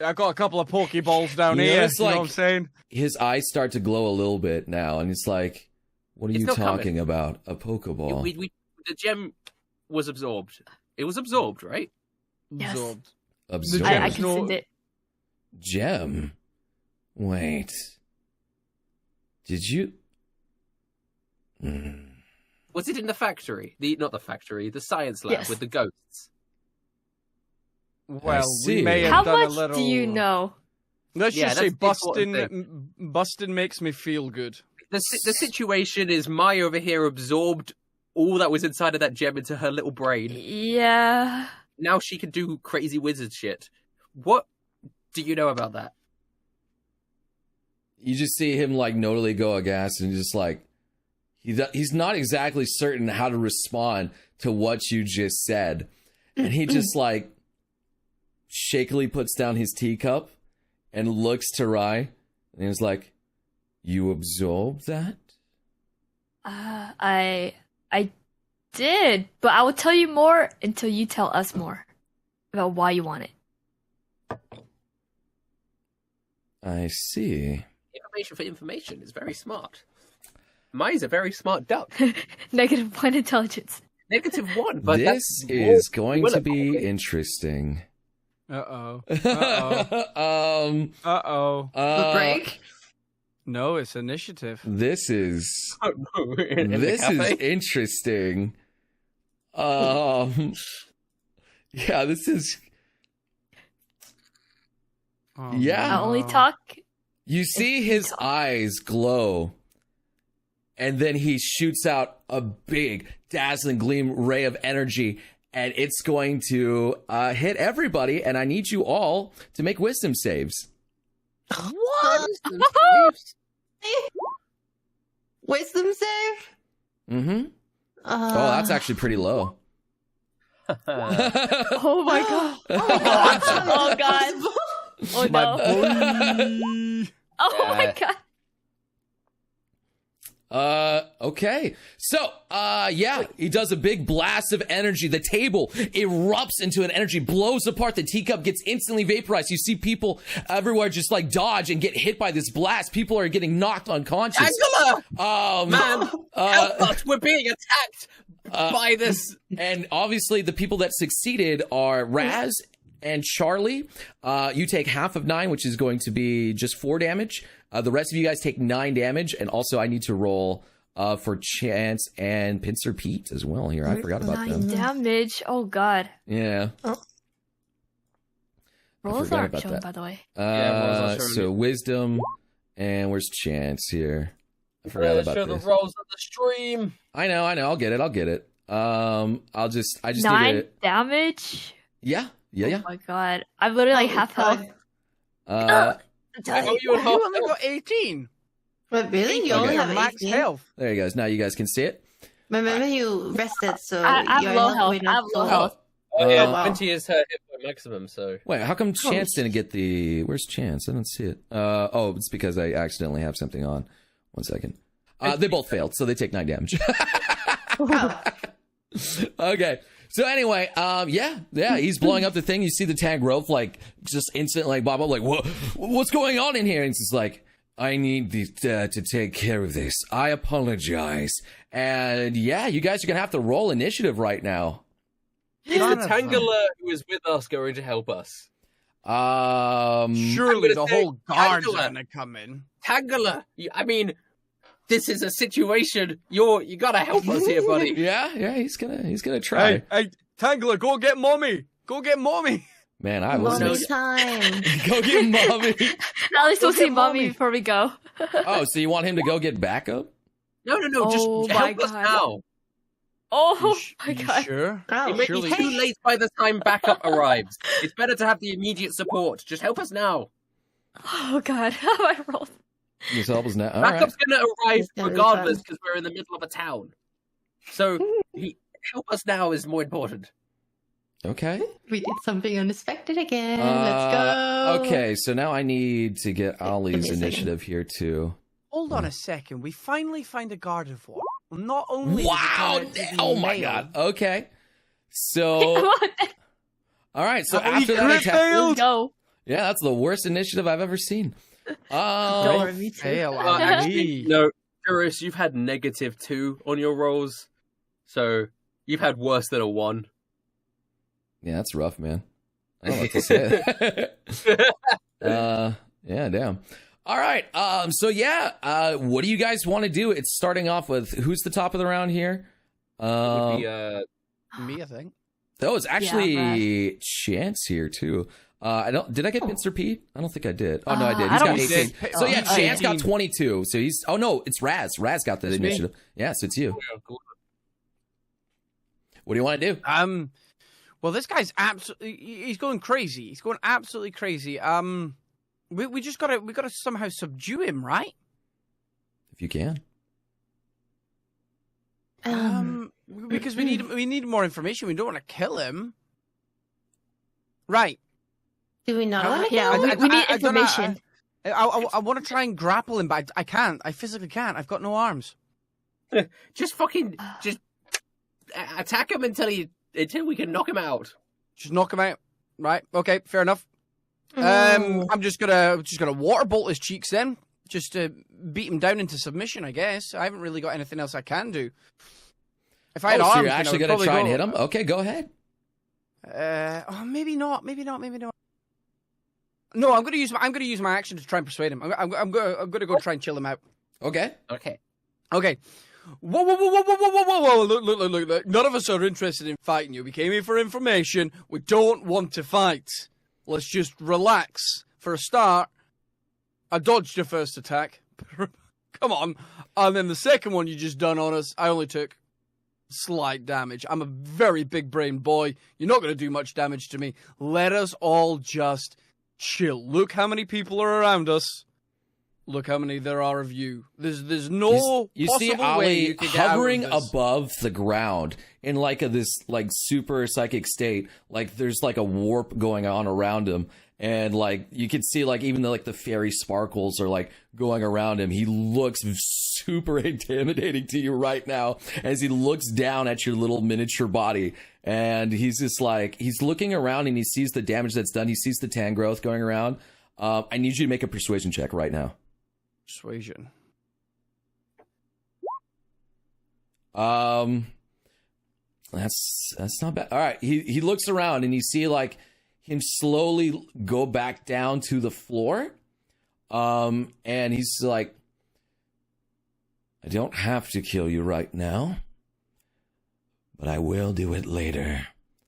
I got a couple of Pokeballs down You here. notice, You know like- what I'm saying? His eyes start to glow a little bit now, and it's like, what are It's you not coming. talking about? A Pokeball? The gem was absorbed. It was absorbed, right? Yes. Absorbed. Absorbed. I can send it. Gem? Wait. Did you? Was it in the factory? Not the factory, the science lab Yes. with the ghosts. Well, see. we may have How done much a little. do you know? Let's Yeah, just say that's the important busting makes me feel good. The situation is Maya over here absorbed all that was inside of that gem into her little brain. Yeah. Now she can do crazy wizard shit. What do you know about that? You just see him like notably go aghast, and just like he's not exactly certain how to respond to what you just said, and he just like shakily puts down his teacup and looks to Rai, and he's like, "You absorbed that?" I did, but I will tell you more until you tell us more about why you want it. I see. Information for information is very smart. Maya's a very smart duck. -1 intelligence. -1, but This that's is going to willable. be interesting. Uh-oh. Uh-oh. break? No, it's initiative. This is in the this is cafe. interesting. Yeah, this is. Oh, Yeah. I only talk. You see his eyes glow, and then he shoots out a big, dazzling gleam ray of energy, and it's going to hit everybody. And I need you all to make wisdom saves. What? Wisdom save? Mm-hmm. Oh, that's actually pretty low. Oh my god. Oh god. Oh no. Oh my god. Okay. So, yeah, he does a big blast of energy. The table erupts into an energy, blows apart. The teacup gets instantly vaporized. You see people everywhere just like dodge and get hit by this blast. People are getting knocked unconscious. Angela! Man, help us! We're being attacked by this. And obviously the people that succeeded are Raz and Charlie. You take half of 9, which is going to be just 4 damage. The rest of you guys take 9 damage. And also I need to roll for Chance and Pincer Pete as well here. I forgot about 9 them. damage. Oh god. Yeah. Rolls forgot aren't about showing, that. by the way. rolls aren't showing. So Wisdom, and where's Chance here? I forgot about Show the this. rolls of the stream. I know. I'll get it. I just 9 need to. damage? Yeah. Oh my god. I'm literally like half health. I know you You only got 18. But really? You Okay. only Your have max 18? health. There you guys. Now you guys can see it. Remember you rested, so I have your low health health. will I not have low go health. up. Oh, yeah, wow. 20 is her hit point maximum, so. Wait, how come Chance didn't get the? Where's Chance? I don't see it. Oh, it's because I accidentally have something on. 1 second. They both failed, so they take 9 damage. Okay. So anyway, yeah, he's blowing up the thing. You see the tank growth, like, just instantly, like, blah, blah, like, what's going on in here? And it's just like, I need to take care of this. I apologize. And yeah, you guys are going to have to roll initiative right now. Is the Tangler who is with us going to help us? Surely the whole guard's Tangler. gonna come in. Tangler! I mean, this is a situation. You gotta help us here, buddy. Yeah, he's gonna try. Hey, Tangler, go get mommy. Go get mommy. Man, I Mommy wasn't. time. Go get mommy. At least we'll see mommy before we go. Oh, so you want him to go get backup? No, Oh just my help us God. now. Oh my You god. sure? Oh, It may be surely- too late by the time backup arrives. It's better to have the immediate support. Just help us now. Oh god. How I rolled. Just help us now. All right. Backup's gonna arrive It's gonna be regardless fun. because we're in the middle of a town. So help us now is more important. Okay. We did something unexpected again. Let's go. Okay, so now I need to get Ollie's me a second. initiative here too. Hold on a second. We finally find a Gardevoir. Not only. Wow! is it Oh my male, god. Okay. So, all right. So Have we after that crit attack, failed? Let's go. yeah, that's the worst initiative I've ever seen. Don't me too. Fail, Actually, Ali. no, Boris, you've had -2 on your rolls, so you've had worse than a 1. Yeah, that's rough, man. I don't know what to say. Yeah, damn. All right. So yeah, what do you guys want to do? It's starting off with who's the top of the round here? It would be, Me, I think. Oh, it's actually Yeah, Chance here too. Did I get Pincer Pete? I don't think I did. Oh no, I did. I He's got don't 18. think- So yeah, Oh, Chance got 18. 22. So he's no, it's Raz. Raz got the It's me. initiative. Yeah, so it's you. What do you want to do? Well, this guy's absolutely—he's going crazy. He's going absolutely crazy. We just gotta somehow subdue him, right? If you can. Because we need more information. We don't want to kill him, right? Do we not want to Yeah, go? we need I don't know, information. I want to try and grapple him, but I can't. I physically can't. I've got no arms. just attack him until we can knock him out. Just knock him out. Right? Okay, fair enough. Oh. I'm just gonna waterbolt his cheeks then, just to beat him down into submission. I guess I haven't really got anything else I can do. If I had Oh, arms, so you're then I actually would going to probably try and go- hit him? Okay, go ahead. Maybe not. No, I'm gonna use my action to try and persuade him. I'm gonna go try and chill him out. Okay. Okay. Okay. Whoa! Look! None of us are interested in fighting you. We came here for information. We don't want to fight. Let's just relax. For a start, I dodged your first attack. Come on. And then the second one you just done on us, I only took slight damage. I'm a very big brain boy. You're not going to do much damage to me. Let us all just chill. Look how many people are around us. Look how many there are of you. There's no You see possible way Ollie you could get out of hovering this. above the ground in like this like super psychic state. Like there's like a warp going on around him. And like you can see like even the fairy sparkles are like going around him. He looks super intimidating to you right now as he looks down at your little miniature body. And he's just like, he's looking around and he sees the damage that's done. He sees the tan growth going around. I need you to make a persuasion check right now. Persuasion. That's not bad. All right, he looks around and you see like him slowly go back down to the floor, and he's like, "I don't have to kill you right now, but I will do it later."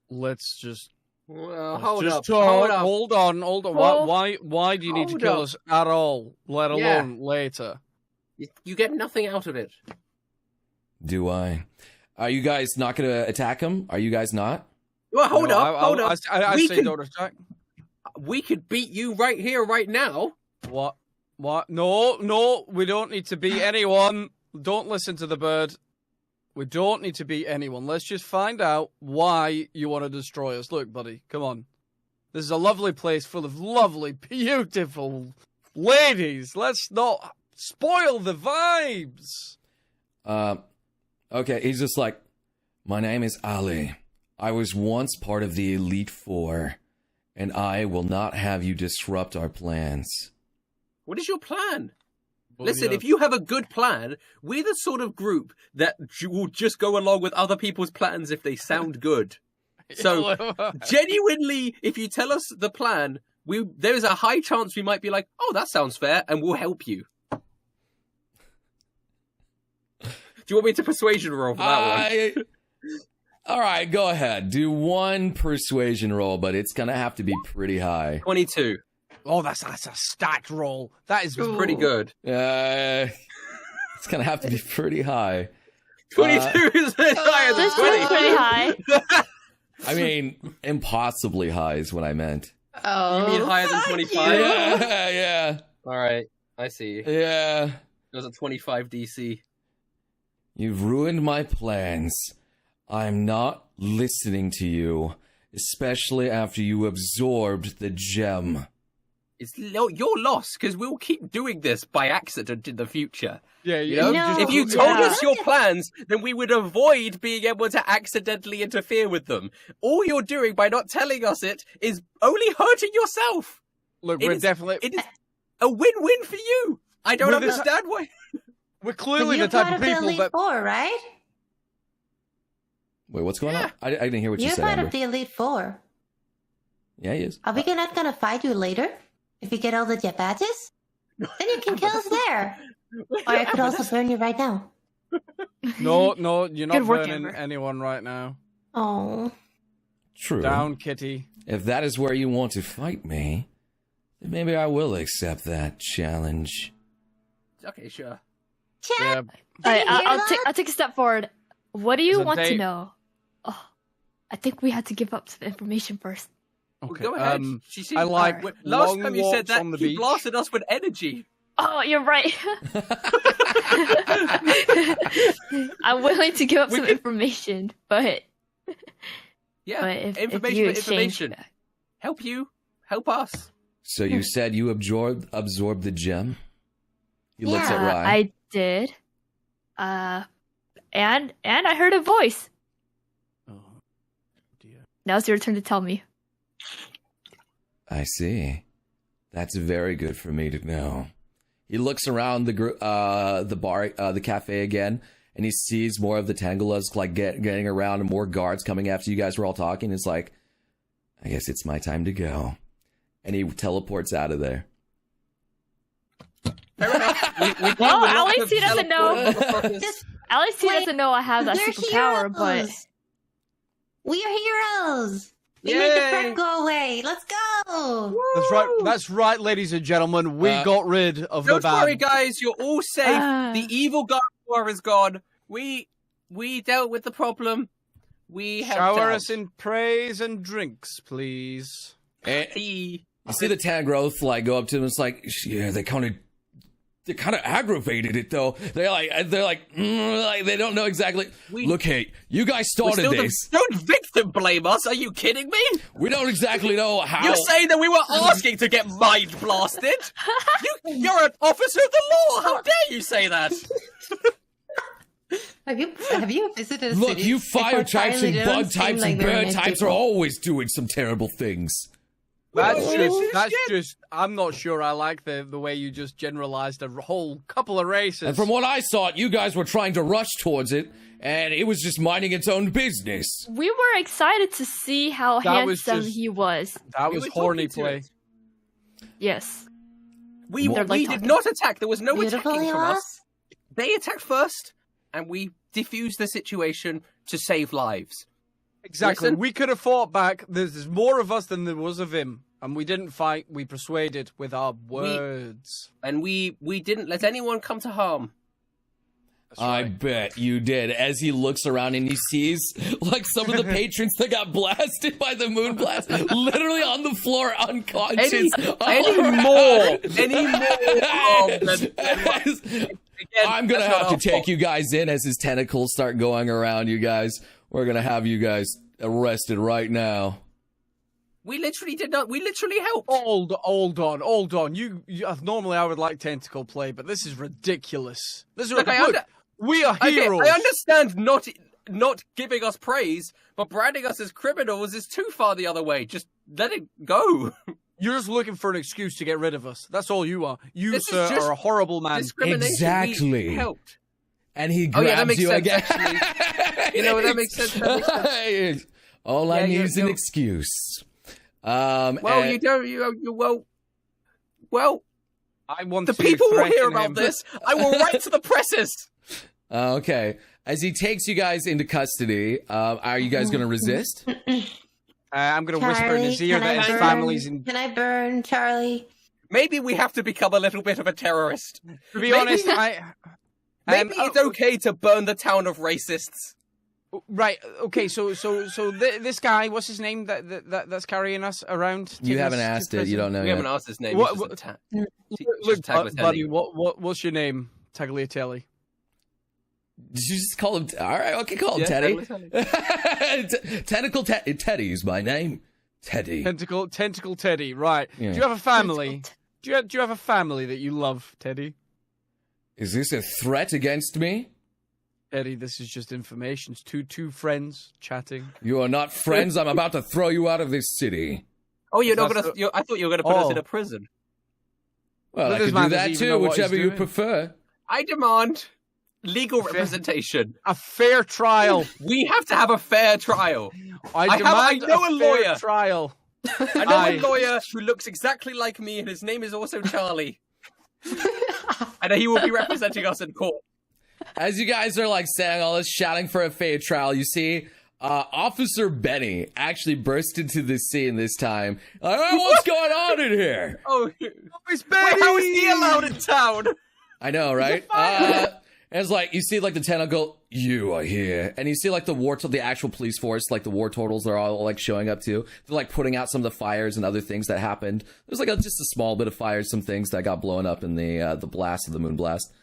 Let's just Well, hold just up. talk. Hold up. Hold on. Oh. Why do you need to Hold kill up. us at all? Let alone Yeah. later. You get nothing out of it. Do I? Are you guys not going to attack him? Are you guys not? Well, hold No, up. Hold up. I We say can- don't attack. We could beat you right here, right now. What? No, we don't need to beat anyone. Don't listen to the bird. We don't need to beat anyone. Let's just find out why you want to destroy us. Look, buddy, come on. This is a lovely place full of lovely, beautiful ladies. Let's not spoil the vibes. Okay, he's just like, my name is Ali. I was once part of the Elite Four, and I will not have you disrupt our plans. What is your plan? Well, Listen, yeah. if you have a good plan, we're the sort of group that will just go along with other people's plans if they sound good. So, genuinely, if you tell us the plan, there is a high chance we might be like, oh, that sounds fair, and we'll help you. Do you want me to persuasion roll for that one? All right, go ahead. Do one persuasion roll, but it's going to have to be pretty high. 22. Oh, that's a stacked roll. That is Pretty good. It's going to have to be pretty high. 22 is higher than This 20. was pretty high. I mean, impossibly high is what I meant. Oh, You mean higher than fuck 25? you. Yeah. All right, I see. Yeah. It was a 25 DC. You've ruined my plans. I'm not listening to you, especially after you absorbed the gem. It's your loss, because we'll keep doing this by accident in the future. Yeah, You know, No, if you told yeah. us your plans, then we would avoid being able to accidentally interfere with them. All you're doing by not telling us it is only hurting yourself. Look, It we're is- definitely It is a win-win for you. I don't Well, this- understand why. we're But clearly you're the type part of of the people Elite that Four, right? Wait, what's going on? I didn't hear what you You're said, part Amber. of the Elite Four. Yeah, he is. Are we not gonna fight you later? If you get all the jet badges? Then you can kill us there. Or I could also burn you right now. no, you're not Good work, burning Amber. anyone right now. Oh. True. Down, Kitty. If that is where you want to fight me, then maybe I will accept that challenge. Okay, sure. Chat! Yeah, Alright, Did you hear that? I'll take a step forward. What do you Is it want to date? know? Oh, I think we had to give up some information first. okay. Go ahead. I seems- like Alright. Last long time you walks said that, on the you beach. blasted us with energy. Oh, you're right. I'm willing to give up We some could- information, but Yeah, if information you for exchange, information. Help you, help us. So you said you absorbed the gem? You looked at Yeah, Rye. I did. And I heard a voice. Oh, dear. Now it's your turn to tell me. I see. That's very good for me to know. He looks around the bar, the cafe again, and he sees more of the Tangalas like getting around and more guards coming after you guys were all talking. It's like, I guess it's my time to go. And he teleports out of there. Fair enough. Well, at least he doesn't know. Just At least he Wait, doesn't know I have that we're superpower, but heroes. We are heroes. We Yay. made the threat go away. Let's go. That's right. That's right, ladies and gentlemen. We got rid of the Don't bad. worry, guys. You're all safe. The evil God war is gone. We dealt with the problem. We have Shower dealt. us in praise and drinks, please. And Tea. you see the Tangrowth like go up to him. It's like, yeah, they kind of aggravated it though. They're like they don't know exactly. Look, hey, you guys We're started still this. Don't victim blame us. Are you kidding me? We don't exactly know how. You're saying that we were asking to get mind blasted? You're an officer of the law. How dare you say that? Have you visited a Look, city? you Like, fire what types finally and don't bug seem types like and very bird nice types are people. always doing some terrible things. That's I'm not sure I like the way you just generalized a whole couple of races. And from what I saw, you guys were trying to rush towards it, and it was just minding its own business. we were excited to see how That was handsome just- he was. that We was were horny talking to play. it. Yes. We They're like did talking. not attack. There was no Beautiful attacking he from was. us. They attacked first, and we diffused the situation to save lives. Exactly. Listen. We could have fought back. There's more of us than there was of him. And we didn't fight. We persuaded with our words. And we didn't let anyone come to harm. That's I right. bet you did. As he looks around and he sees like some of the patrons that got blasted by the moon blast, literally on the floor, unconscious. Any more I'm gonna have to take you guys in as his tentacles start going around you guys. We're gonna have you guys arrested right now. We literally did not. We literally helped. Hold on. You normally I would like tentacle play, but this is ridiculous. This is Look, I look, We are Okay, heroes. I understand not giving us praise, but branding us as criminals is too far the other way. Just let it go. You're just looking for an excuse to get rid of us. That's all you are. You, This is sir, just are a horrible man. Discrimination. Exactly. We helped. And he Oh, grabs yeah, that makes you sense, again. actually. You know, that makes sense. That makes sense. All I Yeah, need is an you're- excuse. Well, and- you don't. Well. I want The to people will threaten hear him. about this. I will write to the presses. Okay. As he takes you guys into custody, are you guys going to resist? I'm going to whisper in his Charlie, ear can that I his burn? family's in. Can I burn Charlie? Maybe we have to become a little bit of a terrorist. To be Maybe- honest, Maybe it's okay to burn the town of racists. Right. Okay. So this guy, what's his name? That's carrying us around. You taking haven't us to asked it. prison? You don't know We yet. haven't asked his name. What- He's what- just a Look, Tagliatelle. buddy, what's your name? Tagliatelle. Did you just call him? All right, okay, call him Yeah, Teddy. Tagliatelle. Tentacle Teddy's my name. Teddy. Tentacle Teddy. Right. Yeah. Do you have a family? Do you have a family that you love, Teddy? Is this a threat against me? Teddy, this is just information. It's two friends chatting. You are not friends. I'm about to throw you out of this city. Oh, you're not That's gonna. I thought you were gonna put us Oh. in a prison. Well, But I this could man do doesn't that even know too, what he's whichever you doing. prefer. I demand legal Fair. representation. A fair trial. We have to have a fair trial. I I demand know a fair lawyer. trial. I know a lawyer who looks exactly like me, and his name is also Charlie. And he will be representing us in court. As you guys are like saying all this, shouting for a fair trial, you see Officer Benny actually burst into the scene this time. Like, oh, what's going on in here? Oh, It's wait, how is he allowed in town? I know, right? And it's like you see like the tentacle, you are here, and you see like the actual police force, like the war totals, they're all like showing up too. They're like putting out some of the fires and other things that happened. There's like just a small bit of fires, some things that got blown up in the blast of the moon blast.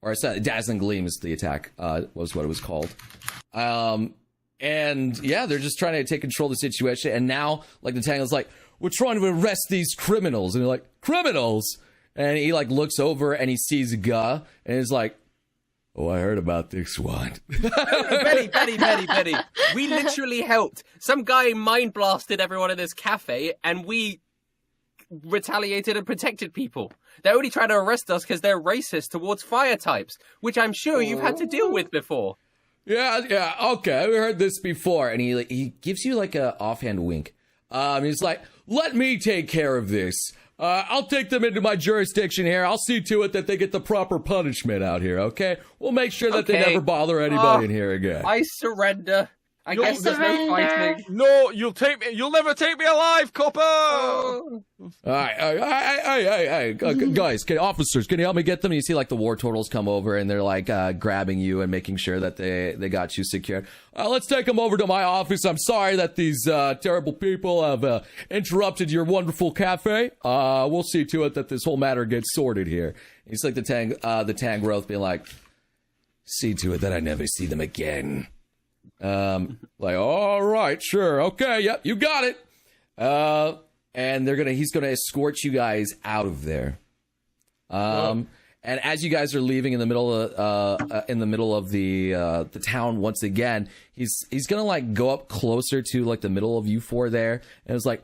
Or it's Dazzling Gleam is the attack, was what it was called. And yeah, they're just trying to take control of the situation. And now, like, the Tangle's like, we're trying to arrest these criminals. And they're like, criminals? And he, like, looks over and he sees Guh. And he's like, oh, I heard about this one. Betty. We literally helped. Some guy mind blasted everyone in this cafe, and we retaliated and protected people. They're only trying to arrest us because they're racist towards fire types, which I'm sure you've had to deal with before. Yeah, okay, we heard this before. And he gives you, like, a offhand wink. He's like, let me take care of this. I'll take them into my jurisdiction here. I'll see to it that they get the proper punishment out here, okay? We'll make sure that they Okay. never bother anybody in here again. I surrender. I guess there's no surrender. fighting. No, you'll never take me alive, copper. All right, hey, guys, officers, can you help me get them? And you see, like, the war totals come over, and they're, like, grabbing you and making sure that they got you secured. Let's take them over to my office. I'm sorry that these terrible people have interrupted your wonderful cafe. We'll see to it that this whole matter gets sorted here. It's like the Tang growth being like, see to it that I never see them again. Like, all right, sure, okay, yep, you got it. And he's gonna escort you guys out of there. And as you guys are leaving in the middle of the town once again, he's gonna like go up closer to like the middle of you four there, and it's like,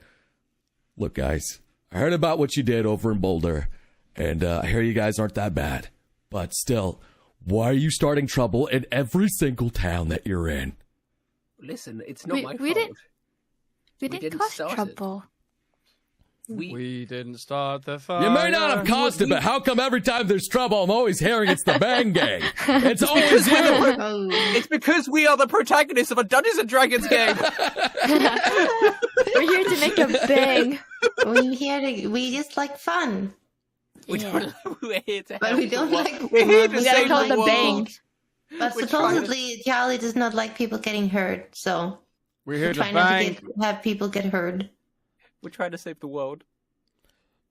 look, guys, I heard about what you did over in Boulder, and I hear you guys aren't that bad, but still, why are you starting trouble in every single town that you're in? Listen, it's not my We fault. We didn't didn't cause start it. trouble. We didn't start the fire. You may not have caused it, but how come every time there's trouble, I'm always hearing it's the Bang Gang? It's always you. Oh. It's because we are the protagonists of a Dungeons and Dragons game. We're here to make a bang. We just like fun. We Yeah. don't, we're here to But help we don't the world. like- We're here to we gotta save call the the world. bang. But We're trying to- supposedly, Charlie does not like people getting hurt, so We're here to try not bang. to have people get hurt. We're trying to save the world.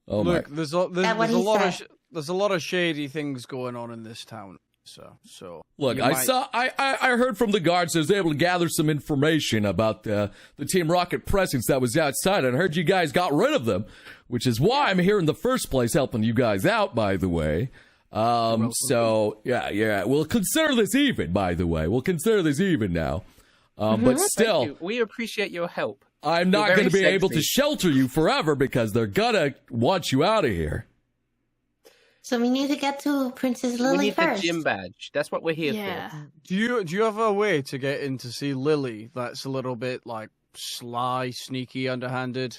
Oh my. Look, there's That what a he lot said. there's a lot of shady things going on in this town. So Look, you I might- saw. I heard from the guards. I was able to gather some information about the Team Rocket presence that was outside, and I heard you guys got rid of them, which is why I'm here in the first place, helping you guys out. By the way, So yeah, we'll consider this even. By the way, we'll consider this even now. But still, we appreciate your help. I'm not going to be able to sexy. shelter you forever because they're gonna want you out of here. So we need to get to Princess We Lily need the first. gym badge. That's what we're here Yeah. for. Do you have a way to get in to see Lily that's a little bit like sly, sneaky, underhanded?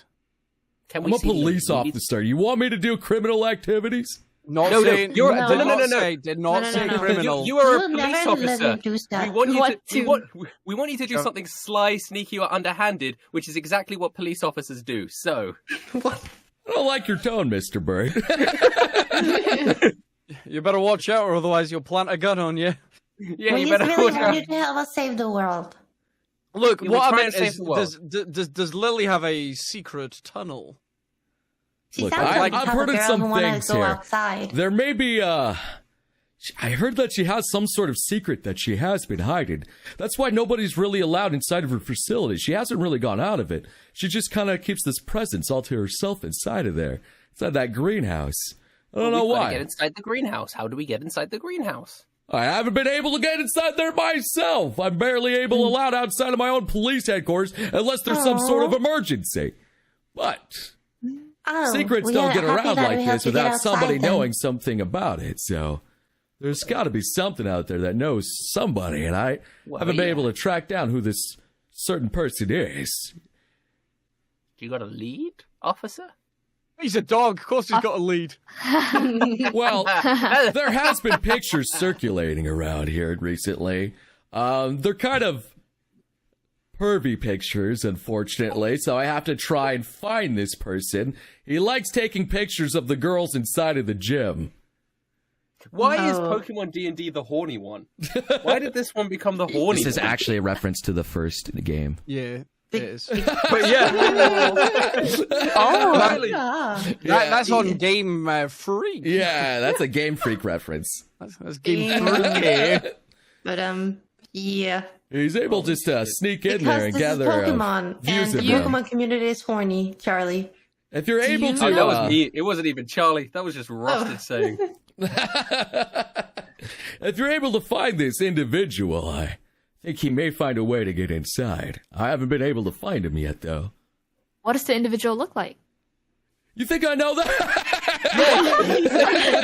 Can I'm we a see police Lily? officer. You want me to do criminal activities? Not No, saying you're- no, did no, not no, no. say did not No, no, say no, no. criminal. You are a You'll police never let officer. me do We stuff. want you What to, to- we want you to do Sure. something sly, sneaky, or underhanded, which is exactly what police officers do. So, I don't like your tone, Mr. Bird. You better watch out, or otherwise you'll plant a gun on you. yeah, we you just better really watch want out. you to help us save the world. Look, Yeah, what we're I trying meant to save is, the world. does Lily have a secret tunnel? She Look, sounds I- like the I've type heard of of girl some who wanna things go here. outside. There may be, I heard that she has some sort of secret that she has been hiding. That's why nobody's really allowed inside of her facility. She hasn't really gone out of it. She just kind of keeps this presence all to herself inside of there. Inside that greenhouse. I don't know We've gotta why. get inside the greenhouse. How do we get inside the greenhouse? I haven't been able to get inside there myself. I'm barely allowed outside of my own police headquarters unless there's some sort of emergency. But Oh, secrets we don't gotta- get happy around that like we have this to get without outside somebody then. knowing something about it. So there's got to be something out there that knows somebody, and I Well, haven't been yeah. able to track down who this certain person is. Do you got a lead, officer? He's a dog. Of course, he's got a lead. Well, there has been pictures circulating around here recently. They're kind of pervy pictures, unfortunately, so I have to try and find this person. He likes taking pictures of the girls inside of the gym. Why is No. Pokemon D&D the horny one? Why did this one become the horny This is one? actually a reference to the first game. Yeah, Big- it is. But yeah, Oh, really? Ah. that's on Game Freak. Yeah, that's a Game Freak reference. That's Game Freak. But yeah. He's able just to sneak in there Because and this is gather Pokemon, views and of the them. Pokemon community is horny, Charlie. If you're able you- to, Oh, that was me. It wasn't even Charlie. That was just Rusted saying. if you're able to find this individual, I think he may find a way to get inside. I haven't been able to find him yet, though. What does the individual look like? You think I know that?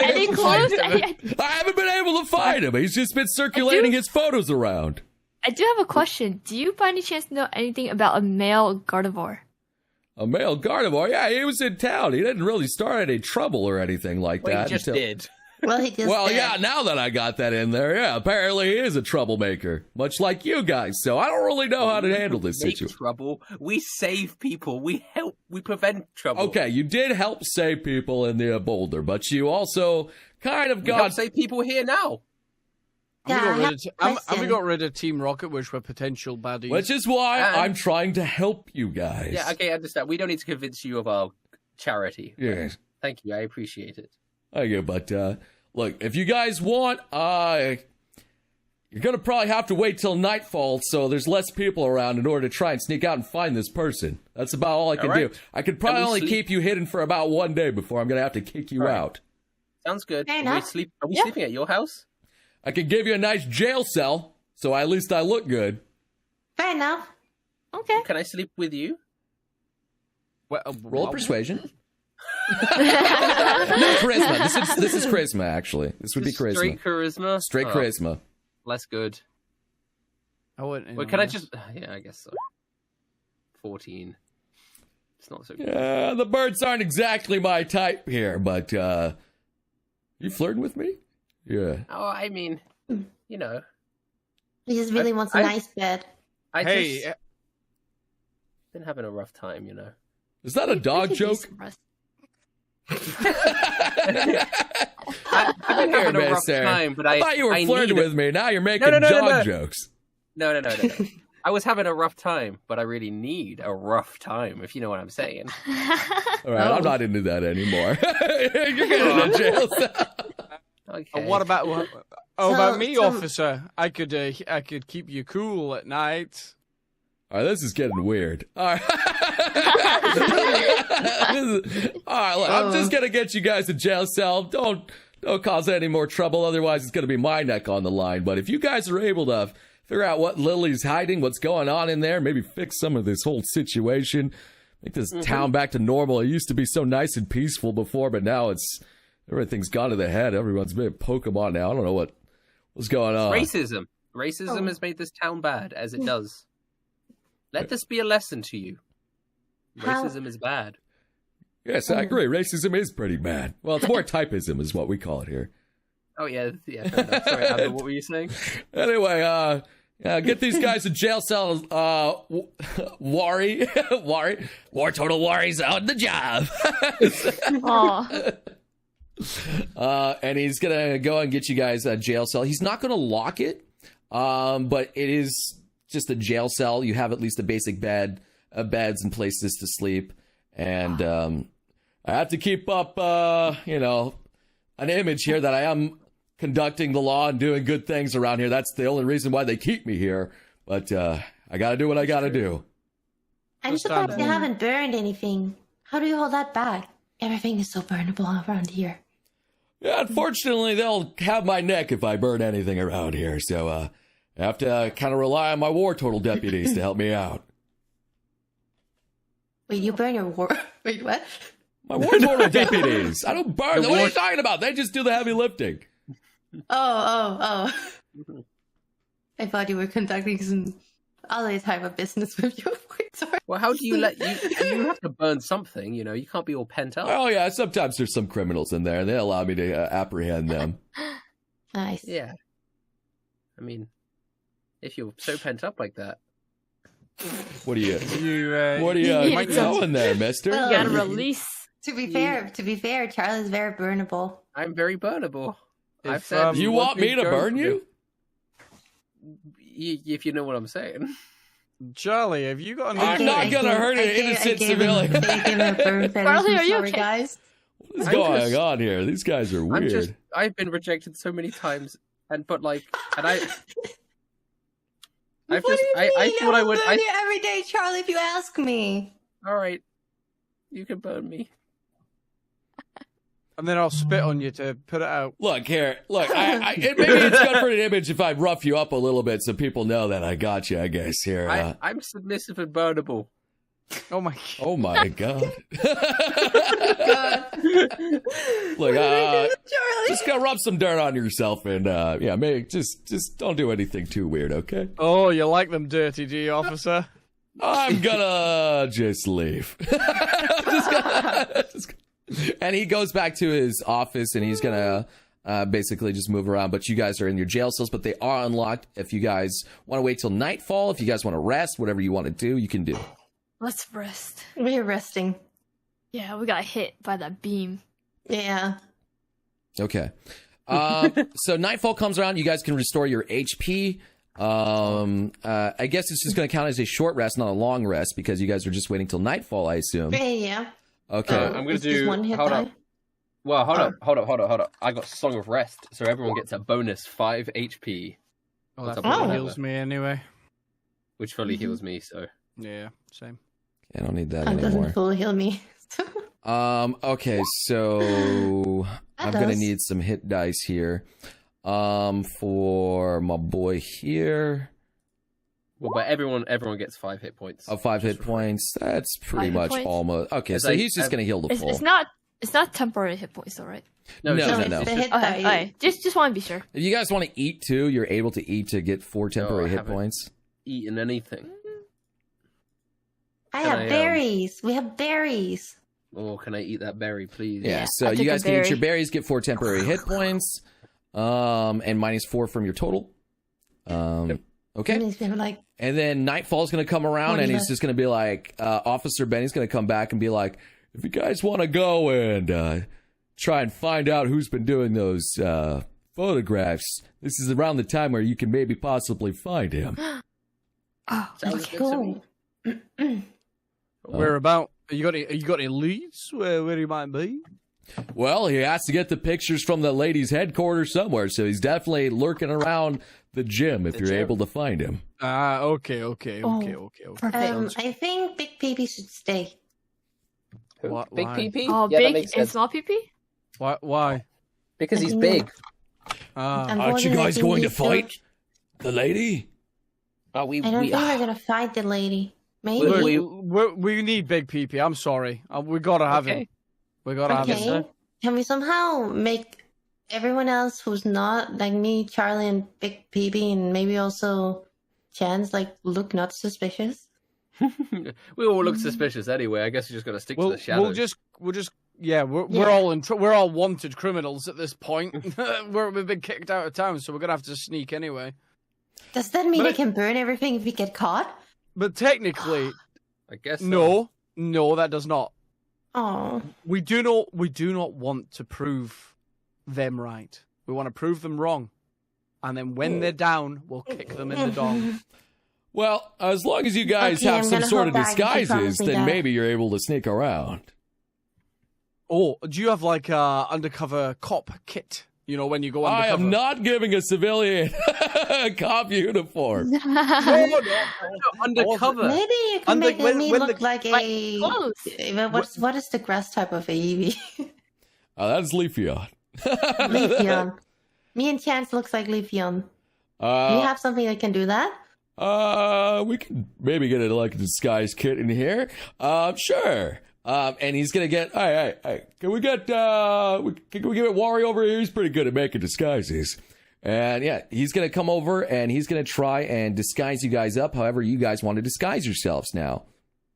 Any clues? I haven't been able to find him. He's just been circulating his photos around. I do have a question. Do you by any chance know anything about a male Gardevoir? A male Gardevoir? Yeah, he was in town. He didn't really start any trouble or anything like Well, that. he just until- did. Well, he just Well, did. yeah, now that I got that in there, yeah, apparently he is a troublemaker, much like you guys, so I don't really know how to handle this Make situation. trouble. We save people. We help. We prevent trouble. Okay, you did help save people in the Boulder, but you also kind of We help got... save people here now. Yeah, I have a And we question. got rid of Team Rocket, which were potential baddies. Which is why And- I'm trying to help you guys. Yeah, okay, I understand. We don't need to convince you of our charity. Yes. Thank you. I appreciate it. Okay, but look, if you guys want, you're gonna probably have to wait till nightfall, so there's less people around in order to try and sneak out and find this person. That's about all I can right. do. I could probably we only sleep? keep you hidden for about one day before I'm gonna have to kick you All right. out. Sounds good. Fair Are we, enough. are we Yeah. sleeping at your house? I can give you a nice jail cell, so at least I look good. Fair enough. Okay. Can I sleep with you? Well, Roll well, persuasion. No, charisma. This is charisma, actually. This would be charisma. Straight charisma? Straight Oh, charisma. Less good. I went Well, can I just... Yeah, I guess so. 14. It's not so good. Yeah, the birds aren't exactly my type here, but you flirting with me? Yeah. Oh, I mean, you know. He just really wants a I- nice bed. I Hey, just been having a rough time, you know. Is that a dog We could joke? use some rest. I've been Here, having a rough mister. time, but I thought you were flirting need- with me. Now you're making no, dog jokes. No. I was having a rough time, but I really need a rough time, if you know what I'm saying. All right, I'm not into that anymore. You're getting in jail cell. Okay. What about So- about me, so- officer? I could keep you cool at night. All right, this is getting weird. All right. All right, look, I'm just going to get you guys a jail cell. Don't don't cause any more trouble. Otherwise, it's going to be my neck on the line. But if you guys are able to figure out what Lily's hiding, what's going on in there, maybe fix some of this whole situation, make this town back to normal. It used to be so nice and peaceful before, but now everything's gone to the head. Everyone's been a Pokemon now. I don't know what's going on. Racism. Racism has made this town bad, as it does. Let this be a lesson to you. Racism is bad. Yes, I agree. Racism is pretty bad. Well, it's more typism is what we call it here. Oh, yeah. Fair enough. Sorry, Amber, what were you saying? Anyway, get these guys in jail cell. War Total Worry's on the job. And he's gonna go and get you guys a jail cell. He's not gonna lock it, but it is just a jail cell. You have at least a basic bed, beds and places to sleep, and I have to keep up, an image here that I am conducting the law and doing good things around here. That's the only reason why they keep me here. But I gotta do what I gotta do. I'm surprised you haven't burned anything. How do you hold that back? Everything is so burnable around here. Yeah, unfortunately, they'll have my neck if I burn anything around here. So I have to kind of rely on my War Total deputies to help me out. Wait, you burn your war... Wait, what? My War Total deputies. I don't burn them. What are you talking about? They just do the heavy lifting. Oh. I thought you were conducting some other type of business with your Sorry. Well, how do you you have to burn something, you can't be all pent up. Oh, yeah, sometimes there's some criminals in there, and they allow me to apprehend them. Nice. Yeah. I mean, if you're so pent up like that. What are you you going there, mister? Well, You gotta release. To be fair, Charlie's very burnable. I'm very burnable. If, I've said. You want me to burn you? If you know what I'm saying. Charlie, have you got an I'm not gonna hurt an innocent civilian. Charlie, are you okay? Guys? What's going on here? These guys are weird. I've been rejected so many times, I thought I would. burn you every day, Charlie. If you ask me. All right, you can burn me. And then I'll spit on you to put it out. Look here. Look, maybe it's good for an image if I rough you up a little bit so people know that I got you, I guess, here. I'm submissive and burnable. Oh my god. Oh my god. God. Look, Charlie. just go rub some dirt on yourself and, maybe just don't do anything too weird, okay? Oh, you like them dirty, do you, officer? I'm gonna just leave. And he goes back to his office and he's gonna basically just move around. But you guys are in your jail cells, but they are unlocked. If you guys want to wait till nightfall, if you guys want to rest, whatever you want to do, you can do. Let's rest. We're resting. Yeah, we got hit by that beam. Yeah. Okay. So nightfall comes around. You guys can restore your HP. I guess it's just going to count as a short rest, not a long rest, because you guys are just waiting till nightfall, I assume. Yeah. Okay. I'm going to do. One hit Hold die? up. Well, hold up. I got Song of Rest, so everyone gets a bonus 5 HP. Oh, What's that up with fully that? heals me anyway. Which fully heals me, so. Yeah, same. I don't need that That anymore. doesn't fully heal me. Okay, so I'm gonna does. need some hit dice here. For my boy here. Well, but everyone gets 5 hit points. 5 hit points. That's pretty 5 hit much points? almost. Okay, It's so like- he's just gonna heal the full. It's not temporary hit points, though, right? No. It's the hit Okay, die. just want to be sure. If you guys want to eat too, you're able to eat to get 4 temporary I hit haven't. points. Eaten anything. I Can have I, berries. We have berries. Oh, can I eat that berry, please? Yeah, Yeah, so I you took a guys can eat berry. your berries, get 4 temporary hit points, and -4 from your total. That Okay. means we have like And then Nightfall's going to come around and he's just going to be like, Officer Benny's going to come back and be like, if you guys want to go and try and find out who's been doing those photographs, this is around the time where you can maybe possibly find him. Oh, Sounds let's good to go. me. Where about? You got any leads where he might be? Well, he has to get the pictures from the ladies' headquarters somewhere, so he's definitely lurking around the gym if you're gym. able to find him. Okay. perfect. I think Big Baby should stay. Who? Why- Big why? PP? Oh, Yeah, that big makes and sense. small PP? Why? Because he's I think- big. Aren't you guys Unfortunately, going to we still- fight the lady? Oh, I don't think we're gonna fight the lady. Maybe. We need Big PP. I'm sorry. We gotta have him. We gotta have him. Okay. Can we somehow make everyone else who's not like me, Charlie, and Big PP, and maybe also Chance, like look not suspicious? We all look suspicious anyway. I guess we just got to stick to the shadows. We'll just. Yeah, we're all we're all wanted criminals at this point. We've been kicked out of town, so we're gonna have to sneak anyway. Does that mean I can burn everything if we get caught? But technically, I guess so. no, that does not. Oh, We do not want to prove them right. We want to prove them wrong, and then when they're down, we'll kick them in the dong. Well, as long as you guys Okay, have I'm some gonna sort hold of back if you disguises, promise me then that. maybe you're able to sneak around. Oh, do you have like a undercover cop kit? You know, when you go I undercover. am not giving a civilian cop uniform. No, Undercover. maybe you can make when me the- look like a. clothes. What is the grass type of a Eevee? That's Leafeon. Leafeon. Me and Chance looks like Leafeon. Do you have something that can do that? We can maybe get a disguise kit in here. Sure. And he's gonna get. Hey, can we get? Can we give it Wari over here? He's pretty good at making disguises. And yeah, he's gonna come over and he's gonna try and disguise you guys up. However, you guys want to disguise yourselves now.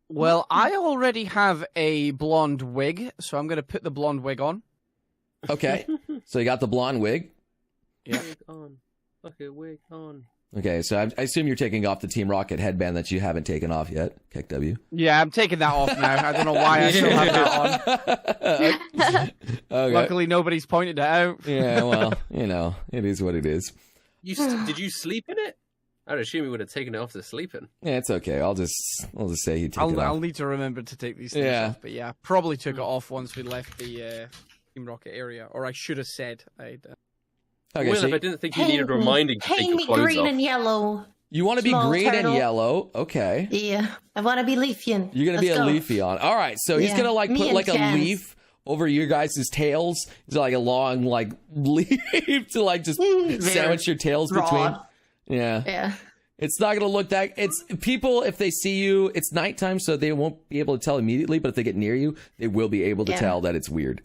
Well, I already have a blonde wig, so I'm going to put the blonde wig on. Okay. So you got the blonde wig. Yeah. Wig on. Okay, wig on. Okay, so I assume you're taking off the Team Rocket headband that you haven't taken off yet, KW. Yeah, I'm taking that off now. I don't know why I still have that on. Okay. Luckily, nobody's pointed it out. Yeah, well, it is what it is. Did you sleep in it? I'd assume you would have taken it off to sleep in. Yeah, it's okay. I'll just say he took it I'll off. need to remember to take these things off. But yeah, probably took it off once we left the Team Rocket area. Or I should have said I'd... Okay, Well, so if I didn't think you needed reminding to take Paint your me clothes green off. and yellow. you want to be small green turtle. and yellow. Okay. Yeah, I want to be Leafeon. You're going to be a Let's go. Leafeon. All right, so he's Yeah, going to me put and like a Chance. leaf over your guys' tails. It's like a long leaf to just sandwich your tails broad. between. Yeah. Yeah. It's not going to look that... It's people, if they see you, it's nighttime, so they won't be able to tell immediately, but if they get near you, they will be able to Yeah. tell that it's weird.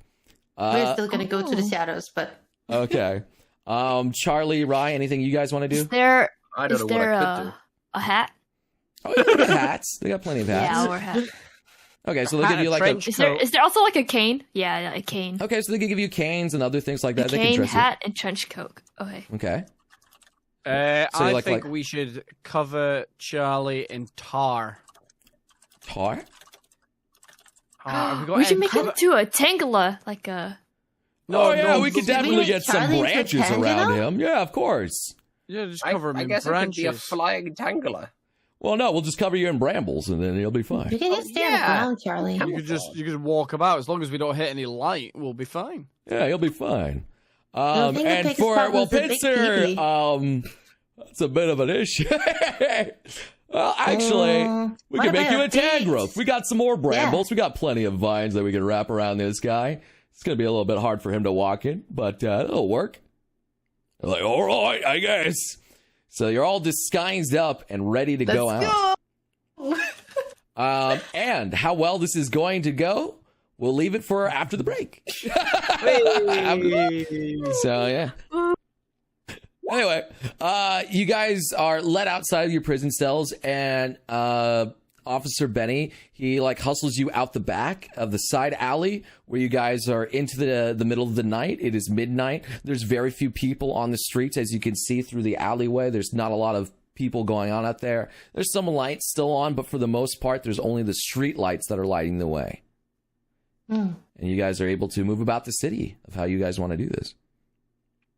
We're still gonna go to the shadows, but Okay. Charlie, Rye, anything you guys want to do? Is there I don't know what I could do. a hat? Oh, yeah, they got hats. They got plenty of Yeah, hats. I'll wear a hat. Okay, so they'll give you like a... trench Is there coat. is there also like a cane? Yeah, a cane. Okay, so they can give you canes and other things like A that. They can cane, dress hat, and trench coat. Okay. you. Okay. So I like- think we should cover Charlie in tar. Tar? Have got We should any make cover- it to a Tangela, like a. Oh, yeah, we could Did we definitely make get some Charlie into branches Tangela? around him. Yeah, of course. Yeah, just cover him I in guess branches. it could be a flying tangler. Well, no, we'll just cover you in brambles and then you'll be you fine. can just stay on the yeah. ground, Charlie. You could walk about as long as we don't hit any light. We'll be fine. Yeah, you'll be fine. think the And biggest for, problem well, is the big Pitzer, that's a bit of an issue. Well, actually, we what can make about you a tan bees? growth. We got some more brambles. We got plenty of vines that we can wrap around this guy. It's going to be a little bit hard for him to walk in, but it'll work. They're like, all right, I guess. So you're all disguised up and ready to go out. And how well this is going to go, we'll leave it for after the break. So, yeah. Anyway, you guys are let outside of your prison cells, and Officer Benny, he hustles you out the back of the side alley where you guys are into the middle of the night. It is midnight. There's very few people on the streets, as you can see through the alleyway. There's not a lot of people going on out there. There's some lights still on, but for the most part, there's only the street lights that are lighting the way. And you guys are able to move about the city of how you guys want to do this.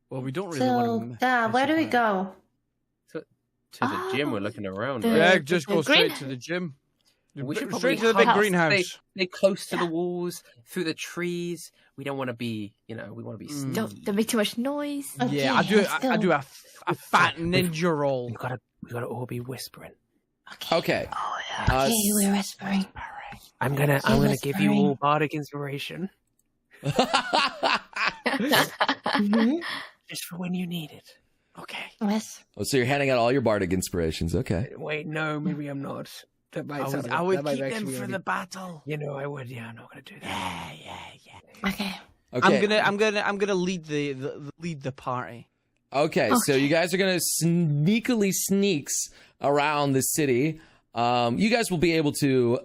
Well, we don't really want So, to. where do we go? To the gym, we're looking around. the- Right? Yeah, just go the straight green- to the gym. We should probably Straight to the big hide. greenhouse. Stay close to the walls, through the trees. We don't want to be, we want to be sneaky. Don't make too much noise. Okay, Yeah, I do. let's I go. do a fat ninja roll. We gotta all be whispering. Okay. Oh yeah. Okay, we're whispering. I'm gonna give you all bardic inspiration. Mhm. Just for when you need it. Okay. Yes. Oh, so you're handing out all your bardic inspirations. Okay. Wait, no, maybe I'm not. That might sound, I would that might keep them actually for be- the battle. You know, I would. Yeah, I'm not gonna do that. Yeah. Okay. Okay. I'm gonna lead the party. Okay, so you guys are gonna sneakily sneaks around the city. You guys will be able to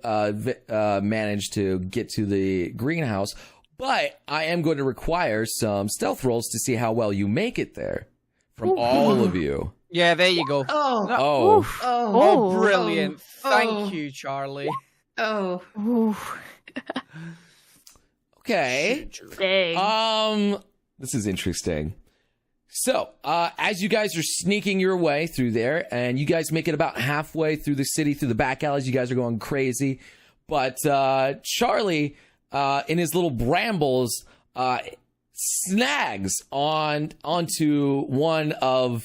manage to get to the greenhouse, but I am going to require some stealth rolls to see how well you make it there from all of you. Yeah, there you go. Oh. Oh, Oh. Oh, brilliant! Oh. Thank you, Charlie. Oh. Ooh, okay. dang. This is interesting. So, as you guys are sneaking your way through there, and you guys make it about halfway through the city, through the back alleys, you guys are going crazy. But Charlie, in his little brambles, snags onto one of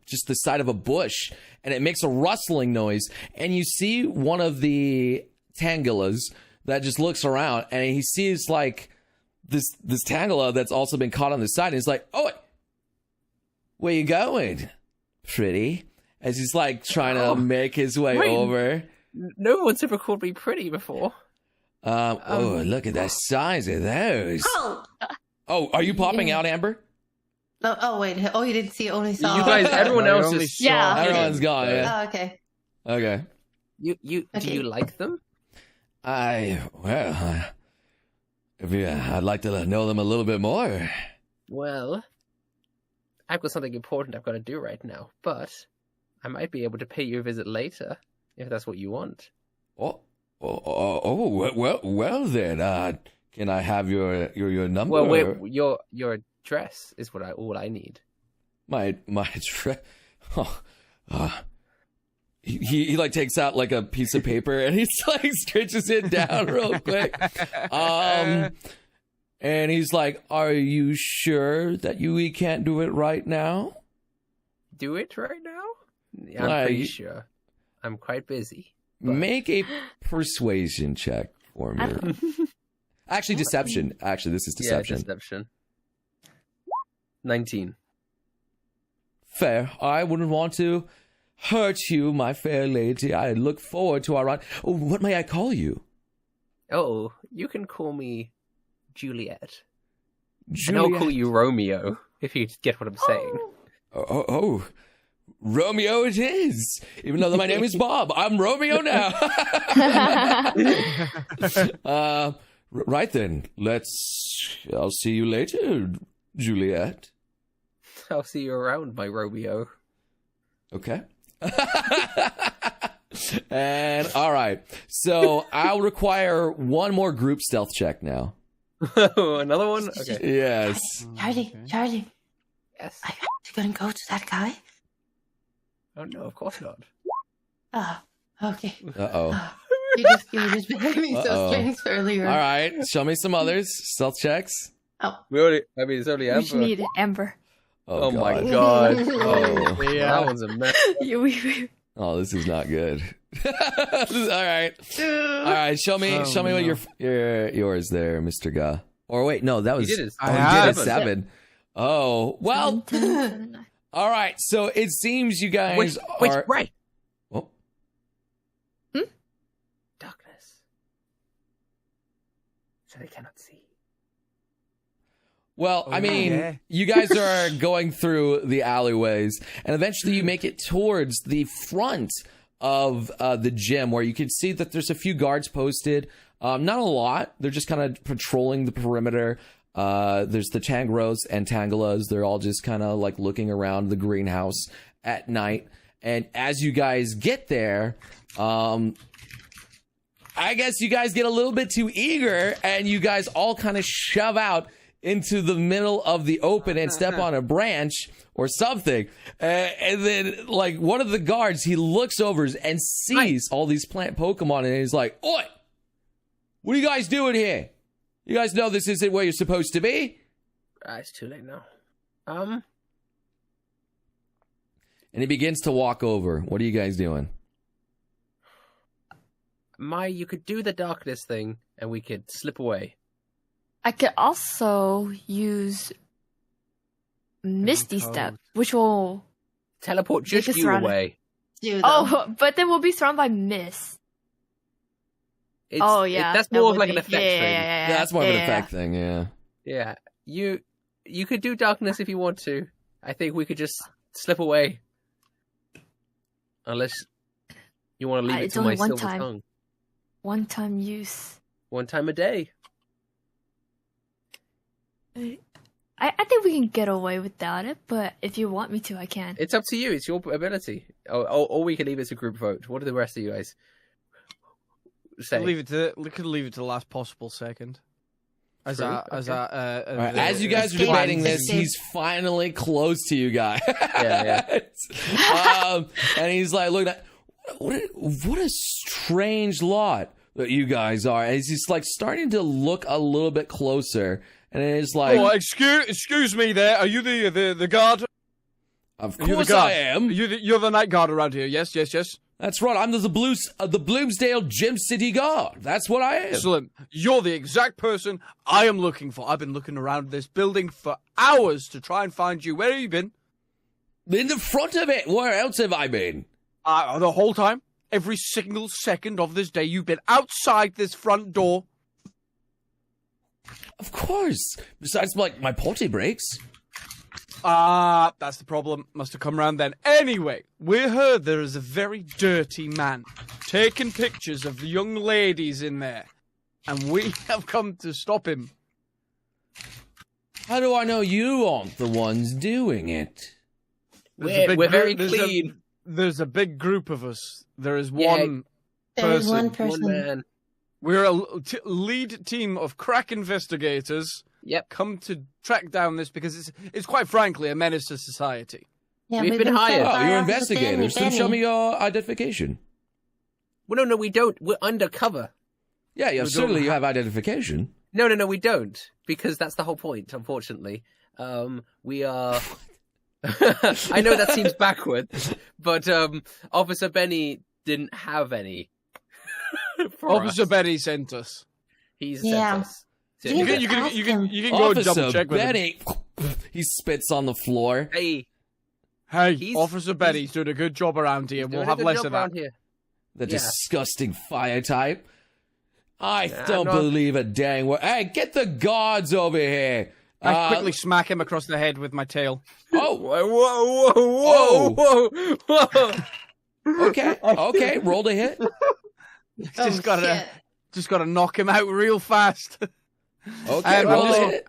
just the side of a bush, and it makes a rustling noise. And you see one of the tangulas that just looks around, and he sees like this tangula that's also been caught on the side, and he's like, "Oh, where you going, pretty?" As he's like trying to make his way wait. over. No one's ever called me pretty before. Oh, look at that size of those. Oh, are you popping out, Amber? No, oh wait. Oh, you didn't see. Only saw. You guys, everyone No, you else only is. Yeah. Everyone's gone. Yeah. Oh, okay. Okay. Do Okay. you like them? I'd like to know them a little bit more. Well, I've got something important I've got to do right now, but I might be able to pay you a visit later if that's what you want. Well then, can I have your number? Well, wait, your address is all I need. My address. He like takes out like a piece of paper and he's like stretches it down real quick. And he's like, "Are you sure that we can't do it right now?" Do it right now? I'm Like- pretty sure. I'm quite busy. But- Make a persuasion check for me. Actually, deception. Actually, this is deception. Yeah, deception. 19. Fair. I wouldn't want to hurt you, my fair lady. I look forward to our run. Oh, what may I call you? Oh, you can call me Juliet. And Juliet. I'll call you Romeo, if you get what I'm saying. Oh, Romeo it is. Even though my name is Bob, I'm Romeo now. Right then, I'll see you later, Juliet. I'll see you around, my Romeo. Okay. And all right, so I'll require one more group stealth check now. Another one? Okay. Yes. Charlie, Yes. I you gonna go to that guy? Oh, no, of course not. Oh, okay. Uh-oh. You just behaved me so Uh-oh. strange earlier. All right, show me some others. Stealth checks. It's only We Amber. should need Amber. Oh my god. Oh. Yeah. That one's a mess. Oh, this is not good. All right. Show me what yours there, Mr. Ga. Or wait, no, that was You did it. you I did have. a 7. Oh, well. All right. So it seems you guys Wait, are. right. Oh, Darkness. So they cannot see. well, I mean, yeah. you guys are going through the alleyways, and eventually you make it towards the front of the gym, where you can see that there's a few guards posted. Not a lot. They're just kind of patrolling the perimeter. There's the Tangros and Tangulas. They're all just kind of like looking around the greenhouse at night. And as you guys get there, I guess you guys get a little bit too eager, and you guys all kind of shove out into the middle of the open and step on a branch or something. And then, like, one of the guards, he looks over and sees all these plant Pokemon, and he's like, "Oi! What are you guys doing here? You guys know this isn't where you're supposed to be?" It's too late now. And he begins to walk over. What are you guys doing? You could do the darkness thing, and we could slip away. I could also use Misty Step, which will Teleport just Make us you run. away. You, though. Oh, but then we'll be surrounded by mist. It's, Oh yeah, that's that more of would like an be- effect yeah, thing. Yeah, that's more of an yeah. effect thing. Yeah. Yeah, you could do darkness if you want to. I think we could just slip away, unless you want to leave it It's to my only one silver time. tongue. One-time use. One time a day. I think we can get away without it, but if you want me to, I can. It's up to you. It's your ability. Or we can leave it to group vote. What do the rest of you guys say? We could leave it to the last possible second. As True, our, as okay. our, All right, as you guys are escape. debating this, Escape. he's finally close to you guys. Yeah. And he's like, look at what a strange lot that you guys are. And he's like starting to look a little bit closer, and it's like, Oh, excuse me there. Are you the guard? of Are you the course guard? I am. You're the night guard around here. Yes. That's right. I'm the Bloomsdale Gym City Guard. That's what I am. Excellent. You're the exact person I am looking for. I've been looking around this building for hours to try and find you. Where have you been? In the front of it. Where else have I been? The whole time? Every single second of this day, you've been outside this front door. Of course. Besides, like, my potty breaks. That's the problem. Must have come round then. Anyway, we heard there is a very dirty man taking pictures of the young ladies in there. And we have come to stop him. How do I know you aren't the ones doing it? We're very there's clean. There's a big group of us. There is Yeah. one There's person. one One person. man. We're a lead team of crack investigators Yep. come to track down this because it's quite frankly a menace to society. Yeah, We've been sent hired. Oh, by you're Officer investigators. Then Benny. show me your identification. Well, no, we don't. We're undercover. Yeah, don't certainly you have identification. No, we don't. Because that's the whole point, unfortunately. We are... I know that seems backwards, but Officer Benny didn't have any. for Officer us. Benny sent us. He's Yeah. sent us. to- You You can ask him. go Officer double check with him. Benny. He spits on the floor. Hey, Hey, He's- Officer Benny's doing a good job around here. he's We'll doing a have good less job of that. around here. The Yeah. disgusting fire type. I don't not- believe a dang word. Hey, get the guards over here. I quickly smack him across the head with my tail. Oh, Whoa! okay. Roll to hit. Oh, just gotta shit. knock him out real fast. Okay, And roll I'm to just- hit.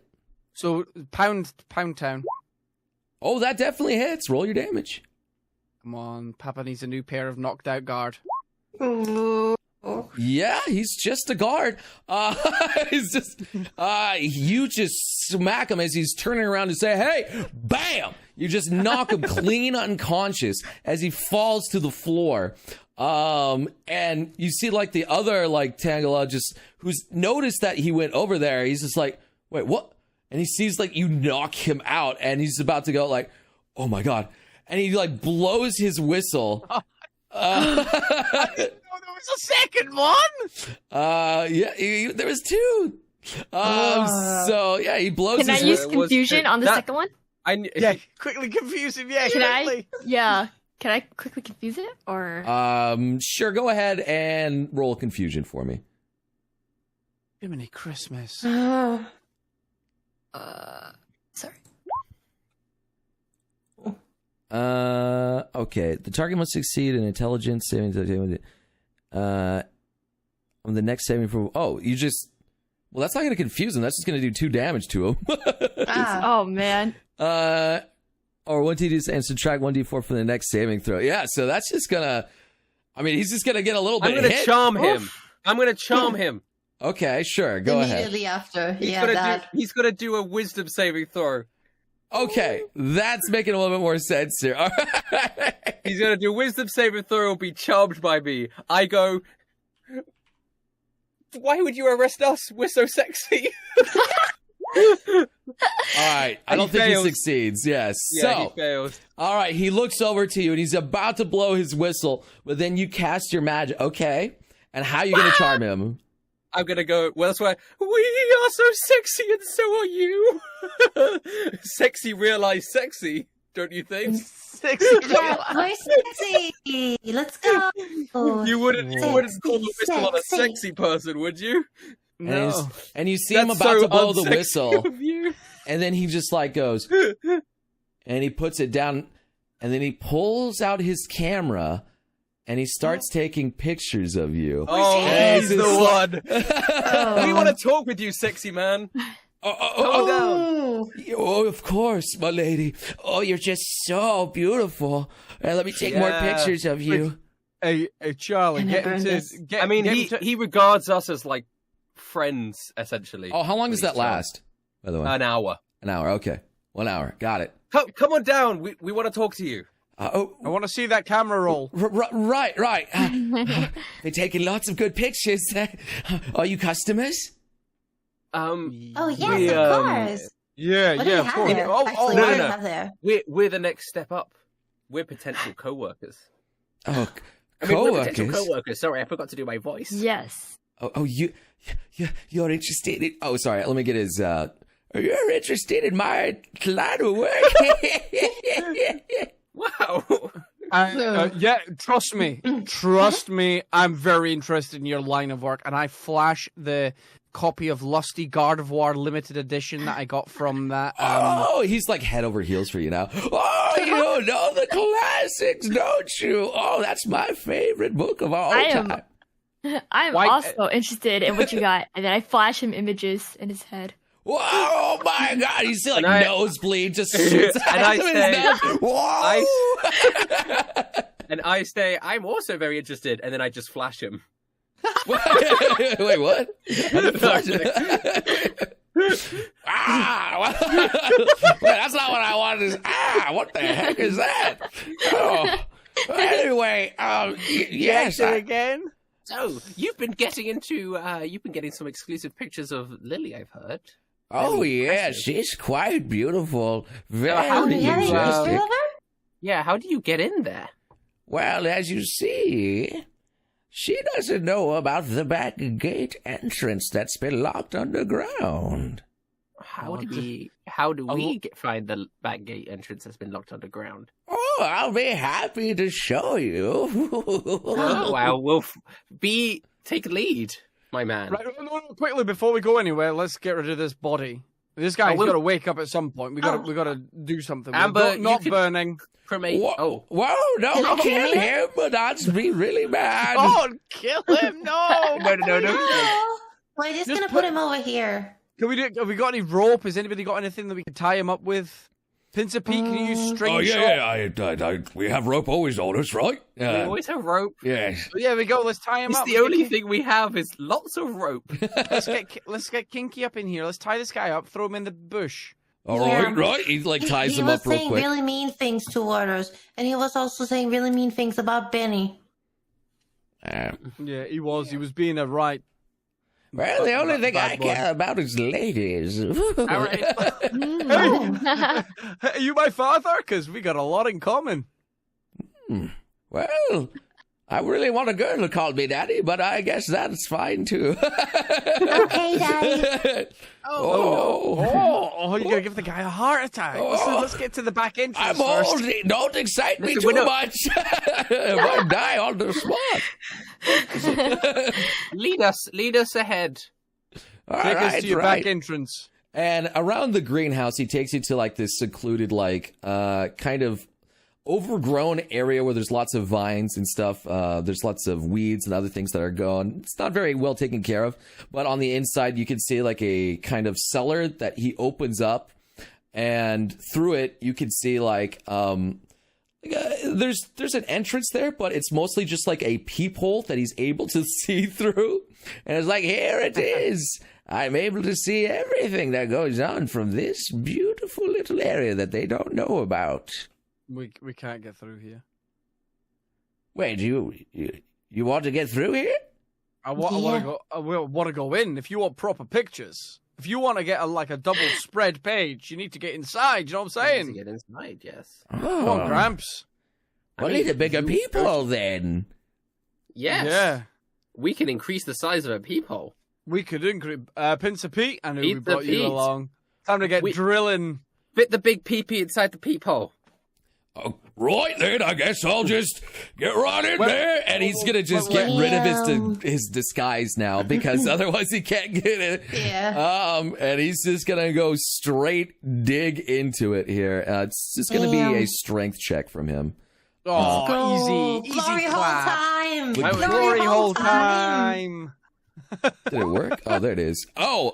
So pound town. Oh, that definitely hits. Roll your damage. Come on, Papa needs a new pair of knocked out guard. Yeah, he's just a guard. He's just, you just smack him as he's turning around to say, hey, bam! You just knock him clean unconscious as he falls to the floor. And you see like the other like Tangela just, who's noticed that he went over there. He's just like, wait, what? And he sees like you knock him out and he's about to go like, oh my God. And he like blows his whistle. Oh, there was a second one. Yeah, there was two. So yeah, he blows Can I his use whistle. confusion on the that- second one? Yeah, quickly confuse him. Yeah, Can quickly. I? Yeah. Can I quickly confuse it or? Sure, go ahead and roll confusion for me. Jiminy Christmas. Sorry. Okay. The target must succeed in intelligence saving on the next saving for. Oh, you just. Well, that's not going to confuse him. That's just going to do 2 damage to him. Ah, Oh man. Or 1d6 and subtract 1d4 for the next saving throw. Yeah, so that's just gonna. I mean, he's just gonna get a little bit. I'm gonna hit. charm him. I'm gonna charm him. Okay, sure. Go ahead. immediately after. He's Yeah, gonna that. he's gonna do a wisdom saving throw. Okay, that's making a little bit more sense here. All right. He's gonna do wisdom saving throw and be charmed by me. I go. Why would you arrest us? We're so sexy. All right. I And don't he think fails. he succeeds. Yes. Yeah, he So, failed. all right. He looks over to you and he's about to blow his whistle, but then you cast your magic. Okay. And how are you going to charm him? I'm gonna go. Well, that's why we are so sexy, and so are you. Sexy, realize sexy, don't you think? Sexy. Yeah, we're sexy. Let's go. You wouldn't call the whistle on a sexy person, would you? No. And you see him That's about so to blow the unsexy whistle, of you. and then he just like goes, and he puts it down, and then he pulls out his camera, and he starts taking pictures of you. Oh, And he's it's the just one. We want to talk with you, sexy man. Calm down. Oh, of course, my lady. Oh, you're just so beautiful. Let me take more Yeah. pictures of you. Hey, Charlie, Can I get burn him this? to get. I mean, get him he regards us as like friends, essentially. Oh, how long does Please, that last? By the way, An hour. an hour. Okay, 1 hour. Got it. Come on down. We want to talk to you. I want to see that camera roll. Right. They're taking lots of good pictures. Are you customers? Oh yes, we, of course. Yeah, What do yeah, you of have course. there? Oh, Actually, no, what do no. you have there? We're the next step up. We're potential co-workers. Oh, I mean, we're potential co-workers. co-workers. Sorry, I forgot to do my voice. Yes. Oh, you're interested in... Oh, sorry, let me get his... You're interested in my line of work? Wow. Yeah, trust me. I'm very interested in your line of work, and I flash the copy of Lusty Gardevoir limited edition that I got from that. Oh, he's like head over heels for you now. Oh, you know the classics, don't you? Oh, that's my favorite book of all time. I'm Why- also interested in what you got, and then I flash him images in his head. Whoa, oh my God, you see like And I- nosebleed just shoots And out I of his say- nose. Whoa. And I say, I'm also very interested, and then I just flash him. Wait, what? Wait, that's not what I wanted to say. What the heck is that? Oh. Anyway, yes. again. So, you've been getting some exclusive pictures of Lily, I've heard. Oh, Very yeah, impressive. she's quite beautiful. Very how Oh, do you have any majestic. picture of her? Yeah, how do you get in there? Well, as you see, she doesn't know about the back gate entrance that's been locked underground. How do we find the back gate entrance that's been locked underground? Oh, I'll be happy to show you. Oh, well, take lead, my man. Right, no, quickly before we go anywhere, let's get rid of this body. This guy's got to wake up at some point. We got to do something. Amber, not you could- burning. Cremate. Whoa, no, Can I kill kill him? him, but that's be really bad. Oh, kill him! No. No. No. Wait, just gonna put him over here. Can we do? Have we got any rope? Has anybody got anything that we can tie him up with? Pincer Pete, can you use string shot? we have rope always on us, right? We always have rope. Yes. Yeah, we go. Let's tie him It's up. the only thing we have is lots of rope. Let's get kinky up in here. Let's tie this guy up. Throw him in the bush. All Yeah. right. He like ties he him was up real saying quick. really mean things toward us, and he was also saying really mean things about Benny. Yeah, he was. He was being a right. Well, the only thing I Bad boy. care about is ladies. All right. Oh. Are you my father? Because we got a lot in common. Well, I really want a girl to call me daddy, but I guess that's fine too. Okay, Daddy. Oh, you're gonna give the guy a heart attack. Let's get to the back entrance I'm first. old. Don't excite me Listen, too we're not- much. I might die on the spot. Lead us ahead. All Take us right, to your right. back entrance. And around the greenhouse, he takes you to like this secluded, like kind of overgrown area where there's lots of vines and stuff. There's lots of weeds and other things that are going. It's not very well taken care of. But on the inside, you can see like a kind of cellar that he opens up, and through it, you can see like there's an entrance there, but it's mostly just like a peephole that he's able to see through. And it's like, here it is. I'm able to see everything that goes on from this beautiful little area that they don't know about. We can't get through here. Wait, you want to get through here? I want to go in. If you want proper pictures, if you want to get a double spread page, you need to get inside. You know what I'm To saying? get inside, yes. Come on, Gramps. Well, need a bigger people then. Yes. Yeah. We can increase the size of a peephole. We could increase. Pincer Pete, I knew we Pizza brought you Pete. along. Time to get drilling. Fit the big pee-pee inside the peephole. Oh, right then, I guess I'll just get right in there, and he's gonna just get rid of his disguise now because otherwise he can't get it. Yeah. And he's just gonna go straight dig into it here. It's just gonna be a strength check from him. Oh, easy Glory hole clap. time. Glory hole time. Did it work? Oh, there it is. Oh,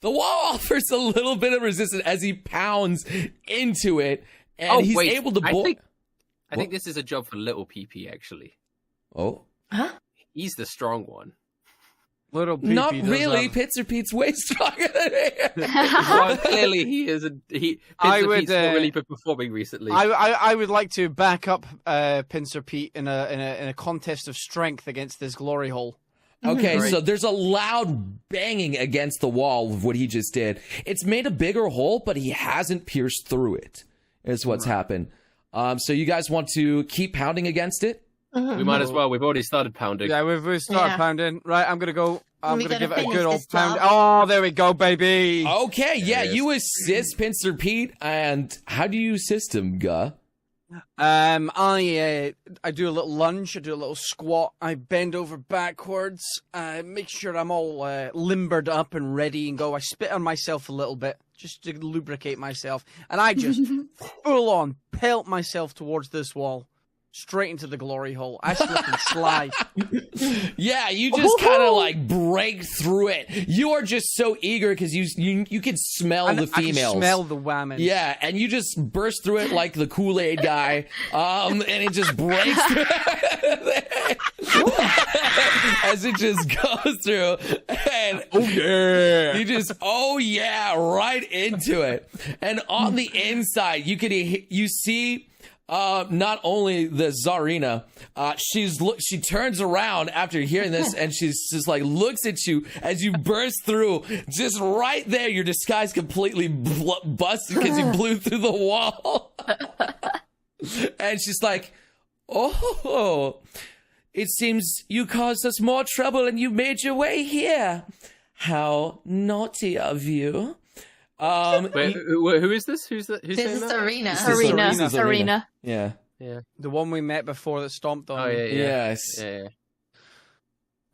the wall offers a little bit of resistance as he pounds into it. And he's able to board. I think this is a job for little PP, actually. Oh. Huh? He's the strong one. Little PP Not does really. have- Pincer Pete's way stronger than him. Well, clearly, he is Pete's not really been performing recently. I would like to back up Pincer Pete in a contest of strength against this glory hole. Okay, Right. so there's a loud banging against the wall of what he just did. It's made a bigger hole, but he hasn't pierced through it, is what's happened. So you guys want to keep pounding against it? We might as well. We've already started pounding. Yeah, we've started pounding. Right, I'm gonna go. I'm We gonna gotta give it a finish good old this pound. job. Oh, there we go, baby. Okay, yeah, it is. you assist Pincer Pete, and how do you assist him, Guh? I do a little lunge. I do a little squat. I bend over backwards. Make sure I'm all limbered up and ready and go. I spit on myself a little bit just to lubricate myself, and I just full on pelt myself towards this wall, straight into the glory hole. I slip and slide. Yeah, you just kind of like break through it. You are just so eager because you can smell And the I females. can smell the whammon. Yeah, and you just burst through it like the Kool-Aid guy, and it just breaks through as it just goes through. And you just right into it. And on the inside, you see. Not only the Zarina, she turns around after hearing this, and she's just like looks at you as you burst through. Just right there, your disguise completely busted because you blew through the wall. And she's like, "Oh, it seems you caused us more trouble, and you made your way here. How naughty of you." Wait, who is this? Who's This saying is that? Tsareena. Tsareena. Yeah. Yeah. The one we met before that stomped on Oh, me. yeah, yeah. Yes. Yeah.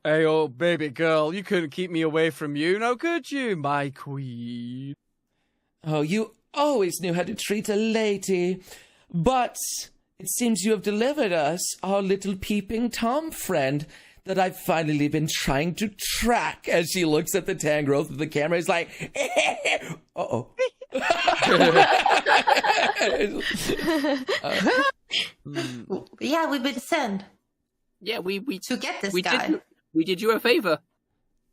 Hey, old baby girl, you couldn't keep me away from you, now could you, my queen? Oh, you always knew how to treat a lady. But it seems you have delivered us our little peeping Tom friend that I've finally been trying to track. As she looks at the tan growth of the camera, is like, uh-oh. Yeah, we've been sent Yeah, we to get this we guy. we did you a favor.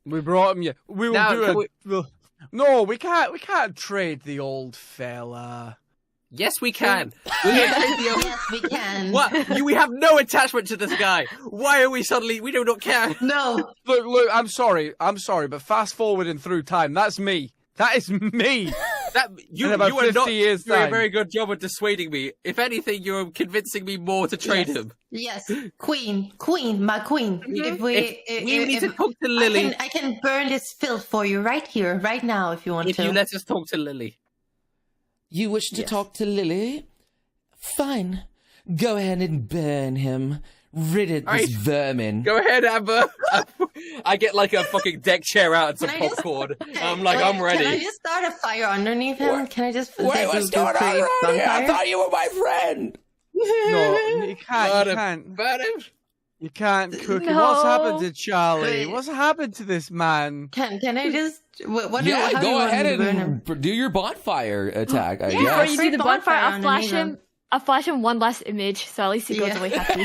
We brought him, yeah. We will Now, do can it. No, we can't trade the old fella. Yes, we can. We're gonna trade the Yes, we can. What? We have no attachment to this guy. Why are we suddenly? We do not care. No. Look, I'm sorry, but fast forwarding through time, that's me. That is me. That you In about are 50 not years' doing a time. very good job of dissuading me. If anything, you're convincing me more to trade Yes. him. Yes, queen, my queen. If We need to talk to Lily. I can burn this filth for you right here, right now, if you want If to. you let us talk to Lily. You wish to talk to Lily? Fine. Go ahead and burn him. Rid it, All this right. vermin. Go ahead, Amber. I get like a fucking deck chair out and some Can I just- popcorn. I'm like, I'm Can I ready. just start a fire underneath him? What? Can I just Wait, what's do going on create around here? I bonfire? thought you were my friend. No, you can't. Burn him. You can't cook him. No. What's happened to Charlie? Wait. What's happened to this man? Can I just? What how do Yeah, you go want ahead me to burn him? and do your bonfire attack, I Yeah. Before guess. you do Free the bonfire, bonfire I'll flash underneath him. I'll flash him one last image, so at least he goes Yeah. away happy.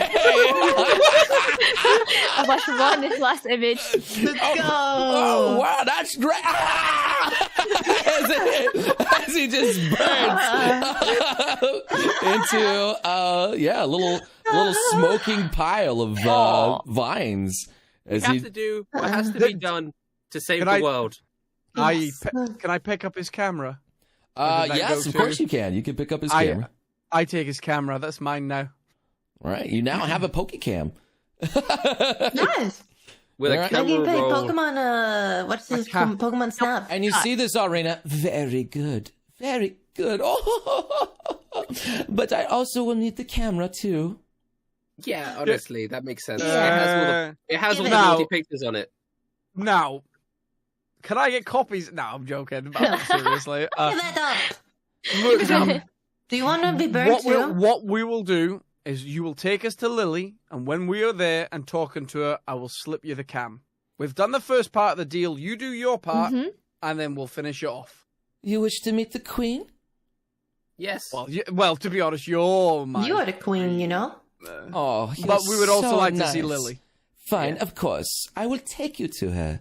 I'll flash one last image. Let's go. Oh, wow, that's great. as he just burns into, a little smoking pile of vines. We As have he, to do what has to be done to save Can the I- world. Can I pick up his camera? Or did that yes, go of course too- you can. You can pick up his I- camera. I take his camera. That's mine now. All right, you now have a Pokecam. Nice. with a Alright. Like you camera play roll. Pokemon, what's this? Pokemon Snap. And you see this, Zarina. Very good. Very good. Oh, but I also will need the camera, too. Yeah, honestly, that makes sense. Uh, It has all the Now- naughty pictures on it. Now, can I get copies? No, I'm joking. But seriously. Give that up. Look, Do you want to be burned too? what we will do is you will take us to Lily, and when we are there and talking to her, I will slip you the cam. We've done the first part of the deal. You do your part, and then we'll finish it off. You wish to meet the queen? Yes. Well, to be honest, you're mine. You are the queen, you know. Oh, you're But we would also so like to nice. see Lily. Fine, of course. I will take you to her.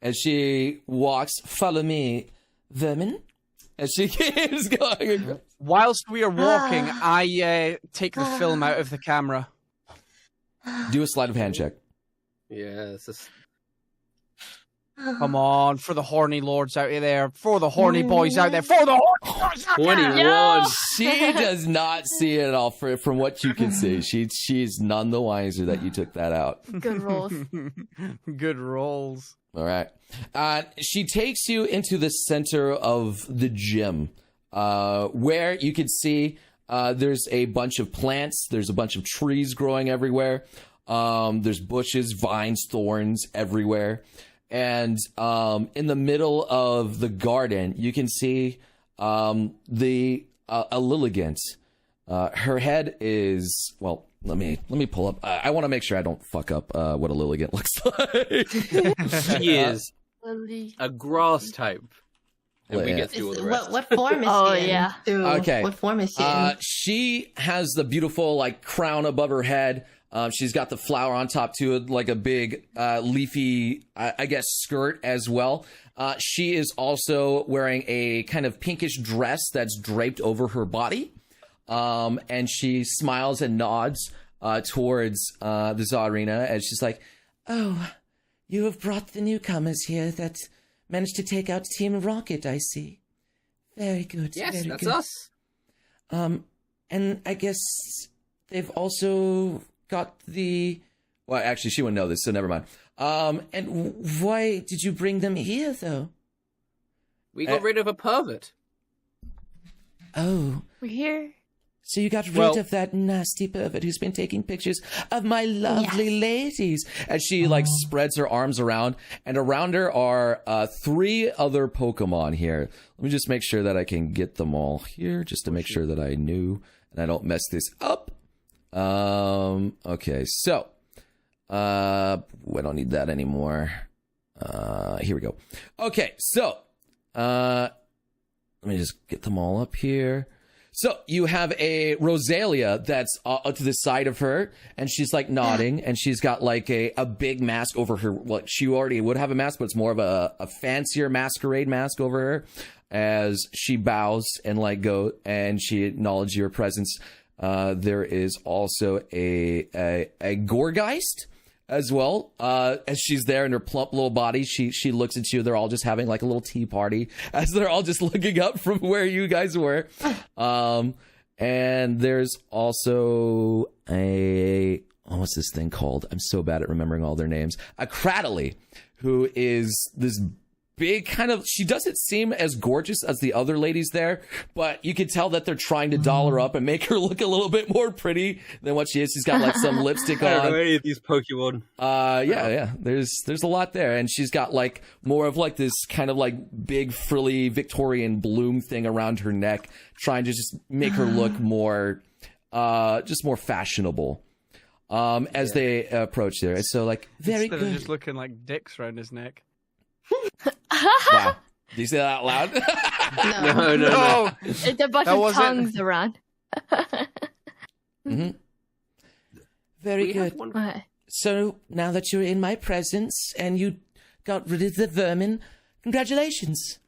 As she walks, follow me, vermin. As she keeps going. Whilst we are walking, I take the film out of the camera. Do a sleight of hand check. Yeah, it's just... Come on, for the horny lords out there, for the horny boys out there, for the horny boys out there. 21. Yo! She does not see it at all from what you can see. She's none the wiser that you took that out. Good rolls. Good rolls. All right. She takes you into the center of the gym, where you can see there's a bunch of plants. There's a bunch of trees growing everywhere. There's bushes, vines, thorns everywhere. And in the middle of the garden, you can see a Lilligant. Her head is, well, let me pull up. I want to make sure I don't fuck up what a Lilligant looks like. She is Lily. a grass type. And we Yeah. get to do all the rest. What form is Oh, she in? yeah. Dude, Okay. What form is she in? She has the beautiful like crown above her head. She's got the flower on top too, like a big leafy, I guess, skirt as well. She is also wearing a kind of pinkish dress that's draped over her body. And she smiles and nods towards the Zarina as she's like, "Oh, you have brought the newcomers here that managed to take out Team Rocket, I see. Very good. Yes, very that's good. us. And I guess they've also got the... Well, actually, she wouldn't know this, so never mind. And why did you bring them here, though? We got rid of a pervert. Oh, We're here. so you got rid Well- of that nasty pervert who's been taking pictures of my lovely ladies. As she, like, spreads her arms around, and around her are 3 other Pokemon here. Let me just make sure that I can get them all here, just to make sure that I knew and I don't mess this up. Okay, so we don't need that anymore. Here we go. Okay, so let me just get them all up here. So you have a Rosalia that's to the side of her, and she's like nodding, and she's got like a big mask over her. Well, she already would have a mask, but it's more of a fancier masquerade mask over her. As she bows and like go, and she acknowledges your presence. There is also a Gorgeist as well. As she's there in her plump little body, she looks at you. They're all just having like a little tea party as they're all just looking up from where you guys were. And there's also what's this thing called? I'm so bad at remembering all their names. A Cradley, who is this big kind of, she doesn't seem as gorgeous as the other ladies there, but you can tell that they're trying to doll her up and make her look a little bit more pretty than what she is. She's got like some lipstick I don't know on. any of these Pokemon. Yeah. There's a lot there, and she's got like more of like this kind of like big frilly Victorian bloom thing around her neck, trying to just make her look more, just more fashionable. As they approach there, and so like very Instead good. of just looking like dicks around his neck. Wow. Do you say that out loud? No. It's a bunch That of wasn't- tongues around. Mm-hmm. Very We good. have one. Okay. So now that you're in my presence and you got rid of the vermin, congratulations.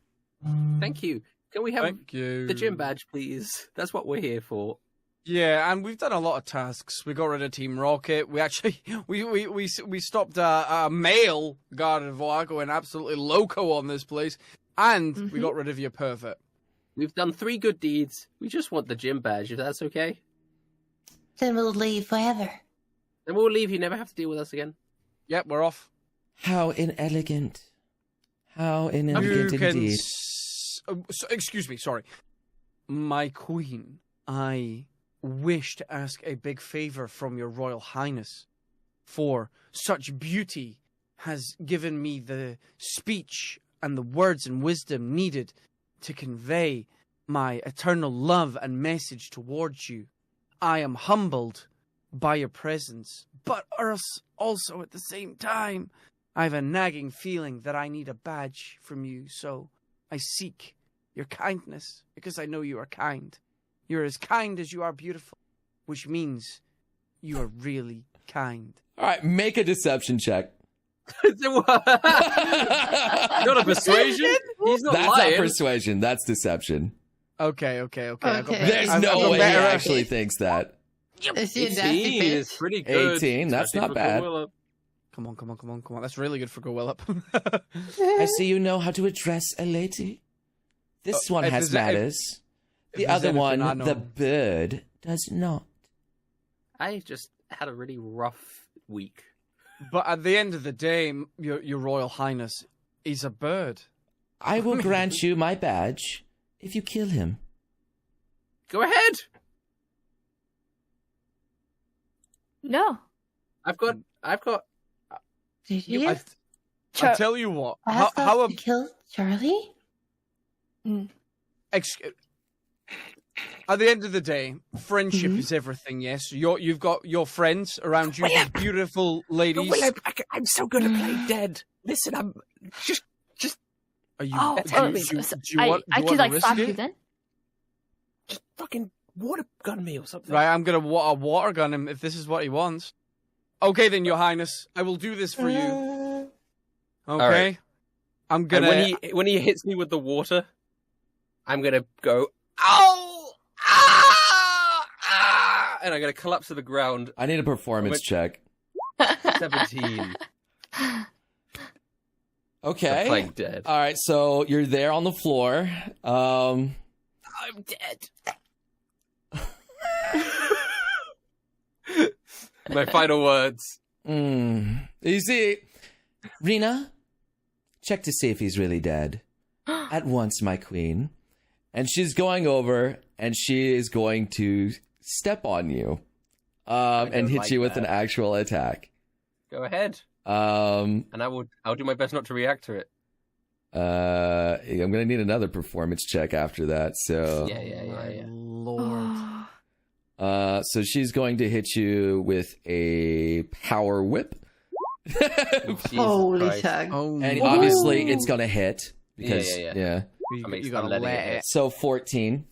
Thank you. Can we have Thank you. the gym badge, please? That's what we're here for. Yeah, and we've done a lot of tasks. We got rid of Team Rocket. We actually we stopped a male Gardevoir going absolutely loco on this place, and we got rid of your pervert. We've done 3 good deeds. We just want the gym badge, if that's okay. Then we'll leave forever. Then we'll leave. You never have to deal with us again. Yep, we're off. How inelegant. How inelegant You can indeed. excuse me, sorry. My queen, I wish to ask a big favor from your royal highness, for such beauty has given me the speech and the words and wisdom needed to convey my eternal love and message towards you. I am humbled by your presence, but also at the same time, I have a nagging feeling that I need a badge from you, so I seek your kindness, because I know you are kind. You're as kind as you are beautiful, which means you are really kind. All right, make a deception check. Not a persuasion? He's not That's lying. not persuasion. That's deception. Okay. There's I've no got way he better- actually thinks that. Is he a nasty 18 bitch? is pretty good. 18, that's especially not for bad. Gorilla. Come on. That's really good for Go Well Up. I see you know how to address a lady. This one if has there's a- manners. if The there's other anything I one, know- the bird, does not. I just had a really rough week. But at the end of the day, your royal highness is a bird. I will grant you my badge if you kill him. Go ahead. No. I've got. Did you? I tell you what. ask How us to kill Charlie? At the end of the day, friendship is everything. Yes, you've got your friends around you, these beautiful ladies. I'm so good at playing dead. Listen, I'm just. Are you? Oh, do you want I to could like risk slap it? you then. Just fucking water gun me or something. Right, I'm gonna water gun him if this is what he wants. Okay, then, Your Highness, I will do this for you. Okay, right. I'm And gonna. when he hits me with the water, I'm gonna go. Ow! Ah! And I'm gonna collapse to the ground. I need a performance check. 17. Okay. I'm playing dead. All right, so you're there on the floor. I'm dead. My final words. You see, Rena, check to see if he's really dead. At once, my queen. And she's going over, and she is going to step on you, and don't hit like you with that. an actual attack. Go ahead. And And I'll do my best not to react to it. I'm gonna need another performance check after that. So, Yeah. Lord. so she's going to hit you with a power whip, Jesus Holy Christ. tag. Oh, and no. obviously it's gonna hit because Yeah. I mean, You I'm gotta letting let it hit. So 14.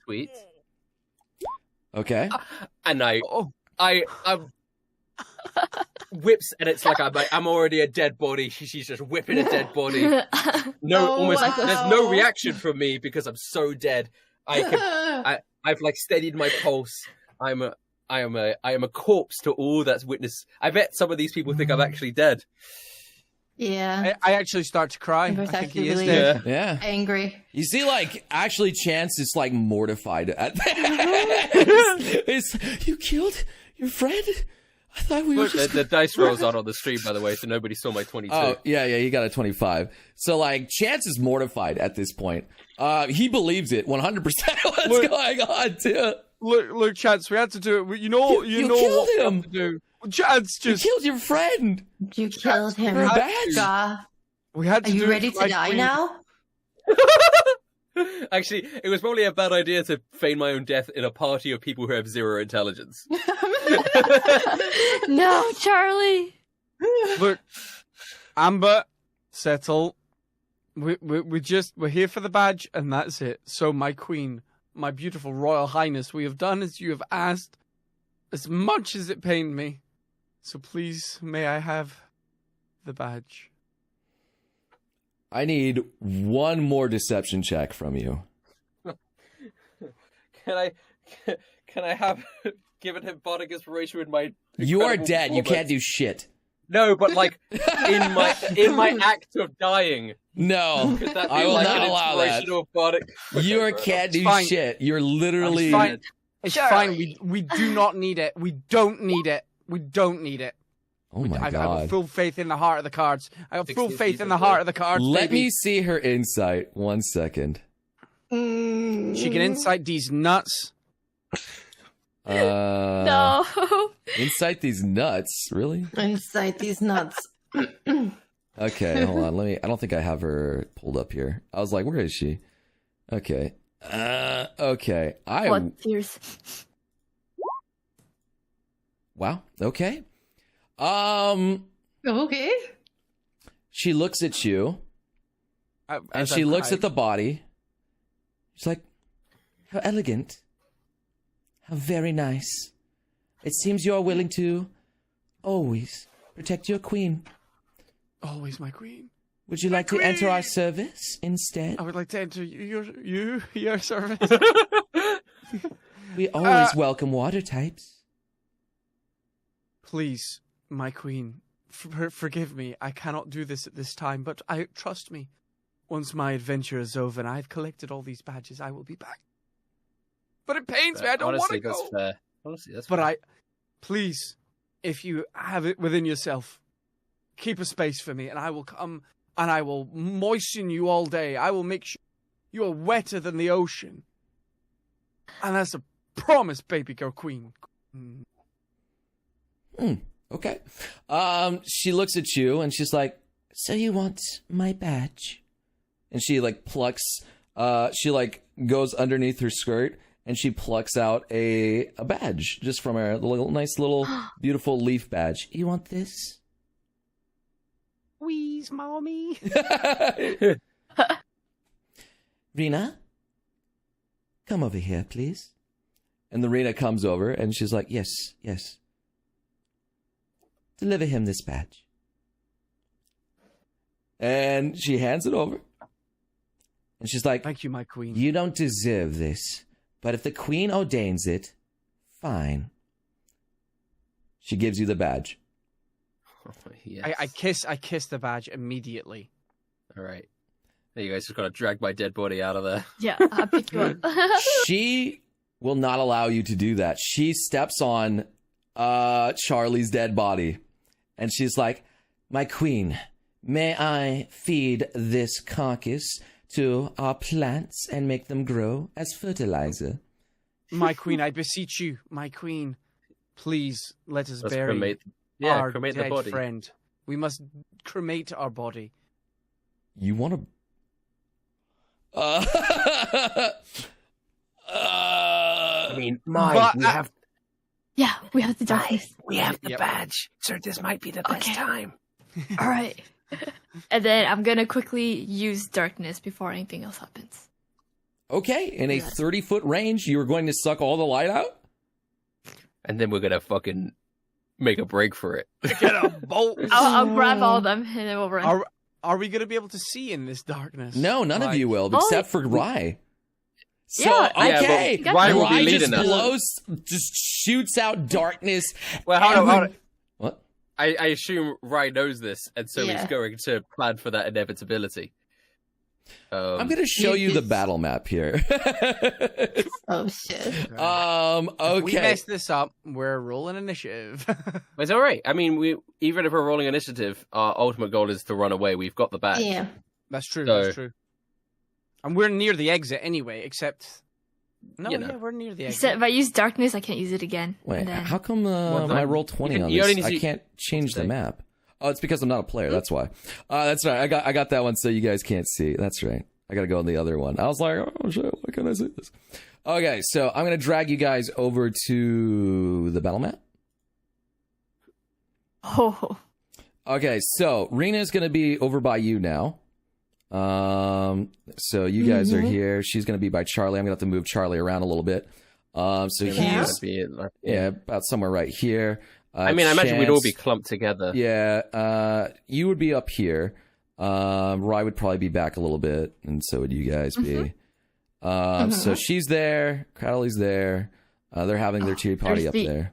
Sweet. Okay. And Oh. I'm whips, and it's like I'm already a dead body. She's just whipping a dead body. No, Oh, almost. wow. There's no reaction from me because I'm so dead. I've like steadied my pulse. I am a corpse to all that's witnessed. I bet some of these people think I'm actually dead. Yeah. I actually start to cry. It was I think he actually is really- dead. Yeah. Angry. You see, like, actually, Chance is, like, mortified at it's, you killed your friend? I thought we were Look, just... the dice rolls on the stream, by the way, so nobody saw my 22. Oh, yeah, he got a 25. So, like, Chance is mortified at this point. He believes it 100% what's Look. going on, too. Look, Chance, we had to do it. You know You what killed we him. have to do. Chance, You just killed your friend. You killed him. For a badge. God. we had to Are do you it ready for to my die queen. now? Actually, it was probably a bad idea to feign my own death in a party of people who have zero intelligence. No, Charlie. Look, Amber, settle. We're here for the badge, and that's it. So, my queen, my beautiful royal highness, we have done as you have asked, as much as it pained me. So please, may I have the badge? I need one more deception check from you. Can I have given him bardic inspiration with my? You are incredible dead. You performance? can't do shit. No, but like in my act of dying, No, could that be I will like not an allow that. inspirational bardic? You Okay, can't do fine. shit. You're literally... It's fine. It's Charlie. fine. We do not need it. We don't need it. We don't need it. Oh my I god. have full faith in the heart of the cards. I have full faith in the heart of the cards. Let baby. me see her insight. 1 second. She can insight these nuts. No. Insight these nuts, really? Inside these nuts. Okay, hold on. I don't think I have her pulled up here. I was like, where is she? Okay. Okay. What tears? Wow. Okay. Okay. She looks at you and she looks at the body. She's like, how elegant. How very nice. It seems you're willing to always protect your queen. Always my queen. Would you like to enter our service instead? I would like to enter your service. We always welcome water types. Please, my queen, forgive me. I cannot do this at this time, but trust me. Once my adventure is over and I've collected all these badges, I will be back. But it pains me. I don't want to go. That's fair. Honestly, that's But fair. please, if you have it within yourself, keep a space for me, and I will come and I will moisten you all day. I will make sure you are wetter than the ocean. And that's a promise, baby girl queen. Okay. She looks at you and she's like, so you want my badge? And she like plucks, she like goes underneath her skirt and she plucks out a badge just from her nice little beautiful leaf badge. You want this? Wheeze, mommy. Rena, come over here, please. And the Rena comes over and she's like, yes. Deliver him this badge. And she hands it over. And she's like, Thank you, my queen. you don't deserve this. But if the queen ordains it, fine. She gives you the badge. Yes. I kiss the badge immediately. All right. You guys just got to drag my dead body out of there. Yeah, I'll pick you up. She will not allow you to do that. She steps on Charlie's dead body. And she's like, my queen, may I feed this carcass to our plants and make them grow as fertilizer? My queen, I beseech you, my queen, please let us Let's bury cremate our the dead body. friend. We must cremate our body. You want to... I mean, But we have Yeah, we have the darkness. the Yep. badge, so this might be the best Okay. time. All right. And then I'm gonna quickly use darkness before anything else happens. Okay, in a 30-foot range, you are going to suck all the light out? And then we're gonna fucking make a break for it. Get a bolt. I'll grab all of them and then we'll run. Are we going to be able to see in this darkness? No, none of you will, Oh, except for Rye. So, Yeah, okay, but Rye will be Rye leading just us. just shoots out darkness. Well, hold on. What? I assume Rye knows this, and so Yeah. he's going to plan for that inevitability. I'm going to show you the battle map here. Oh shit. If we Okay. mess this up, we're rolling initiative. It's all right. I mean, even if we're rolling initiative, our ultimate goal is to run away. We've got the badge. Yeah. That's true. So- That's true. And we're near the exit anyway. Except, no, You know. yeah, we're near the exit. Except if I use darkness, I can't use it again. Wait, And then... how come Well, when I then roll 20 you can- on you only this, need I to- can't change the Say. map? Oh, it's because I'm not a player. That's why. That's right. I got that one so you guys can't see. That's right. I got to go on the other one. I was like, oh shit, why can't I see this? Okay, so I'm going to drag you guys over to the battle map. Oh. Okay, so Rena's going to be over by you now. So you guys are here. She's going to be by Charlie. I'm going to have to move Charlie around a little bit. So Yeah. he's about somewhere right here. I mean, I imagine we'd all be Chance- clumped together. Yeah, you would be up here. Rye would probably be back a little bit, and so would you guys be. So she's there. Crowley's there. They're having their tea party there's up the- there.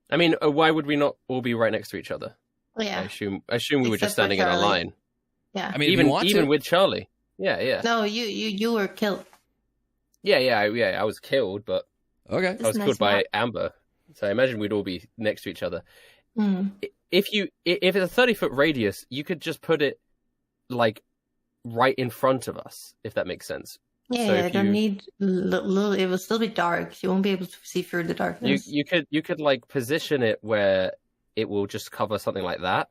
I mean, why would we not all be right next to each other? I Yeah. assume we were Except just for standing in a Charlie. line. Yeah. I mean, if Even you want to. with Charlie. Yeah. No, you were killed. I was killed, but Okay. I was That's killed nice by map. Amber. So I imagine we'd all be next to each other. Mm. if it's a 30-foot radius, you could just put it like right in front of us, if that makes sense. Yeah, So I if don't you- need little. It will still be dark. You won't be able to see through the darkness. You could like position it where it will just cover something like that,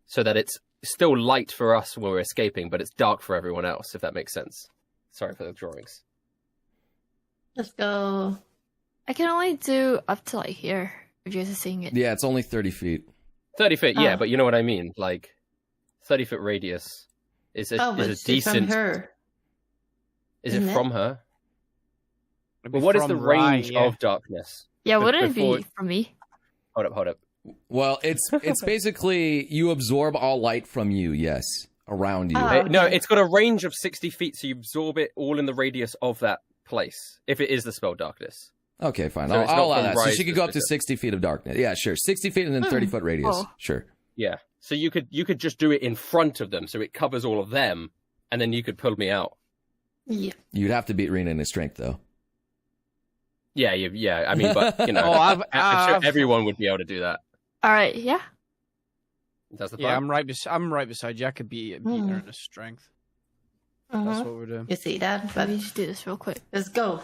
so that it's still light for us when we're escaping, but it's dark for everyone else, if that makes sense. Sorry for the drawings. Let's go. I can only do up to like here. If you're just seeing it. Yeah, it's only 30 feet. 30 feet, yeah, Oh. but you know what I mean. Like 30-foot radius is Oh, but a it's decent. from her. Is it isn't it? from her? It'd But be what is from the Rye, range yeah. of darkness? Yeah, Be- wouldn't it before- be from me? Hold up. Well, it's basically you absorb all light from you, yes, around you. Oh. No, okay. it's got a range of 60 feet, so you absorb it all in the radius of that place, if it is the spell darkness. Okay, fine. So I'll it's not allow from that. So Rise she could go up to specific. 60 feet of darkness. Yeah, sure. 60 feet and then 30-foot radius. Oh. Sure. Yeah. So you could just do it in front of them, so it covers all of them, and then you could pull me out. Yeah. You'd have to beat Rena in his strength, though. Yeah. I mean, but you know, Oh, I'm sure everyone would be able to do that. All right. Yeah. That's the Yeah, plan. I'm right beside you. I could beat her in a strength. That's Mhm. what we're doing. You see that? But Let me just do this real quick. let's go.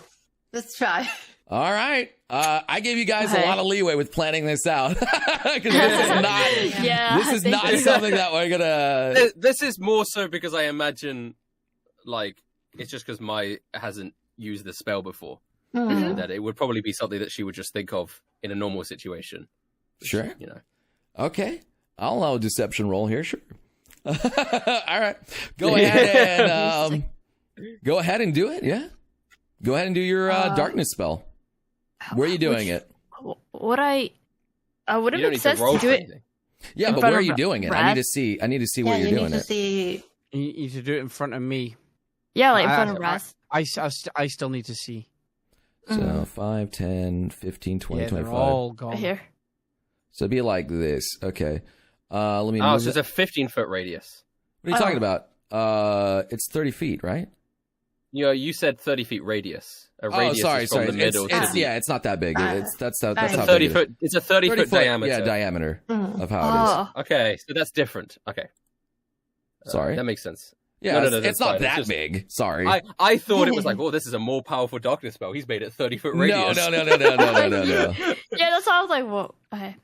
Let's try. All right. I gave you guys a Okay. lot of leeway with planning this out. Because this is not... Yeah. This is thank not you. something that we're gonna. This is more so because I imagine, like, it's just because Mai hasn't used the spell before. Hmm. That it would probably be something that she would just think of in a normal situation. Sure. You know. Okay. I'll allow a deception roll here. Sure. All right. Go ahead and do it. Yeah. Go ahead and do your darkness spell. Where are you doing it? Would I? Would it You don't make need sense to roll to do for it? anything. Yeah, In but front where are of you doing it? I Raz? need to see. I need to see Yeah, where you you're need doing to it. see. You need to do it in front of me. Yeah, like in I- front of Raz. I still need to see. So 5, 10, 15, 20, Yeah, they're 25. all gone. Right here. So it'd be like this. Okay. Let me Oh, move so it. it's a 15-foot radius. What are you talking about? It's 30 feet, right? You know, you said 30 feet radius. A radius sorry. is from the middle to the Yeah, it's not that big. That's how It's a big 30 it is. foot. It's a 30-foot diameter. Yeah, diameter Mhm. of how it is. Oh, Okay, so that's different. Okay. Sorry. That makes sense. Yeah, No, it's that's not fine. It's that just- big. Sorry. I thought it was like, oh, this is a more powerful darkness spell. He's made it 30-foot No, radius. no. yeah. That's why I was like, whoa. Okay.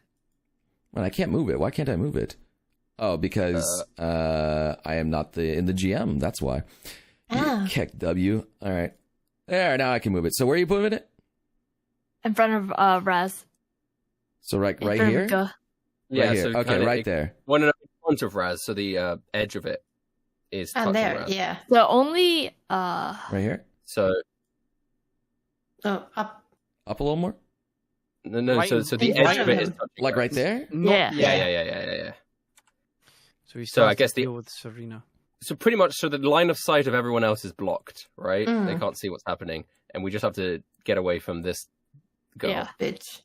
Well, I can't move it. Why can't I move it? Oh, because I am not in the GM. That's why. Ah. Kick W. All right. There, now I can move it. So where are you moving it? In front of Raz. So right In front of here? Gus. Yeah, Right here. so Okay, kinda right there. One in front of Raz, so the edge of it is touching And there, Raz. yeah. The only Right here? So Oh, up. Up a little more? no, Right so the in edge front of of it is him. touching Like Raz. right there? Not Yeah. yet. Yeah. So we So still I have guess to the- deal with Tsareena. So pretty much, so the line of sight of everyone else is blocked, right? Mm. They can't see what's happening, and we just have to get away from this girl. Yeah. Bitch.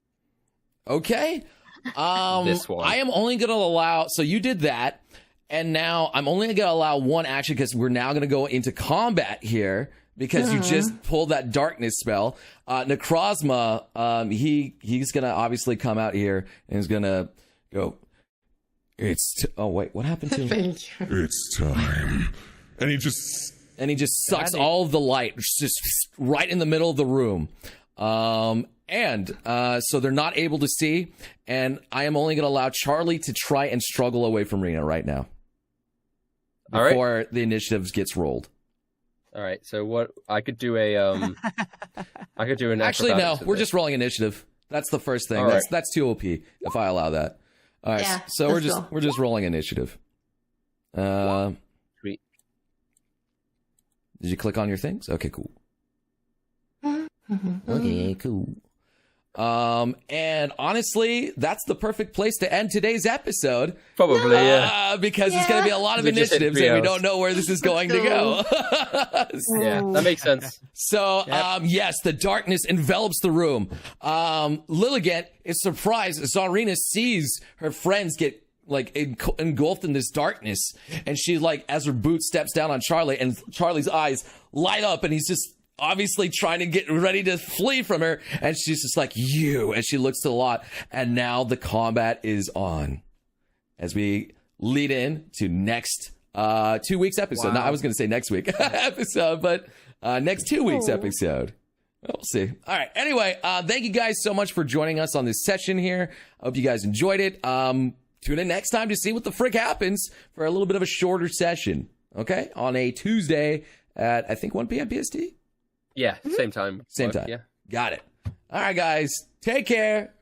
Okay. This one. I am only going to allow. So you did that, and now I'm only going to allow one action because we're now going to go into combat here because you just pulled that darkness spell. Necrozma, he's going to obviously come out here and is going to go. Oh wait, what happened to him? Thank you. It's time. And he just Sucks all of the light just right in the middle of the room. So they're not able to see, and I am only going to allow Charlie to try and struggle away from Rena right now All right. before the initiative gets rolled. All right. So what I could do I could do an Actually, no, acrobatics with we're it. just rolling initiative. That's the first thing. All right. That's too OP if I allow that. All right, Yeah, so let's go. we're just rolling initiative. Sweet. Did you click on your things? Okay, cool. Mhm. Okay, cool. And honestly, that's the perfect place to end today's episode. Probably, yeah. Because it's going to be a lot of We just hit initiatives 3 and we hours. don't know where this is going to go. Yeah, that makes sense. So, yes, the darkness envelops the room. Lilligant is surprised as Zarina sees her friends get like engulfed in this darkness. And she as her boot steps down on Charlie and Charlie's eyes light up and he's just obviously trying to get ready to flee from her. And she's just like, you, and she looks to the lot. And now the combat is on. as we lead in to next 2 weeks episode. Wow. No, I was going to say next week episode, but next 2 weeks episode. We'll see. All right. Anyway, thank you guys so much for joining us on this session here. I hope you guys enjoyed it. Tune in next time to see what the frick happens for a little bit of a shorter session. Okay? On a Tuesday at, I think, 1 p.m. PST? Yeah, same time. Same time. Yeah. Got it. All right, guys. Take care.